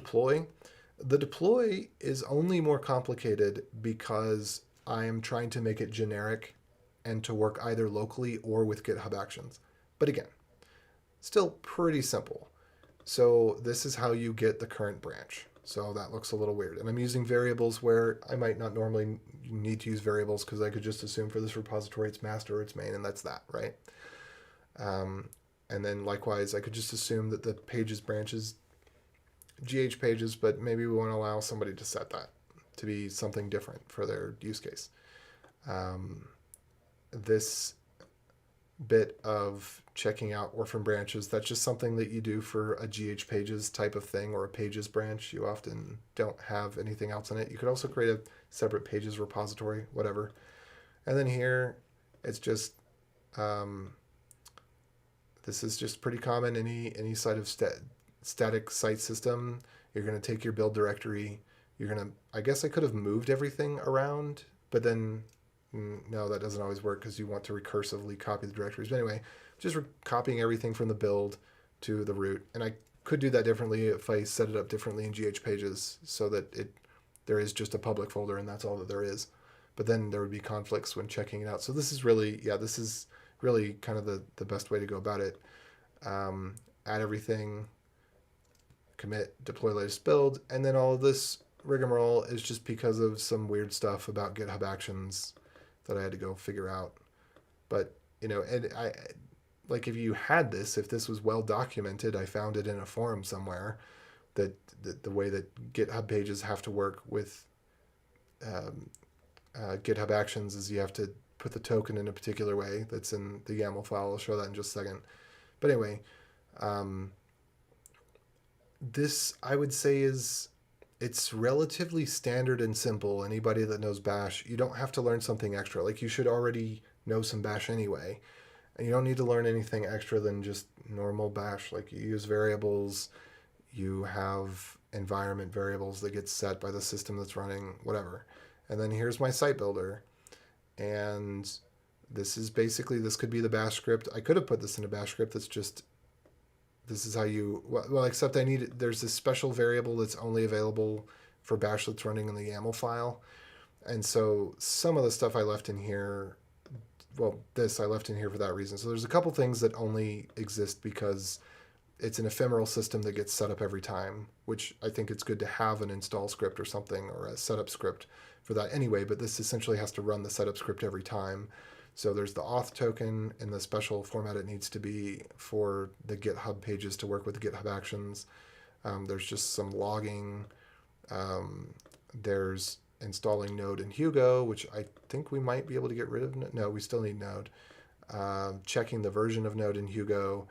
deploy is only more complicated because I am trying to make it generic and to work either locally or with GitHub Actions. But again, still pretty simple. So this is how you get the current branch. So that looks a little weird. And I'm using variables where I might not normally need to use variables because I could just assume for this repository it's master or it's main, and that's that, right? And then likewise, I could just assume that the pages branch is GH pages, but maybe we want to allow somebody to set that to be something different for their use case. This bit of checking out orphan branches, that's just something that you do for a GH pages type of thing or a pages branch. You often don't have anything else in it. You could also create a separate pages repository, whatever. And then here, it's just, this is just pretty common. Any site of static site system, you're going to take your build directory. You're going to, I guess I could have moved everything around, but then no, that doesn't always work because you want to recursively copy the directories. But anyway, just copying everything from the build to the root. And I could do that differently if I set it up differently in GH pages so that there is just a public folder and that's all that there is. But then there would be conflicts when checking it out. So this is really, this is really kind of the best way to go about it. Add everything, commit, deploy latest build, and then all of this rigmarole is just because of some weird stuff about GitHub Actions that I had to go figure out. But, and I, like if you had this, if this was well documented, I found it in a forum somewhere, that the way that GitHub pages have to work with GitHub Actions is you have to put the token in a particular way that's in the YAML file. I'll show that in just a second. But anyway, this I would say it's relatively standard and simple. Anybody that knows Bash, you don't have to learn something extra. Like you should already know some Bash anyway. And you don't need to learn anything extra than just normal Bash. Like you use variables, you have environment variables that get set by the system that's running, whatever. And then here's my site builder. And this is basically, this could be the Bash script. I could have put this in a Bash script that's just, this is how you, well, except there's this special variable that's only available for Bash that's running in the YAML file. And so some of the stuff I left in here, well, this I left in here for that reason. So there's a couple things that only exist because it's an ephemeral system that gets set up every time, which I think it's good to have an install script or something or a setup script for that anyway, but this essentially has to run the setup script every time. So there's the auth token in the special format it needs to be for the GitHub pages to work with GitHub Actions. There's just some logging. There's installing Node and Hugo, which I think we might be able to get rid of. No, we still need Node. Checking the version of Node and Hugo,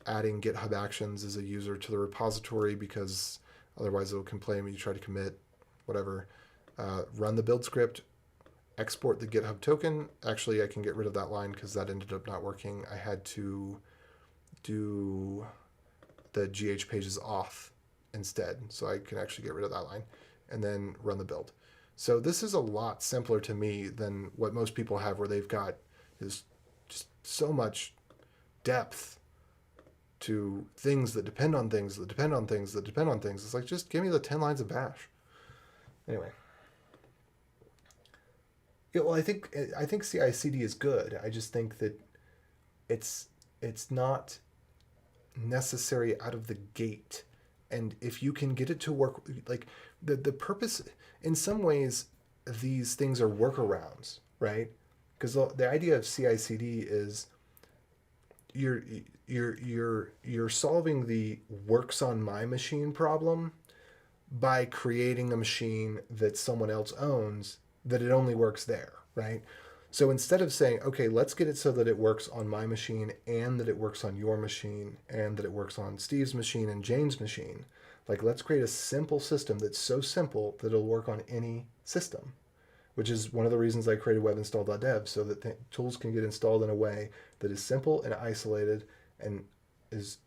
adding GitHub Actions as a user to the repository because otherwise it'll complain when you try to commit, whatever. Run the build script, export the GitHub token. Actually, I can get rid of that line because that ended up not working. I had to do the GH pages auth instead, so I can actually get rid of that line, and then run the build. So this is a lot simpler to me than what most people have, where they've got is just so much depth to things that depend on things that depend on things that depend on things. It's like, just give me the 10 lines of Bash. Anyway. Yeah, well, I think CI/CD is good. I just think that it's not necessary out of the gate. And if you can get it to work, like the purpose, in some ways, these things are workarounds, right? Because the idea of CI/CD is you're solving the works on my machine problem by creating a machine that someone else owns that it only works there, right? So instead of saying, okay, let's get it so that it works on my machine and that it works on your machine and that it works on Steve's machine and Jane's machine, Like, let's create a simple system that's so simple that it'll work on any system, which is one of the reasons I created webinstall.dev, so that tools can get installed in a way that is simple and isolated and is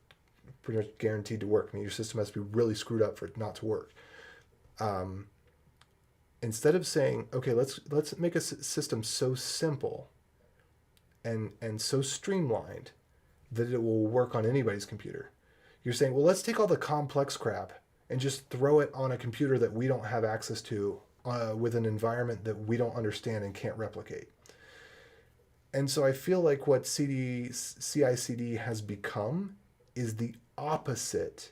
pretty much guaranteed to work. I mean, your system has to be really screwed up for it not to work. Instead of saying, okay, let's make a system so simple and so streamlined that it will work on anybody's computer, you're saying, well, let's take all the complex crap and just throw it on a computer that we don't have access to with an environment that we don't understand and can't replicate. And so I feel like what CI/CD has become is the opposite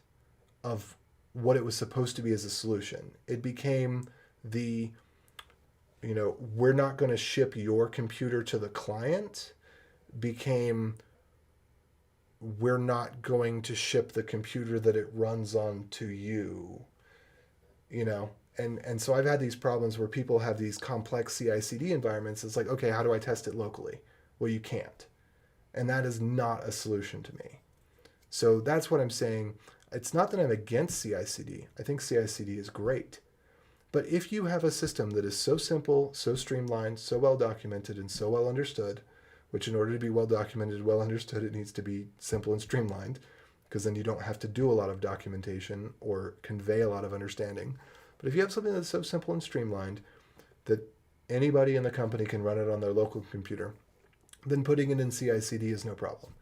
of what it was supposed to be as a solution. It became we're not going to ship your computer to the client, became we're not going to ship the computer that it runs on to you, And so I've had these problems where people have these complex CI/CD environments. It's like, okay, how do I test it locally? Well, you can't. And that is not a solution to me. So that's what I'm saying. It's not that I'm against CI/CD. I think CI/CD is great. But if you have a system that is so simple, so streamlined, so well documented, and so well understood, which in order to be well documented, well understood, it needs to be simple and streamlined, because then you don't have to do a lot of documentation or convey a lot of understanding. But if you have something that's so simple and streamlined that anybody in the company can run it on their local computer, then putting it in CI/CD is no problem.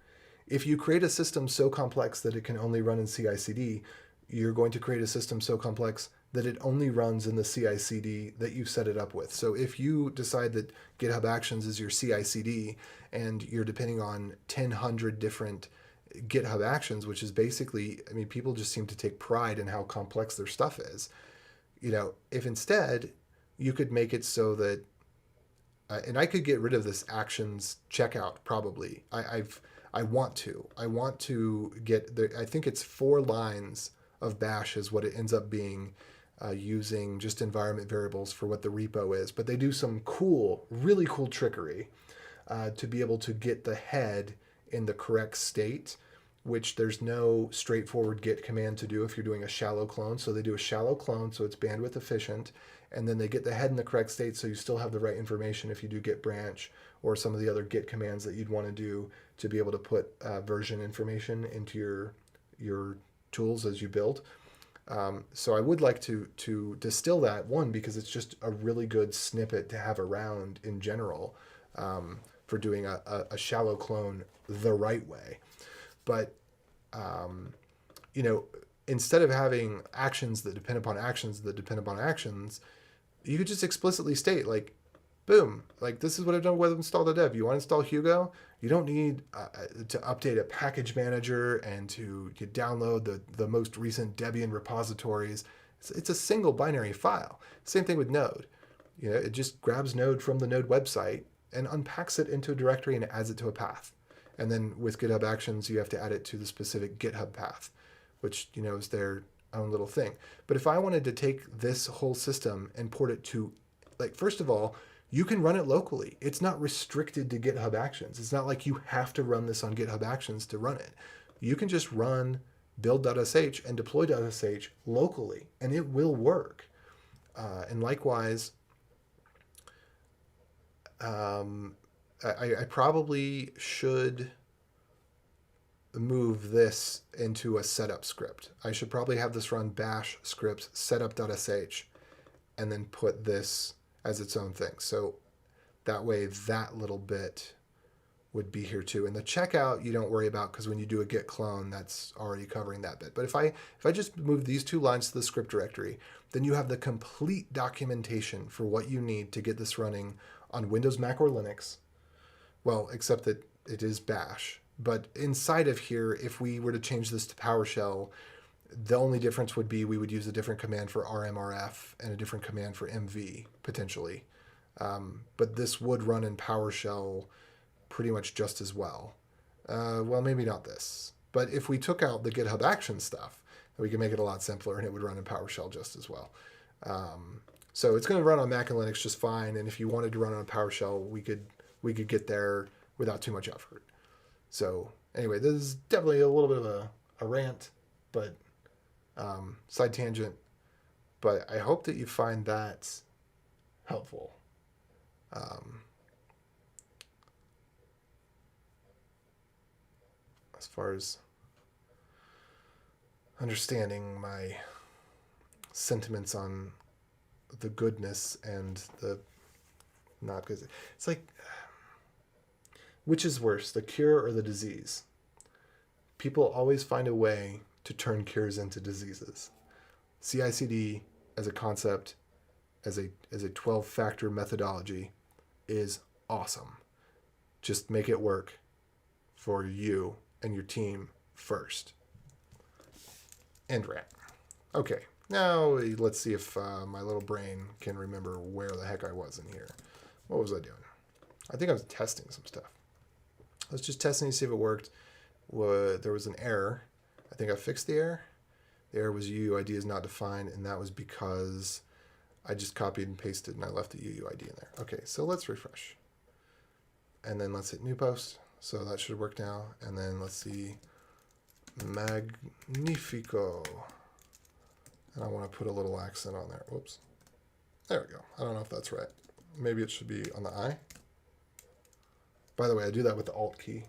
If you create a system so complex that it can only run in CI/CD, you're going to create a system so complex that it only runs in the CI/CD that you set it up with. So if you decide that GitHub Actions is your CI/CD and you're depending on 1,000 different GitHub Actions, which is basically, I mean, people just seem to take pride in how complex their stuff is. If instead you could make it so that, and I could get rid of this actions checkout probably. I want to get there. I think it's 4 lines of bash is what it ends up being, using just environment variables for what the repo is. But they do some really cool trickery to be able to get the head in the correct state, which there's no straightforward git command to do if you're doing a shallow clone. So they do a shallow clone so it's bandwidth efficient, and then they get the head in the correct state so you still have the right information if you do git branch or some of the other git commands that you'd want to do to be able to put version information into your tools as you build. So I would like to distill that, one, because it's just a really good snippet to have around in general for doing a shallow clone the right way. But, instead of having actions that depend upon actions that depend upon actions, you could just explicitly state, like, boom, like this is what I've done with install.dev. You want to install Hugo? You don't need to update a package manager and to download the most recent Debian repositories. It's a single binary file. Same thing with Node. It just grabs Node from the Node website and unpacks it into a directory and adds it to a path. And then with GitHub Actions, you have to add it to the specific GitHub path, which is their own little thing. But if I wanted to take this whole system and port it to, like, first of all, you can run it locally. It's not restricted to GitHub Actions. It's not like you have to run this on GitHub Actions to run it. You can just run build.sh and deploy.sh locally, and it will work. And likewise, I probably should move this into a setup script. I should probably have this run bash scripts setup.sh and then put this as its own thing. So that way that little bit would be here too. And the checkout you don't worry about, because when you do a git clone, that's already covering that bit. But if I just move these 2 lines to the script directory, then you have the complete documentation for what you need to get this running on Windows, Mac, or Linux. Well, except that it is bash. But inside of here, if we were to change this to PowerShell, the only difference would be we would use a different command for RMRF and a different command for MV, potentially. But this would run in PowerShell pretty much just as well. Well, maybe not this. But if we took out the GitHub Actions stuff, we could make it a lot simpler and it would run in PowerShell just as well. So it's going to run on Mac and Linux just fine. And if you wanted to run on PowerShell, we could get there without too much effort. So anyway, this is definitely a little bit of a rant, but Side tangent, but I hope that you find that helpful. As far as understanding my sentiments on the goodness and the not good. It's like, which is worse, the cure or the disease? People always find a way to turn cures into diseases. CI/CD as a concept, as a 12-factor methodology, is awesome. Just make it work for you and your team first. End rant. Okay, now let's see if my little brain can remember where the heck I was in here. What was I doing? I think I was testing some stuff. I was just testing to see if it worked. There was an error. I think I fixed the error. The error was UUID is not defined, and that was because I just copied and pasted and I left the UUID in there. Okay, so let's refresh. And then let's hit new post. So that should work now. And then let's see, Magnifico. And I want to put a little accent on there. Whoops. There we go. I don't know if that's right. Maybe it should be on the I. By the way, I do that with the Alt key.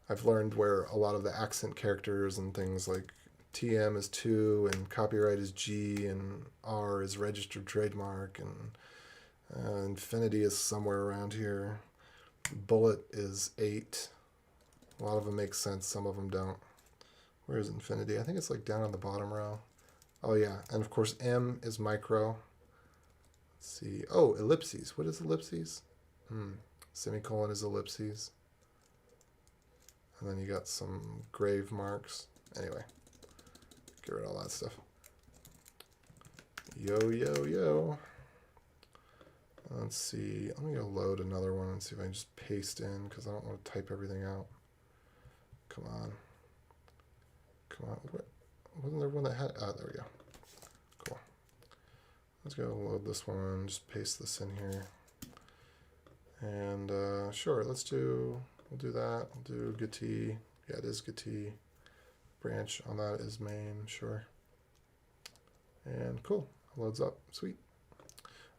I've learned where a lot of the accent characters and things like TM is 2 and copyright is G and R is registered trademark and infinity is somewhere around here. Bullet is 8. A lot of them make sense, some of them don't. Where is infinity? I think it's like down on the bottom row. Oh yeah, and of course M is micro. Let's see. Oh, ellipses. What is ellipses? Semicolon is ellipses. And then you got some grave marks. Anyway, get rid of all that stuff. Yo. Let's see. Let me go load another one and see if I can just paste in because I don't want to type everything out. Come on. Wasn't there one that had... Ah, there we go. Cool. Let's go load this one. Just paste this in here. And sure, we'll do that. We'll do Git. Yeah, it is Git. Branch on that is main, sure. And cool, loads up, sweet.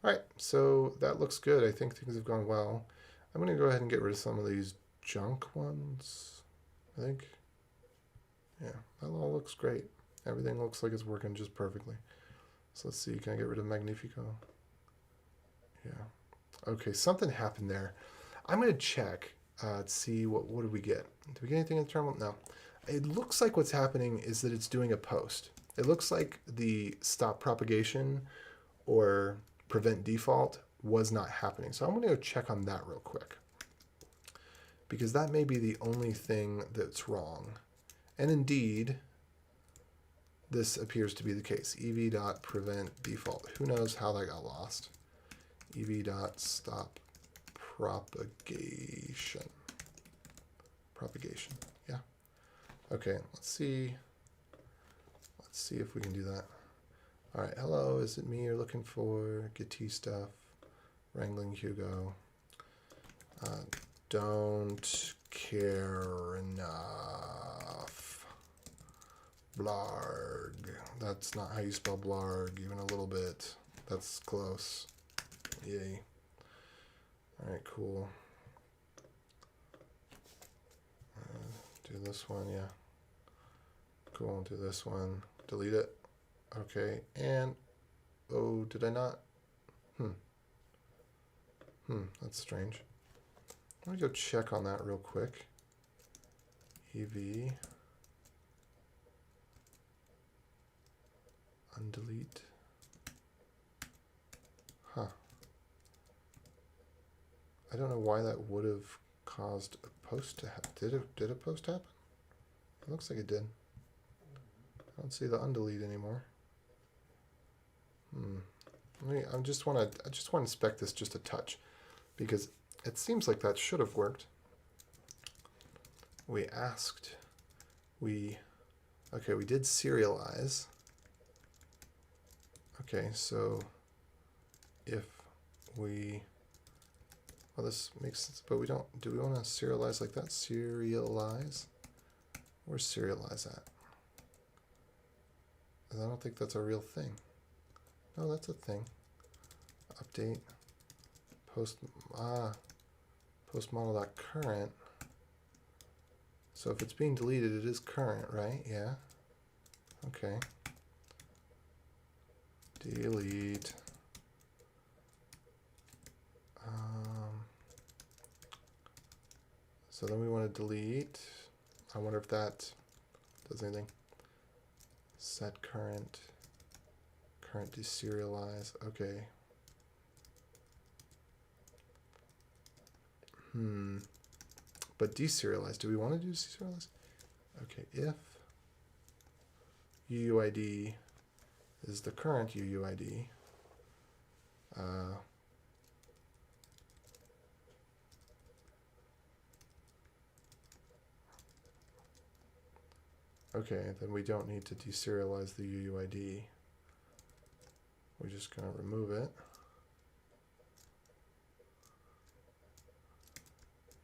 All right, so that looks good. I think things have gone well. I'm gonna go ahead and get rid of some of these junk ones, I think. Yeah, that all looks great. Everything looks like it's working just perfectly. So let's see, can I get rid of Magnifico? Yeah. Okay, something happened there. I'm going to check to see what did we get. Did we get anything in the terminal? No. It looks like what's happening is that it's doing a post. It looks like the stop propagation or prevent default was not happening. So I'm going to go check on that real quick because that may be the only thing that's wrong. And indeed, this appears to be the case. ev.prevent default. Who knows how that got lost? ev.stop propagation. Propagation, yeah. Okay, let's see if we can do that. All right, hello, is it me you're looking for? Git stuff, wrangling Hugo. Don't care enough. Blarg. That's not how you spell blarg, even a little bit. That's close. Yay. All right, cool. Do this one, yeah. Cool, do this one. Delete it. Okay, and, oh, did I not? That's strange. Let me go check on that real quick. EV. Undelete. Huh. I don't know why that would have caused a post to happen. Did a post happen? It looks like it did. I don't see the undelete anymore. I just want to inspect this just a touch because it seems like that should have worked. We did serialize. Okay, so if we, well, this makes sense, but we don't, do we want to serialize like that? Serialize? Where's serialize at? I don't think that's a real thing. No, that's a thing. Update post model.current. So if it's being deleted, it is current, right? Yeah. Okay. Delete. So then we want to delete. I wonder if that does anything. Set current. Current deserialize. Okay. But deserialize. Do we want to do deserialize? Okay. If UUID is the current UUID. Okay, then we don't need to deserialize the UUID. We're just going to remove it.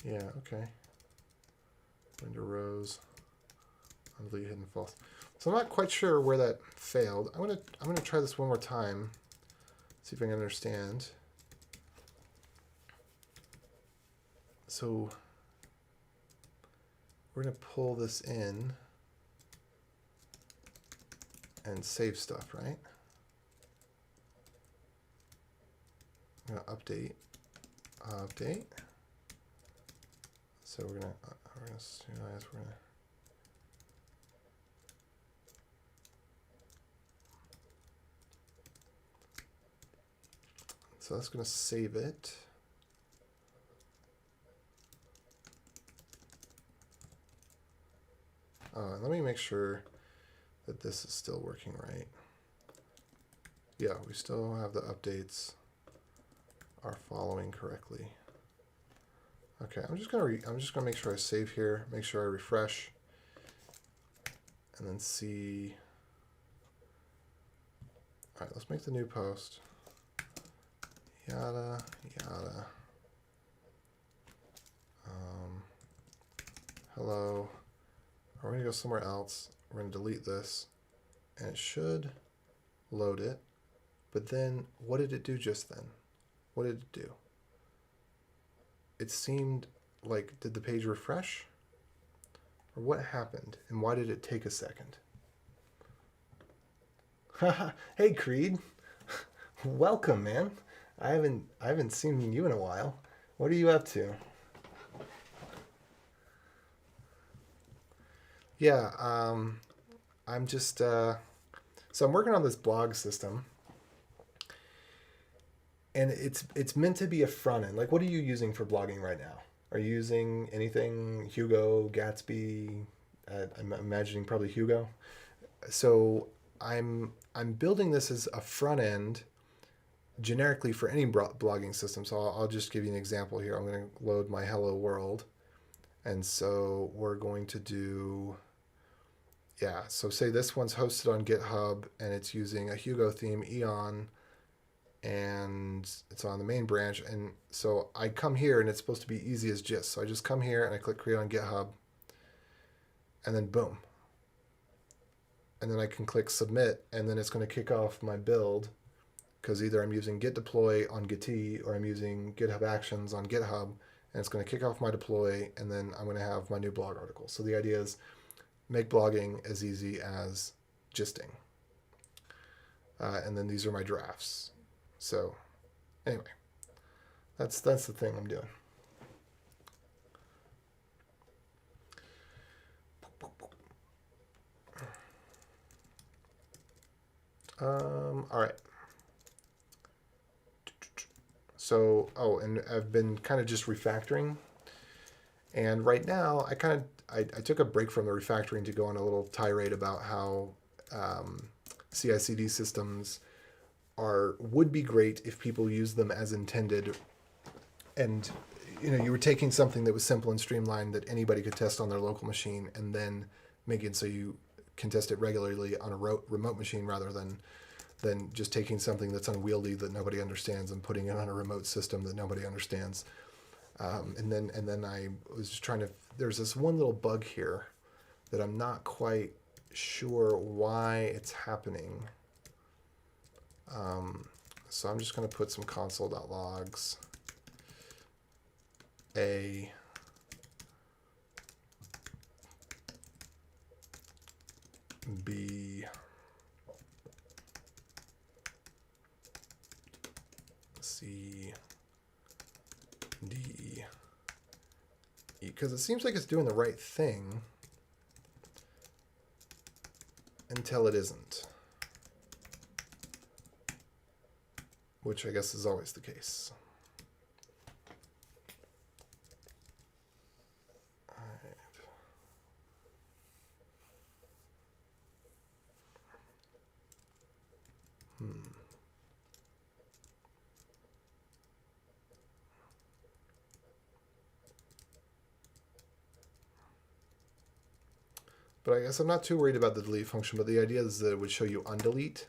Yeah, okay. Into rows, delete hidden false. So I'm not quite sure where that failed. I'm gonna try this one more time. See if I can understand. So we're gonna pull this in and save stuff, right? I'm gonna update. So we're gonna serialize. So that's gonna save it. And let me make sure that this is still working right. Yeah, we still have the updates are following correctly. Okay, I'm just gonna make sure I save here, make sure I refresh, and then see. All right, let's make the new post. Yada yada. Hello. We're gonna go somewhere else. We're gonna delete this, and it should load it. But then, what did it do just then? What did it do? It seemed like, did the page refresh? Or what happened? And why did it take a second? Hey Creed. Welcome, man. I haven't seen you in a while. What are you up to? Yeah, I'm just so I'm working on this blog system. And it's meant to be a front end. Like, what are you using for blogging right now? Are you using anything? Hugo, Gatsby? I'm imagining probably Hugo. So I'm building this as a front end generically for any blogging system. So I'll just give you an example here. I'm going to load my Hello World. And so we're going to do, yeah, so say this one's hosted on GitHub and it's using a Hugo theme, Eon, and it's on the main branch. And so I come here and it's supposed to be easy as gist. So I just come here and I click create on GitHub and then boom. And then I can click submit and then it's going to kick off my build because either I'm using git deploy on Git or I'm using GitHub Actions on GitHub, and it's going to kick off my deploy and then I'm going to have my new blog article. So the idea is make blogging as easy as gisting. And then these are my drafts. So anyway, that's the thing I'm doing. All right. So, and I've been kind of just refactoring. And right now, I took a break from the refactoring to go on a little tirade about how CI/CD systems would be great if people use them as intended. And you were taking something that was simple and streamlined that anybody could test on their local machine, and then make it so you can test it regularly on a remote machine rather than just taking something that's unwieldy that nobody understands and putting it on a remote system that nobody understands. And then I was just trying to. There's this one little bug here that I'm not quite sure why it's happening. So I'm just going to put some console.logs A B C D E, because it seems like it's doing the right thing until it isn't, which I guess is always the case. But I guess I'm not too worried about the delete function, but the idea is that it would show you undelete.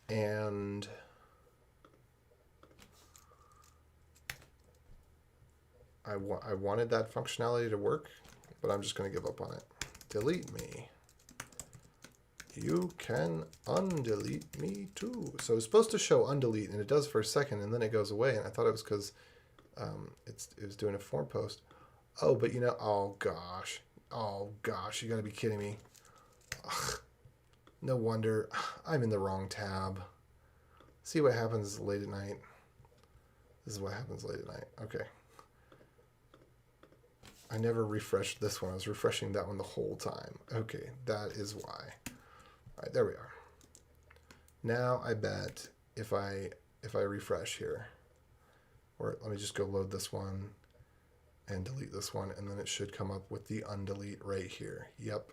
And I wanted that functionality to work, but I'm just going to give up on it. Delete me. You can undelete me too. So it's supposed to show undelete, and it does for a second, and then it goes away. And I thought it was because it was doing a form post. Oh, but you know, oh gosh, you got to be kidding me. Ugh, no wonder I'm in the wrong tab. See what happens late at night. This is what happens late at night. Okay. I never refreshed this one. I was refreshing that one the whole time. Okay, that is why. All right, there we are. Now I bet if I refresh here, or let me just go load this one and delete this one, and then it should come up with the undelete right here. Yep.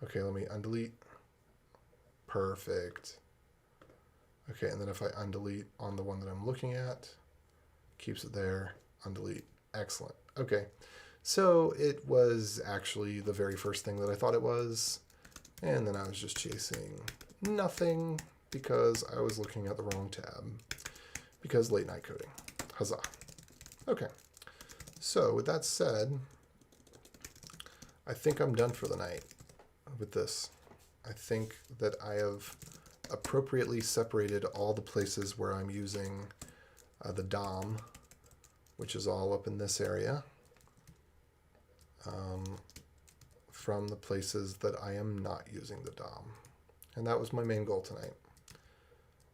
Okay, let me undelete. Perfect. Okay, and then if I undelete on the one that I'm looking at, keeps it there, undelete. Excellent. Okay, so it was actually the very first thing that I thought it was, and then I was just chasing nothing because I was looking at the wrong tab, because late night coding. Huzzah. Okay, so with that said, I think I'm done for the night with this. I think that I have appropriately separated all the places where I'm using the DOM, which is all up in this area, from the places that I am not using the DOM. And that was my main goal tonight.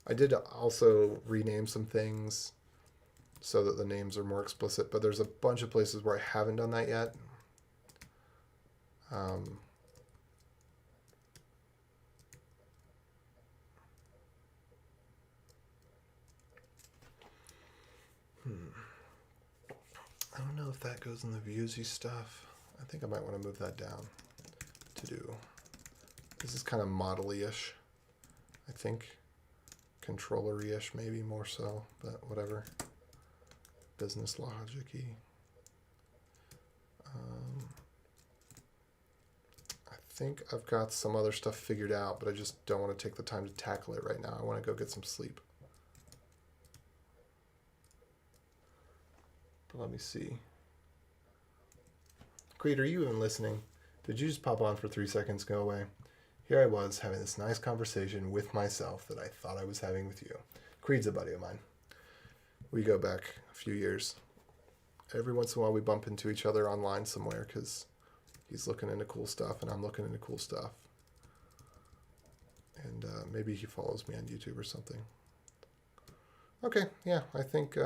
I did also rename some things so that the names are more explicit, but there's a bunch of places where I haven't done that yet. I don't know if that goes in the viewsy stuff. I think I might want to move that down to do. This is kind of model-y-ish, I think. Controller-y-ish, maybe more so, but whatever. Business logic-y. I think I've got some other stuff figured out, but I just don't want to take the time to tackle it right now. I want to go get some sleep. But let me see. Creed, are you even listening? Did you just pop on for 3 seconds, go away? Here I was having this nice conversation with myself that I thought I was having with you. Creed's a buddy of mine. We go back a few years. Every once in a while we bump into each other online somewhere because he's looking into cool stuff and I'm looking into cool stuff. And maybe he follows me on YouTube or something. Okay, yeah, I think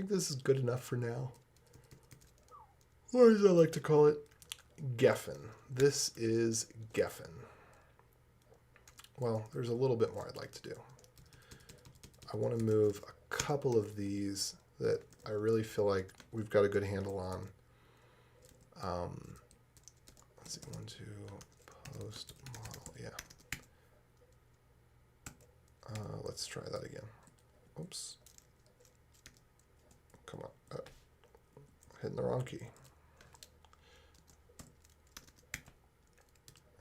this is good enough for now. Or as I like to call it, Geffen. This is Geffen. Well, there's a little bit more I'd like to do. I want to move a couple of these that I really feel like we've got a good handle on. Let's see, 1, 2, post model, yeah. Let's try that again. Oops. Come on. Hitting the wrong key.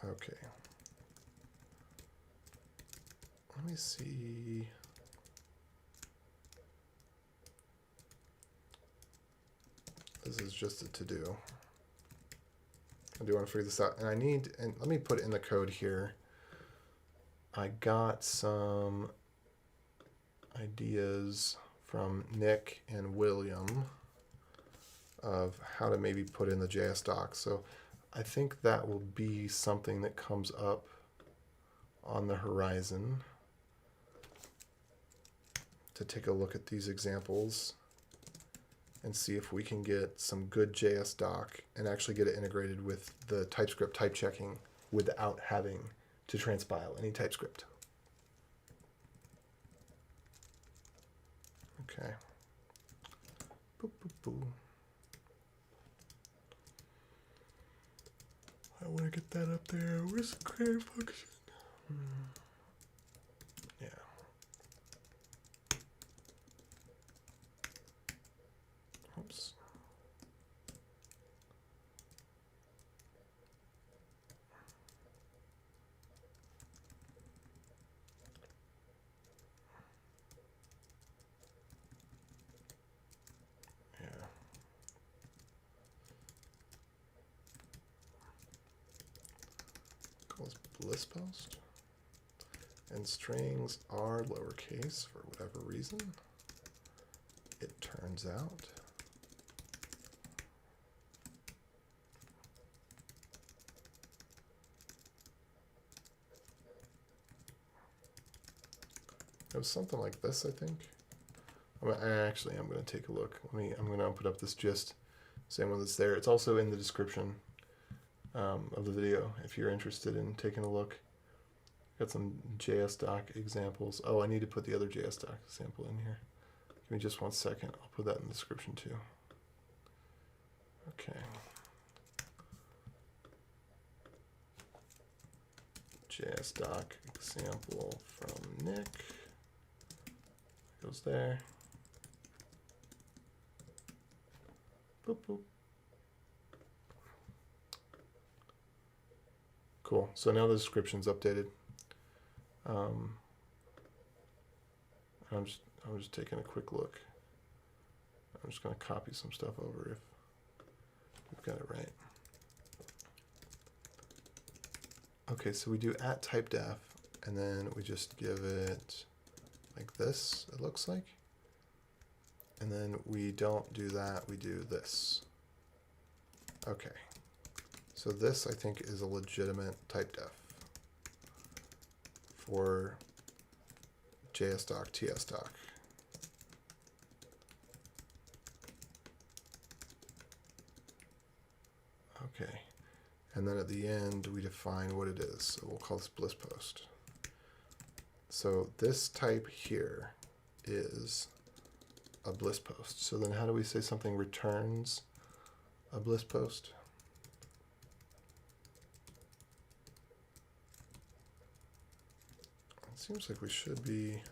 Okay. Let me see. This is just a to-do. I do want to figure this out. And let me put in the code here. I got some ideas from Nick and William of how to maybe put in the JS doc. So I think that will be something that comes up on the horizon, to take a look at these examples and see if we can get some good JS doc and actually get it integrated with the TypeScript type checking without having to transpile any TypeScript. Okay. Boop, boop, boop. I want to get that up there. Where's the create function? Yeah. Oops. Yeah. Call this bliss post. And strings are lowercase for whatever reason, it turns out. It was something like this, I think. I'm going to take a look. I'm going to open up this gist, same one that's there. It's also in the description of the video if you're interested in taking a look. Got some JS doc examples. Oh, I need to put the other JS doc example in here. Give me just 1 second. I'll put that in the description too. Okay. JS doc example from Nick. Goes there. Boop, boop. Cool. So now the description's updated. I'm just taking a quick look. I'm just going to copy some stuff over if we've got it right. Okay, so we do @typedef, and then we just give it like this, it looks like. And then we don't do that, we do this. Okay. So this, I think, is a legitimate typedef for JSDoc, TSDoc. Okay. And then at the end, we define what it is. So we'll call this bliss post. So this type here is a bliss post. So then how do we say something returns a bliss post? It seems like we should be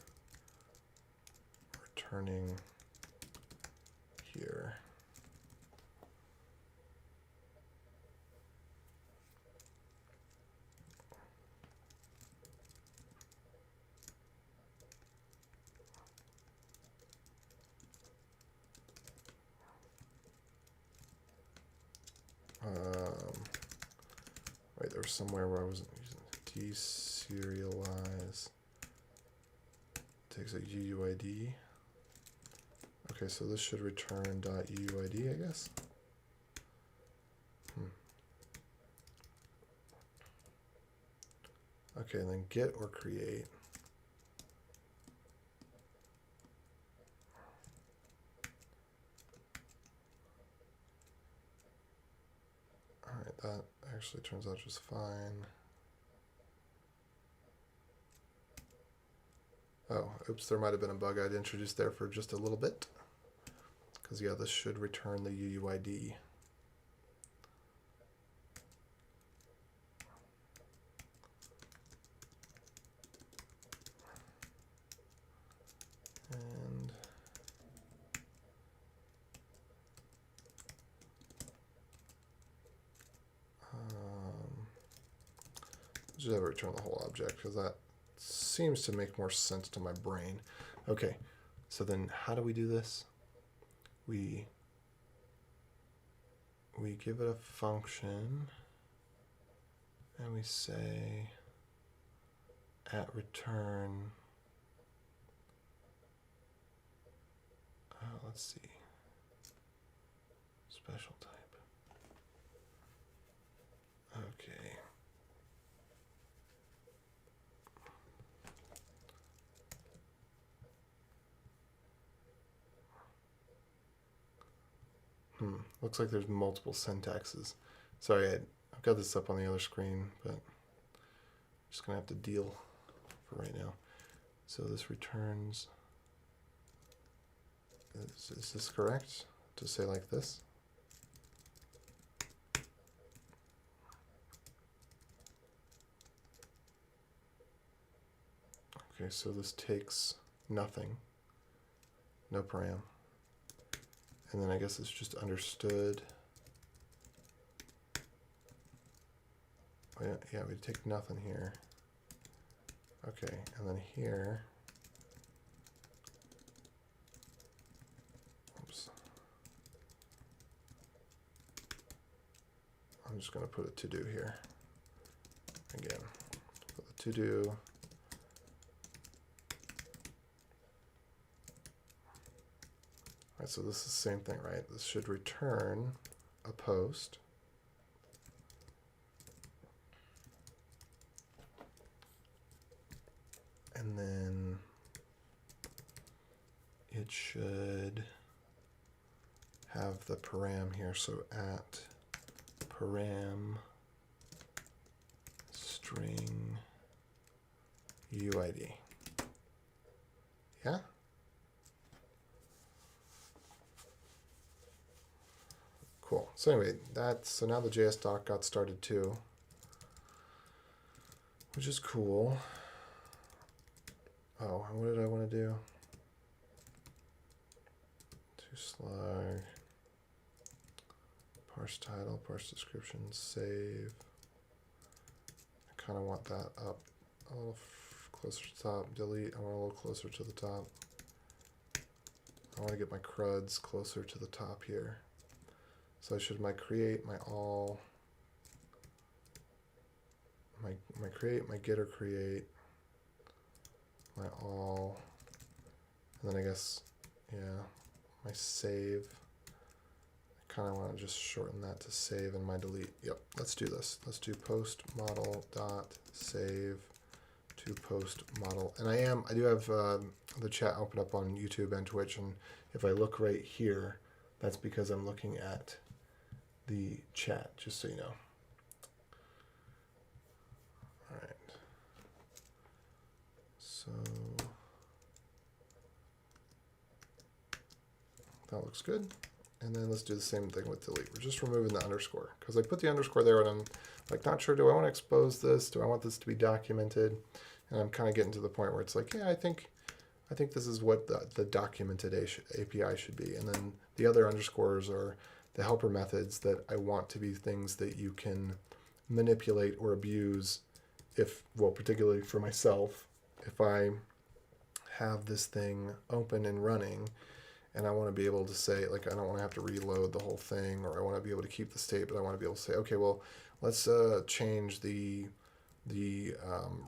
returning here. Wait, there was somewhere where I wasn't using deserialize. Takes a UUID. Okay, so this should return .UUID, I guess. Okay, and then get or create. All right, that actually turns out just fine. Oh, oops, there might have been a bug I'd introduced there for just a little bit. Because, yeah, this should return the UUID. And just have it return the whole object, because that seems to make more sense to my brain. Okay, so then how do we do this? We we give it a function and we say at return, let's see, special type. Okay. Looks like there's multiple syntaxes. Sorry, I've got this up on the other screen, but I'm just going to have to deal for right now. So this returns, is this correct to say like this? Okay, so this takes nothing, no param. And then I guess it's just understood. Oh, yeah, we take nothing here. Okay, and then here, oops. I'm just going to put a to-do here. Again, put the to-do. All right, so this is the same thing, right? This should return a post. And then it should have the param here. So at param string UID. Yeah? Cool. So anyway, so now the JS doc got started too, which is cool. Oh, and what did I want to do? To parse title, parse description, save. I kind of want that up a little closer to the top. Delete. I want a little closer to the top. I want to get my CRUDs closer to the top here. So I should create, my all, my create, my getter create, my all, and then I guess, yeah, my save. I kind of want to just shorten that to save and my delete. Yep, let's do this. Let's do post model dot save to post model. And I do have the chat open up on YouTube and Twitch, and if I look right here, that's because I'm looking at the chat, just so you know. All right. So that looks good. And then let's do the same thing with delete. We're just removing the underscore because I put the underscore there and I'm like not sure, do I want to expose this? Do I want this to be documented? And I'm kind of getting to the point where it's like, yeah, I think this is what the documented API should be. And then the other underscores are the helper methods that I want to be things that you can manipulate or abuse if, well, particularly for myself, if I have this thing open and running and I want to be able to say, like, I don't want to have to reload the whole thing, or I want to be able to keep the state, but I want to be able to say, okay, well, let's change the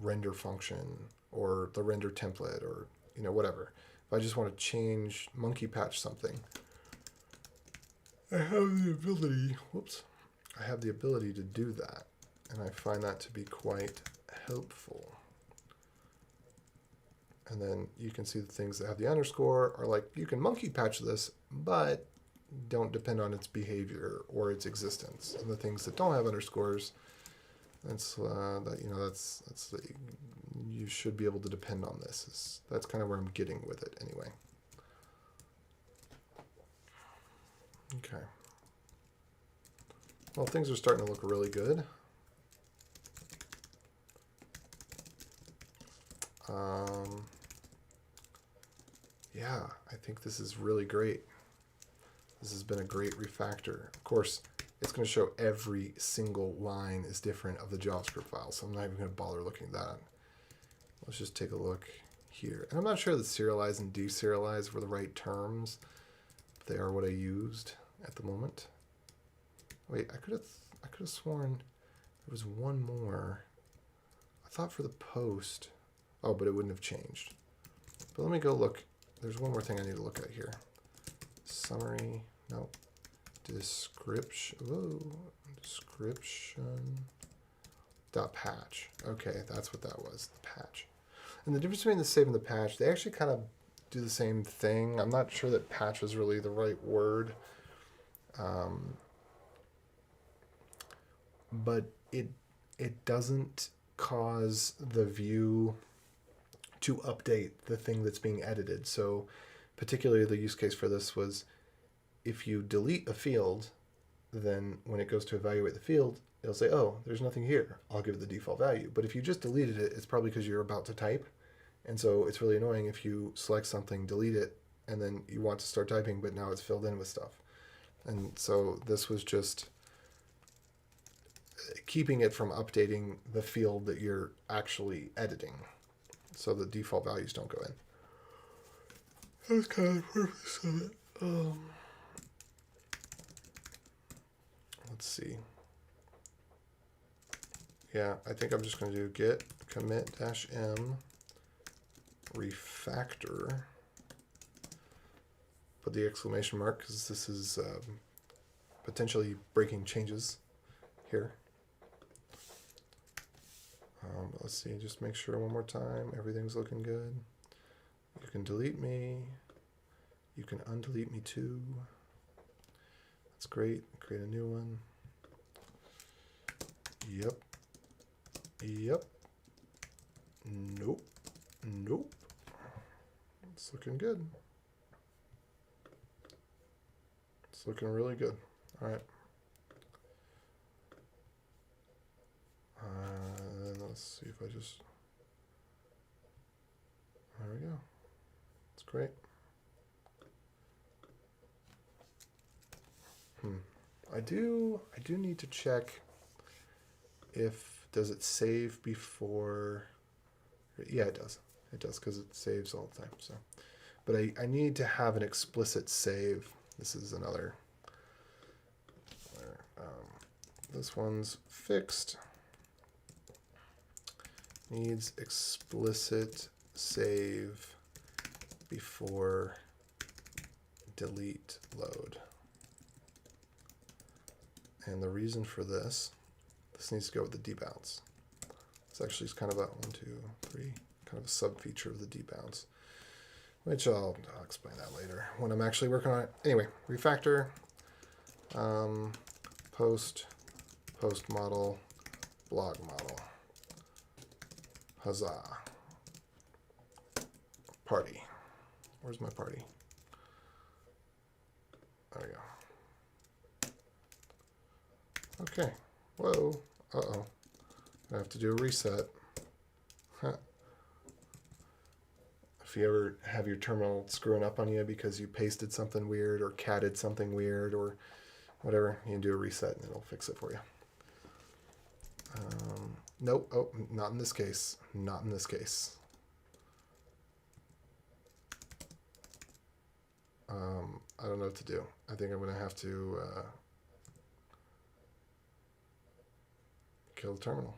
render function or the render template or, you know, whatever. If I just want to change, monkey patch something, I have the ability, I have the ability to do that, and I find that to be quite helpful. And then you can see the things that have the underscore are like, you can monkey patch this, but don't depend on its behavior or its existence. And the things that don't have underscores, that's you should be able to depend on this. That's kind of where I'm getting with it anyway. Okay. Well, things are starting to look really good. Yeah, I think this is really great. This has been a great refactor. Of course, it's going to show every single line is different of the JavaScript file, so I'm not even going to bother looking at that. Let's just take a look here. And I'm not sure that serialize and deserialize were the right terms. They are what I used at the moment. Wait, I could have sworn there was one more. I thought for the post. Oh, but it wouldn't have changed. But let me go look. There's one more thing I need to look at here. Summary. Nope. Description. Whoa. Description. Dot patch. Okay, that's what that was. The patch. And the difference between the save and the patch, they actually kind of do the same thing. I'm not sure that patch is really the right word. But it doesn't cause the view to update the thing that's being edited. So particularly the use case for this was if you delete a field, then when it goes to evaluate the field, it'll say, oh, there's nothing here. I'll give it the default value. But if you just deleted it, it's probably because you're about to type. And so it's really annoying if you select something, delete it, and then you want to start typing, but now it's filled in with stuff. And so this was just keeping it from updating the field that you're actually editing, so the default values don't go in. That's kind of the purpose of it. Let's see. Yeah, I think I'm just going to do git commit -m refactor. Put the exclamation mark because this is potentially breaking changes here. Let's see, just make sure one more time everything's looking good. You can delete me. You can undelete me too. That's great. Create a new one. Yep. Yep. Nope. Nope. It's looking good. It's looking really good. All right. Let's see if I just... There we go. It's great. I do need to check if, does it save before... Yeah, it does. It does because it saves all the time. So, but I need to have an explicit save. This is another... this one's fixed. Needs explicit save before delete load. And the reason for this needs to go with the debounce. It's actually kind of a 1, 2, 3, kind of a sub feature of the debounce, which I'll explain that later when I'm actually working on it. Anyway, refactor, post model, blog model. Huzzah. Party. Where's my party? There we go. Okay. Whoa. Uh-oh. I have to do a reset. Huh. If you ever have your terminal screwing up on you because you pasted something weird or catted something weird or whatever, you can do a reset and it'll fix it for you. Nope. Oh, not in this case. Not in this case. I don't know what to do. I think I'm going to have to kill the terminal.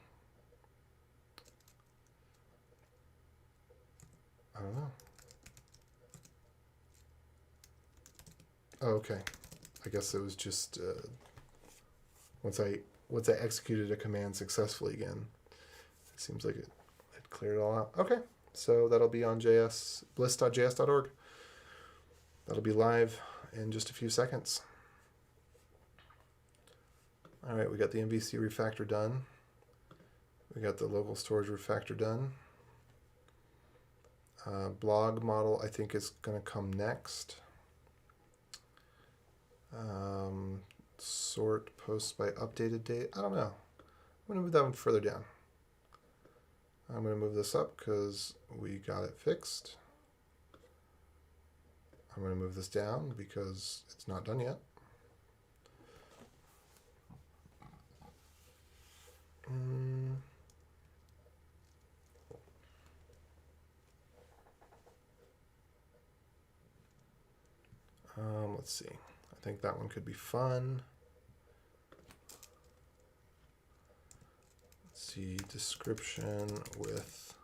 I don't know. Oh, okay. I guess it was just once I executed a command successfully again, it seems like it cleared it all out. Okay, so that'll be on bliss.js.org. That'll be live in just a few seconds. All right, we got the MVC refactor done. We got the local storage refactor done. Blog model, I think, is going to come next. Sort posts by updated date. I don't know. I'm going to move that one further down. I'm going to move this up because we got it fixed. I'm going to move this down because it's not done yet. Let's see. I think that one could be fun. the description with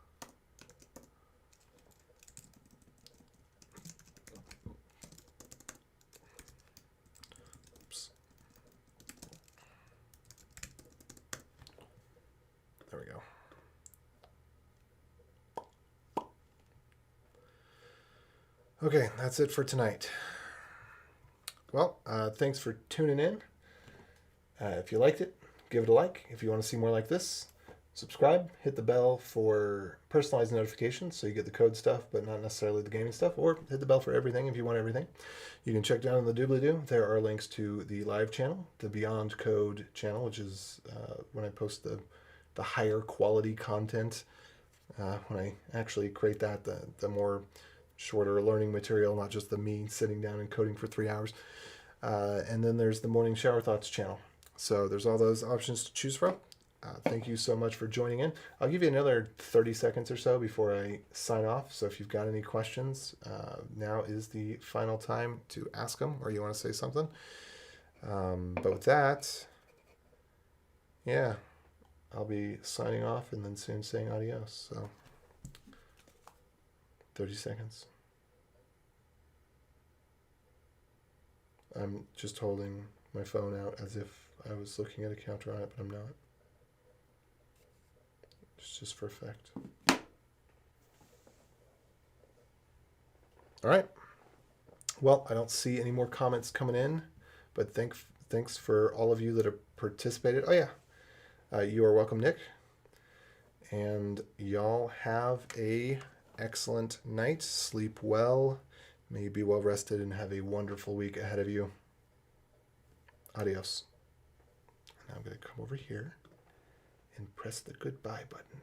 there we go. Okay, that's it for tonight. Well, thanks for tuning in. If you liked it, give it a like. If you want to see more like this, subscribe, hit the bell for personalized notifications so you get the code stuff, but not necessarily the gaming stuff, or hit the bell for everything if you want everything. You can check down in the doobly-doo. There are links to the live channel, the Beyond Code channel, which is when I post the higher quality content. When I actually create that, the more shorter learning material, not just the me sitting down and coding for 3 hours. And then there's the Morning Shower Thoughts channel. So there's all those options to choose from. Thank you so much for joining in. I'll give you another 30 seconds or so before I sign off. So if you've got any questions, now is the final time to ask them, or you want to say something. But with that, yeah, I'll be signing off and then soon saying adios. So 30 seconds. I'm just holding my phone out as if I was looking at a counter on it, but I'm not. It's just for effect. All right. Well, I don't see any more comments coming in, but thanks for all of you that have participated. Oh, yeah. You are welcome, Nick. And y'all have a excellent night. Sleep well. May you be well rested and have a wonderful week ahead of you. Adios. Now I'm going to come over here and press the goodbye button.